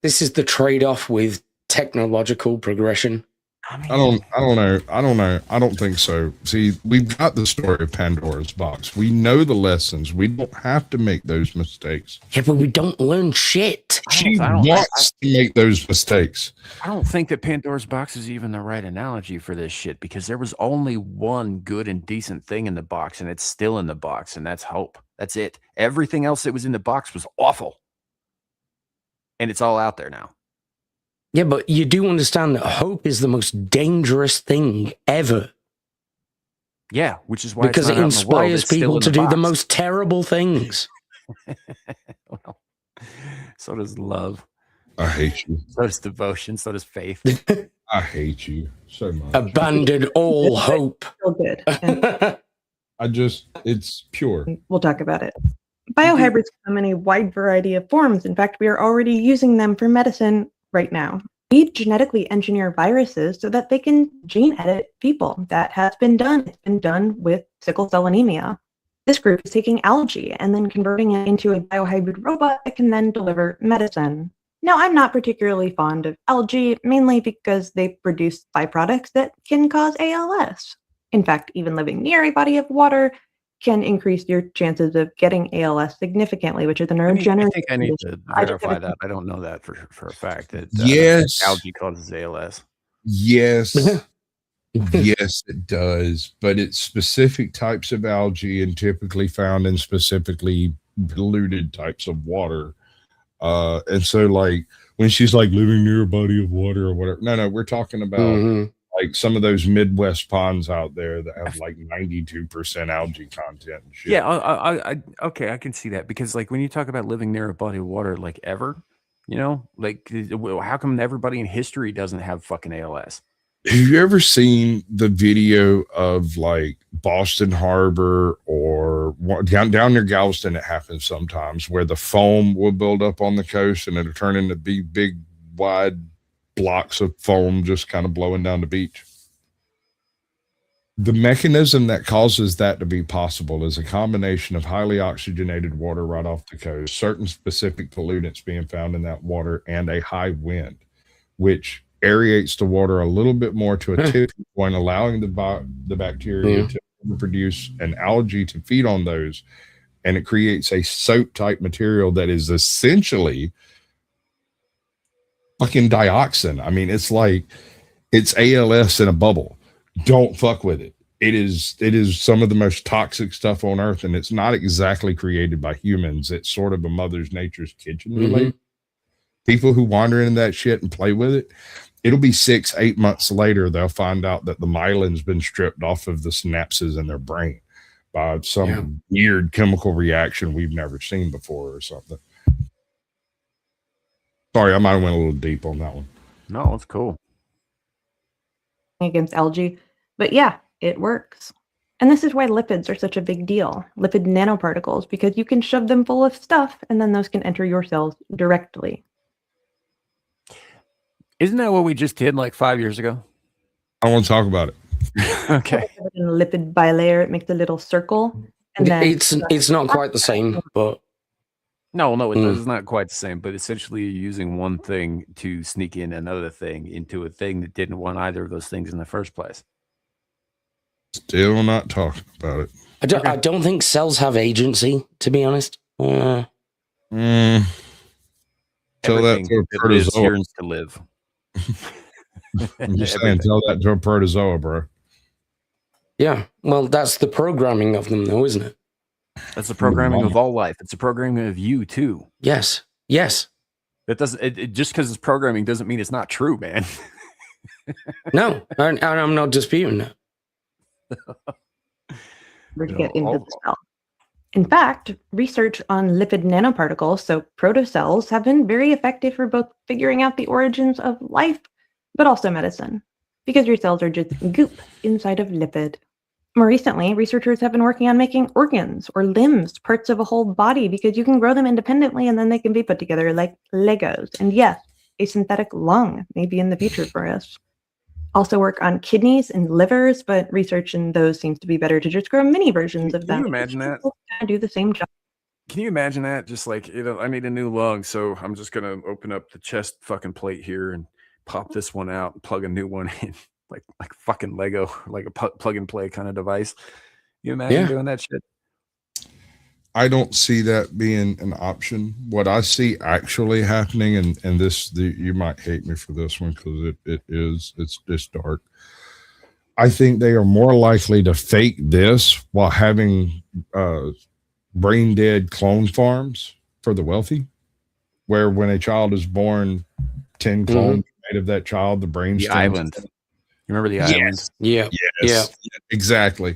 This is the trade-off with technological progression. I don't know. I don't think so. See, we've got the story of Pandora's box. We know the lessons. We don't have to make those mistakes. Yeah, but we don't learn shit. She wants to make those mistakes. I don't think that Pandora's box is even the right analogy for this shit, because there was only one good and decent thing in the box, and it's still in the box, and that's hope. That's it. Everything else that was in the box was awful. And it's all out there now. Yeah, but you do understand that hope is the most dangerous thing ever. Yeah, which is why because it inspires people to do the most terrible things. Well, so does love. I hate you. So does devotion. So does faith. I hate you so much. Abandon all hope. Still good. It's pure. We'll talk about it. Biohybrids come in a wide variety of forms. In fact, we are already using them for medicine right now. We genetically engineer viruses so that they can gene edit people. That has been done. It's been done with sickle cell anemia. This group is taking algae and then converting it into a biohybrid robot that can then deliver medicine. Now, I'm not particularly fond of algae, mainly because they produce byproducts that can cause ALS. In fact, even living near a body of water can increase your chances of getting ALS significantly, which is a neurodegenerative. I think I need to verify that. I don't know that for a fact. That, yes. Algae causes ALS. Yes. Yes, it does. But it's specific types of algae and typically found in specifically polluted types of water. And so, like, when she's like living near a body of water or whatever, no, we're talking about like some of those Midwest ponds out there that have like 92% algae content and shit. Yeah, I okay, I can see that, because like when you talk about living near a body of water, like ever, you know, like how come everybody in history doesn't have fucking ALS? Have you ever seen the video of like Boston Harbor or down near Galveston? It happens sometimes where the foam will build up on the coast and it'll turn into big wide blocks of foam just kind of blowing down the beach. The mechanism that causes that to be possible is a combination of highly oxygenated water right off the coast, certain specific pollutants being found in that water, and a high wind, which aerates the water a little bit more to a tipping point, allowing the bacteria to produce an algae to feed on those, and it creates a soap type material that is essentially fucking dioxin. I mean, it's like it's ALS in a bubble. Don't fuck with it. It is some of the most toxic stuff on earth, and it's not exactly created by humans. It's sort of a mother's nature's kitchen related. People who wander into that shit and play with it, it'll be 6-8 months later, they'll find out that the myelin's been stripped off of the synapses in their brain by some weird chemical reaction we've never seen before or something. Sorry, I might have went a little deep on that one. No, it's cool. Against algae, but yeah, it works. And this is why lipids are such a big deal. Lipid nanoparticles, because you can shove them full of stuff and then those can enter your cells directly. Isn't that what we just did like 5 years ago? I want to talk about it. Okay. In a lipid bilayer, it makes a little circle. And then It's not quite the same, but No, it's not quite the same, but essentially you're using one thing to sneak in another thing into a thing that didn't want either of those things in the first place. Still not talking about it. I don't think cells have agency, to be honest. Tell that to a protozoa. Yearns to live. I'm just saying, tell that to a protozoa, bro. Yeah, well, that's the programming of them, though, isn't it? That's the programming of all life. It's a programming of you too. Yes. That doesn't. It just because it's programming doesn't mean it's not true, man. No, and I'm not disputing that. To get into the cell. In fact, research on lipid nanoparticles, so protocells, have been very effective for both figuring out the origins of life, but also medicine, because your cells are just goop inside of lipid. More recently, researchers have been working on making organs or limbs, parts of a whole body, because you can grow them independently and then they can be put together like Legos. And yes, a synthetic lung may be in the future for us. Also work on kidneys and livers, but research in those seems to be better to just grow mini versions of them. Can you imagine that? Do the same job. Can you imagine that? Just like, I need a new lung, so I'm just going to open up the chest fucking plate here and pop this one out and plug a new one in, like fucking Lego, like a plug and play kind of device. You imagine doing that shit? I don't see that being an option. What I see actually happening, and this, you might hate me for this one because it's dark. I think they are more likely to fake this while having brain dead clone farms for the wealthy, where when a child is born, 10 clones made of that child, the brain. The island. You remember the island? Yes, exactly.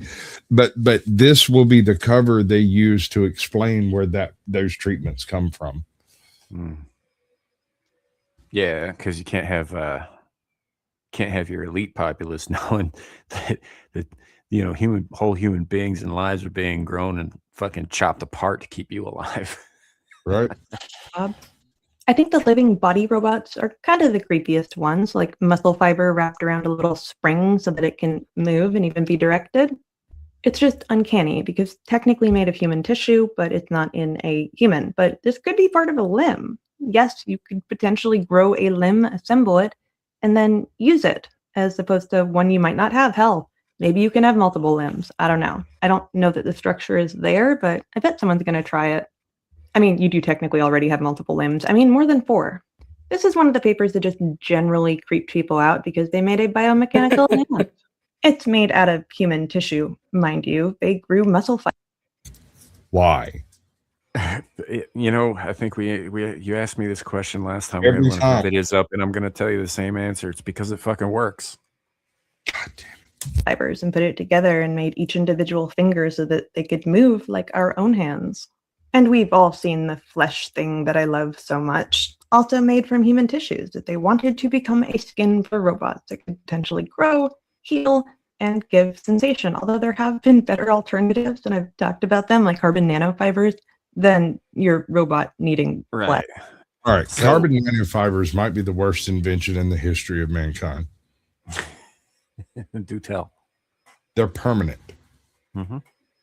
But this will be the cover they use to explain where those treatments come from. Yeah, because you can't have your elite populace knowing that whole human beings and lives are being grown and fucking chopped apart to keep you alive. Right. I think the living body robots are kind of the creepiest ones, like muscle fiber wrapped around a little spring so that it can move and even be directed. It's just uncanny because technically made of human tissue, but it's not in a human. But this could be part of a limb. Yes, you could potentially grow a limb, assemble it, and then use it, as opposed to one you might not have. Hell, maybe you can have multiple limbs. I don't know. I don't know that the structure is there, but I bet someone's going to try it. I mean, you do technically already have multiple limbs. I mean, more than 4. This is one of the papers that just generally creeped people out because they made a biomechanical limb. It's made out of human tissue, mind you. They grew muscle fiber. Why? I think you asked me this question last time. Every we had one time. of the videos up, and I'm going to tell you the same answer. It's because it fucking works. God damn it. Fibers and put it together and made each individual finger so that they could move like our own hands. And we've all seen the flesh thing that I love so much, also made from human tissues, that they wanted to become a skin for robots that could potentially grow, heal, and give sensation. Although there have been better alternatives, and I've talked about them, like carbon nanofibers, than your robot needing flesh. All right. Carbon nanofibers might be the worst invention in the history of mankind. Do tell. They're permanent. Mm-hmm.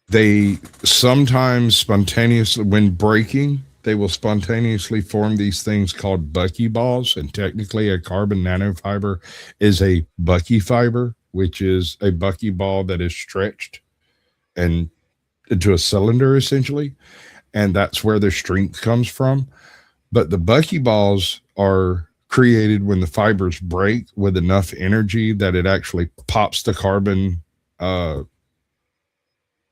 They sometimes spontaneously, when breaking, they will spontaneously form these things called buckyballs, and technically a carbon nanofiber is a bucky fiber, which is a buckyball that is stretched and into a cylinder essentially, and that's where their strength comes from. But the buckyballs are created when the fibers break with enough energy that it actually pops the carbon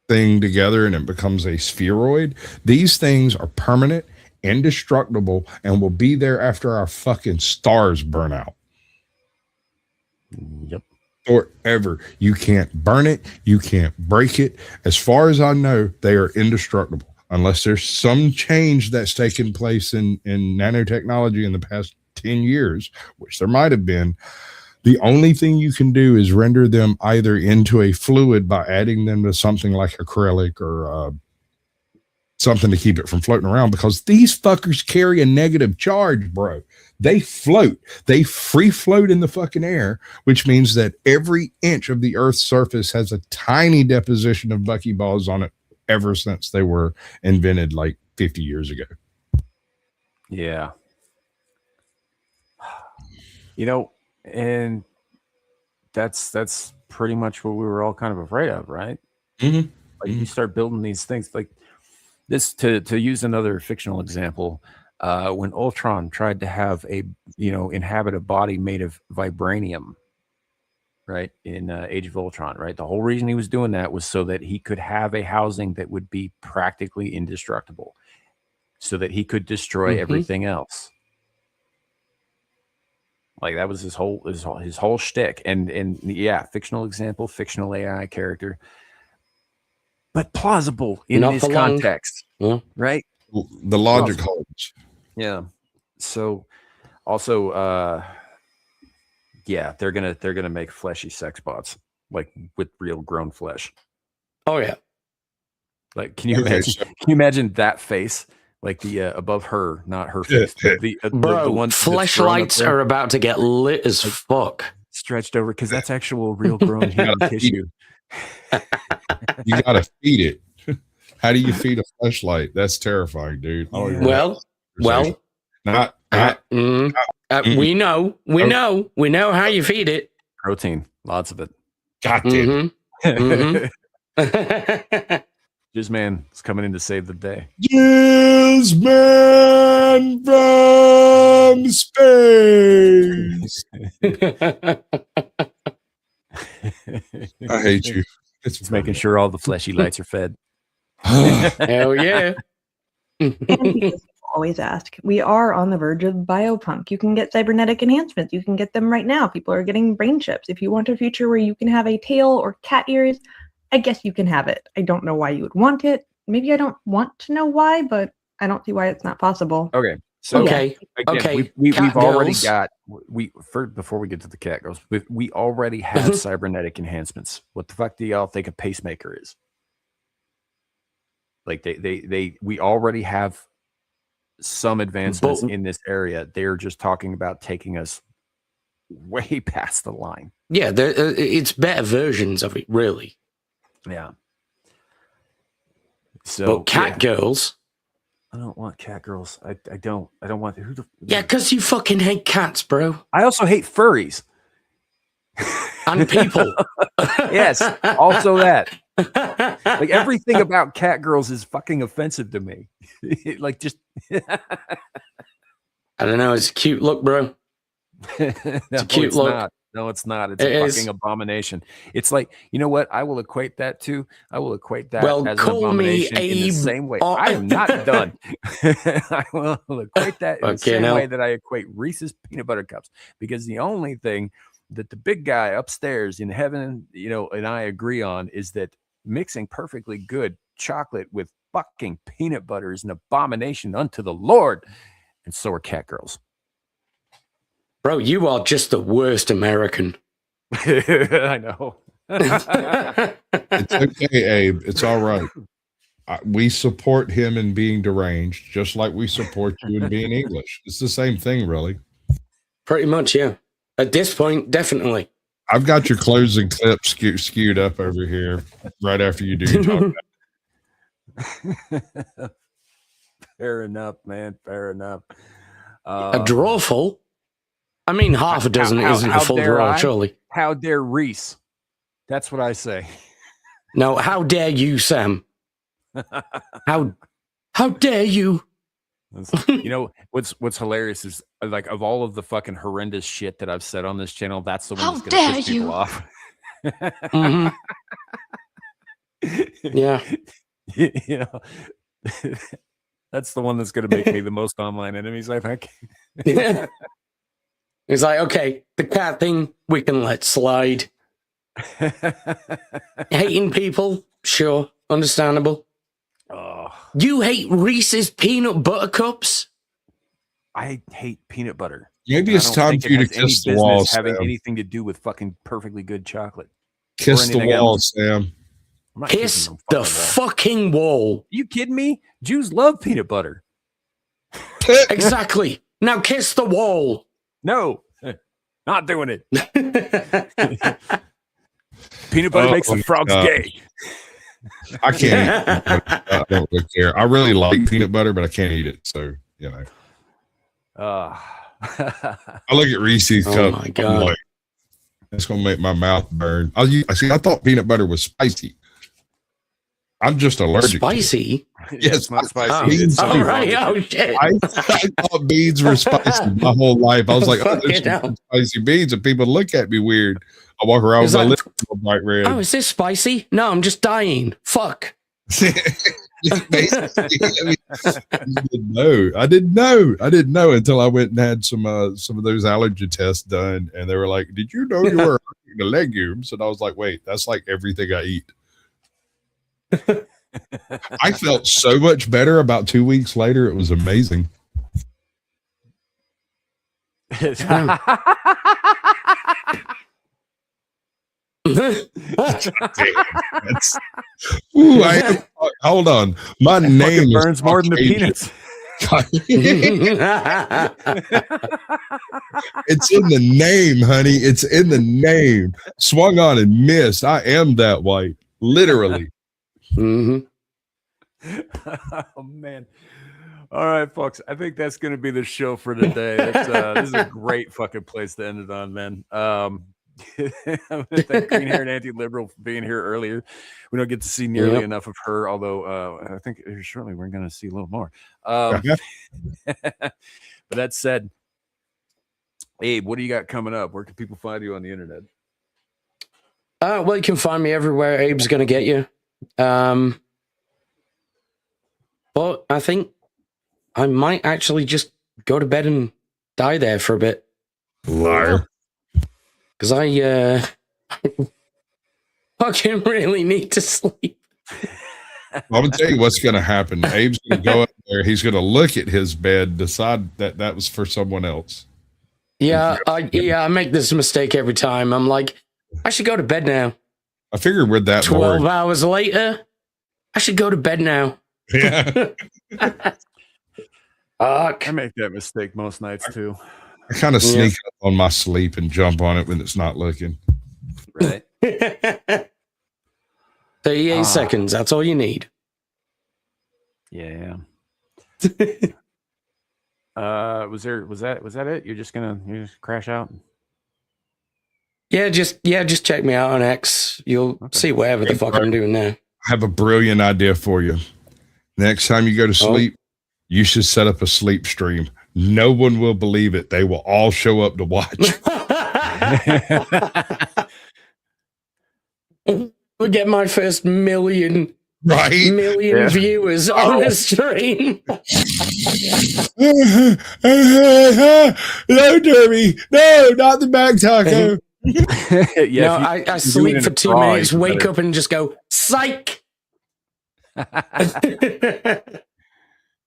thing together and it becomes a spheroid. These things are permanent, indestructible, and will be there after our fucking stars burn out. Yep. Forever. You can't burn it. You can't break it. As far as I know, they are indestructible unless there's some change that's taken place in nanotechnology in the past 10 years, which there might have been. The only thing you can do is render them either into a fluid by adding them to something like acrylic or something to keep it from floating around, because these fuckers carry a negative charge, bro. They float. They free float in the fucking air, which means that every inch of the Earth's surface has a tiny deposition of buckyballs on it ever since they were invented like 50 years ago. Yeah. You know, and that's pretty much what we were all kind of afraid of, right? Mm-hmm. Like you start building these things like this. To use another fictional example, when Ultron tried to have inhabit a body made of vibranium, right, in Age of Ultron, right? The whole reason he was doing that was so that he could have a housing that would be practically indestructible, so that he could destroy everything else. Like that was his whole shtick. And yeah, fictional example, fictional AI character, but plausible in this context, right? The logic holds. Yeah. So also, yeah, they're gonna make fleshy sex bots, like with real grown flesh. Oh yeah. Like, can you imagine that face? Like the above her, not her face. The one fleshlights are about to get lit as fuck. Stretched over, because that's actual real grown human tissue. You gotta feed it. How do you feed a fleshlight? That's terrifying, dude. Well, not. We know how you feed it. Protein, lots of it. God damn. Jizzman is coming in to save the day. Jizzman from space. I hate you. It's making sure all the fleshy lights are fed. Hell yeah. Always ask. We are on the verge of biopunk. You can get cybernetic enhancements. You can get them right now. People are getting brain chips. If you want a future where you can have a tail or cat ears, I guess you can have it. I don't know why you would want it. Maybe I don't want to know why, but I don't see why it's not possible. Okay. So again, we've already got before we get to the cat girls, we already have cybernetic enhancements. What the fuck do y'all think a pacemaker is? Like we already have some advancements in this area. They're just talking about taking us way past the line. Yeah, it's better versions of it, really. Yeah. So but cat girls. I don't want cat girls. I don't want who the. Yeah, because you fucking hate cats, bro. I also hate furries. And people. Yes, also that. Like everything about cat girls is fucking offensive to me. Like just I don't know, it's a cute look, bro. It's a cute look. Not. No, it's not. It's a fucking abomination. It's like, you know what? I will equate that to. I will equate that as an abomination in the same way. I am not done. I will equate that in the same way that I equate Reese's peanut butter cups, because the only thing that the big guy upstairs in heaven, and I agree on is that mixing perfectly good chocolate with fucking peanut butter is an abomination unto the Lord, and so are cat girls. Bro, you are just the worst American. I know. It's okay, Abe. It's all right. We support him in being deranged, just like we support you in being English. It's the same thing, really. Pretty much, yeah. At this point, definitely. I've got your closing clip skewed up over here right after you do your talk. Fair enough, man. Fair enough. A drawful? I mean, half a dozen isn't a full draw, surely. How dare Reese? That's what I say. No, how dare you, Sam? How dare you? You know what's hilarious is like of all of the fucking horrendous shit that I've said on this channel, that's the one that's gonna piss people off. Mm-hmm. Yeah. You know, that's the one that's gonna make me the most online enemies, I think. Yeah. He's like, okay, the cat thing we can let slide. Hating people, sure, understandable. Oh, you hate Reese's peanut butter cups? I hate peanut butter. Maybe it's time for you to kiss the wall, having Sam. anything to do with fucking perfectly good chocolate. Kiss the wall, Sam. Kiss the fucking wall. Are you kidding me? Jews love peanut butter. Exactly. Now kiss the wall. No, not doing it. Peanut butter makes the frogs gay. I can't eat I don't really care. I really like peanut butter, but I can't eat it. So, you know. I look at Reese's cup. My God. Like, it's going to make my mouth burn. I thought peanut butter was spicy. I'm just allergic. Spicy? Yes, it's not spicy. Oh, right. Oh, shit. I thought beans were spicy my whole life. I was like, oh, there's some spicy beans, and people look at me weird. I walk around with my lips bright red. Oh, is this spicy? No, I'm just dying. Fuck. Basically, I didn't know until I went and had some of those allergy tests done, and they were like, "Did you know you were allergic to legumes?" And I was like, "Wait, that's like everything I eat." I felt so much better about 2 weeks later. It was amazing. Hold on. My name burns more than the peanuts. It's in the name, honey. It's in the name. Swung on and missed. I am that white, literally. Mm-hmm. Oh man. All right, folks. I think that's going to be the show for today. This is a great fucking place to end it on, man. I'm going to thank Green Hair and Anti-Liberal for being here earlier. We don't get to see nearly enough of her, although I think shortly we're going to see a little more. But that said, Abe, what do you got coming up? Where can people find you on the internet? Well, you can find me everywhere. Abe's going to get you. But I think I might actually just go to bed and die there for a bit. Liar. Because I fucking really need to sleep. I'm going to tell you what's going to happen. Abe's going to go up there. He's going to look at his bed, decide that was for someone else. Yeah, I make this mistake every time. I'm like, I should go to bed now. I figured we're that 12 hours later, I should go to bed now. Yeah. I make that mistake most nights too. I kind of sneak up on my sleep and jump on it when it's not looking. Right. 38 seconds. That's all you need. Yeah. Was that it? You're just crash out? Yeah, just check me out on X. You'll see whatever the fuck I'm doing there. I have a brilliant idea for you. Next time you go to sleep, you should set up a sleep stream. No one will believe it. They will all show up to watch. We'll get my first million viewers on a stream. No, Derby. No, not the back taco. I sleep for 2 minutes, wake up and just go, psych.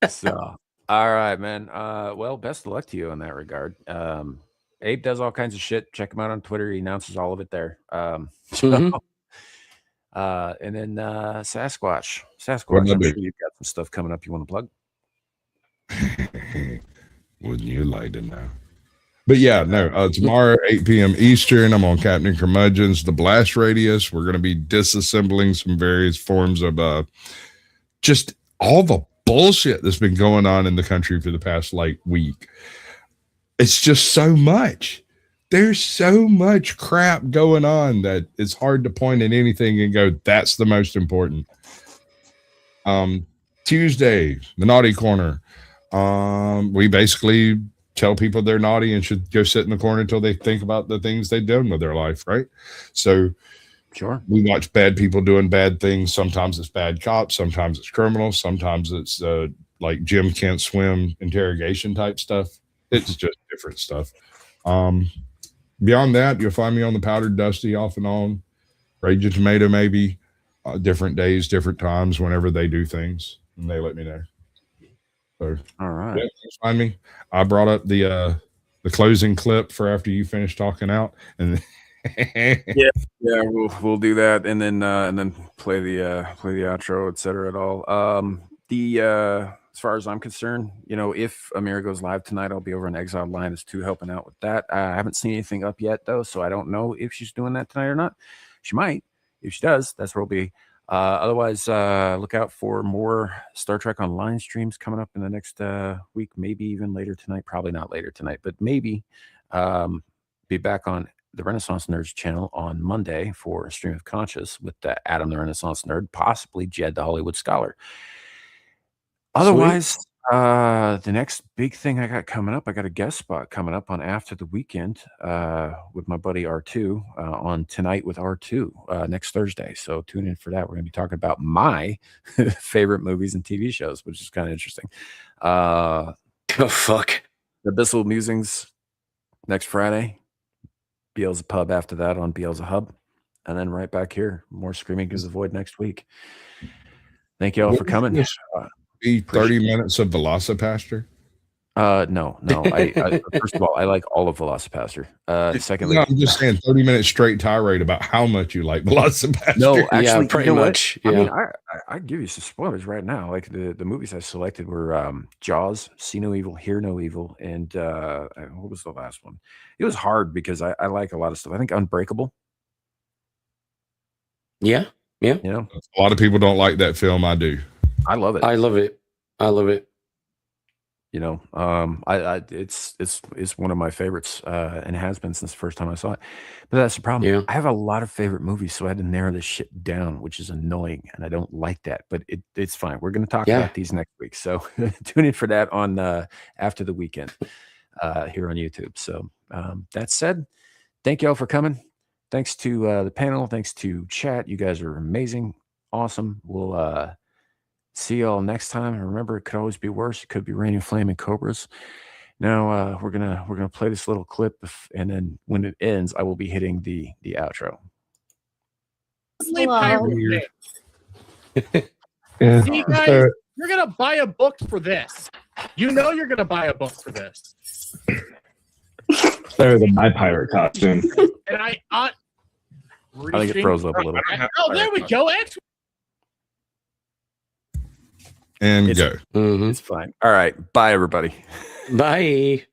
So, all right, man. Well, best of luck to you in that regard. Abe does all kinds of shit. Check him out on Twitter. He announces all of it there. And then Sasquatch. I'm sure you've got some stuff coming up you want to plug. Wouldn't you like to know? But yeah, no, tomorrow, 8 p.m. Eastern, I'm on Captain Curmudgeon's The Blast Radius. We're going to be disassembling some various forms of just all the bullshit that's been going on in the country for the past like week. It's just so much. There's so much crap going on that it's hard to point at anything and go, that's the most important. Tuesday, the naughty corner. We basically tell people they're naughty and should go sit in the corner until they think about the things they've done with their life, right? So Sure. we watch bad people doing bad things. Sometimes it's bad cops, sometimes it's criminals, sometimes it's like Jim can't swim interrogation type stuff. It's just different stuff. Beyond that, you'll find me on the Powdered Dusty off and on. Rage of Tomato maybe. Different days, different times, whenever they do things, and they let me know. So, all right. Yeah, find me. I brought up the closing clip for after you finish talking out, and yeah, we'll do that, and then play the outro, etc. At all. As far as I'm concerned, if Amira goes live tonight, I'll be over on Exiled Lioness 2 helping out with that. I haven't seen anything up yet though, so I don't know if she's doing that tonight or not. She might. If she does, that's where we'll be. Otherwise, look out for more Star Trek Online streams coming up in the next week, maybe even later tonight. Probably not later tonight, but maybe be back on the Renaissance Nerds channel on Monday for a Stream of Conscious with Adam the Renaissance Nerd, possibly Jed the Hollywood Scholar. Otherwise, the next big thing I got coming up, I got a guest spot coming up on After the Weekend with my buddy R2 on Tonight with R2 next Thursday. So tune in for that. We're going to be talking about my favorite movies and TV shows, which is kind of interesting. Oh, fuck. The Abyssal Musings next Friday. Beelzebub Pub after that on Beelzebub Hub. And then right back here, more Screaming Gives the Void next week. Thank you all for coming. 30 minutes of Velocipaster? No. I first of all, I like all of Velocipaster. Secondly, I'm just saying 30 minutes straight tirade about how much you like Velocipaster. No, actually, yeah, pretty much. Yeah. I mean, I give you some spoilers right now. Like the movies I selected were Jaws, See No Evil, Hear No Evil, and what was the last one? It was hard because I like a lot of stuff. I think Unbreakable. Yeah. A lot of people don't like that film. I do. I love it. I love it. It's one of my favorites, and has been since the first time I saw it. But that's the problem. Yeah. I have a lot of favorite movies, so I had to narrow this shit down, which is annoying, and I don't like that. But it's fine. We're going to talk about these next week, so tune in for that on After the Weekend here on YouTube. So that said, thank you all for coming. Thanks to the panel. Thanks to chat. You guys are amazing, awesome. We'll see y'all next time. And remember, it could always be worse. It could be raining flaming cobras. Now we're gonna play this little clip, and then when it ends, I will be hitting the outro. See, guys, you're gonna buy a book for this. You know you're gonna buy a book for this. Better than my pirate costume. And I think it froze up a little. Oh, there we go. And go. It's fine. All right. Bye, everybody. Bye.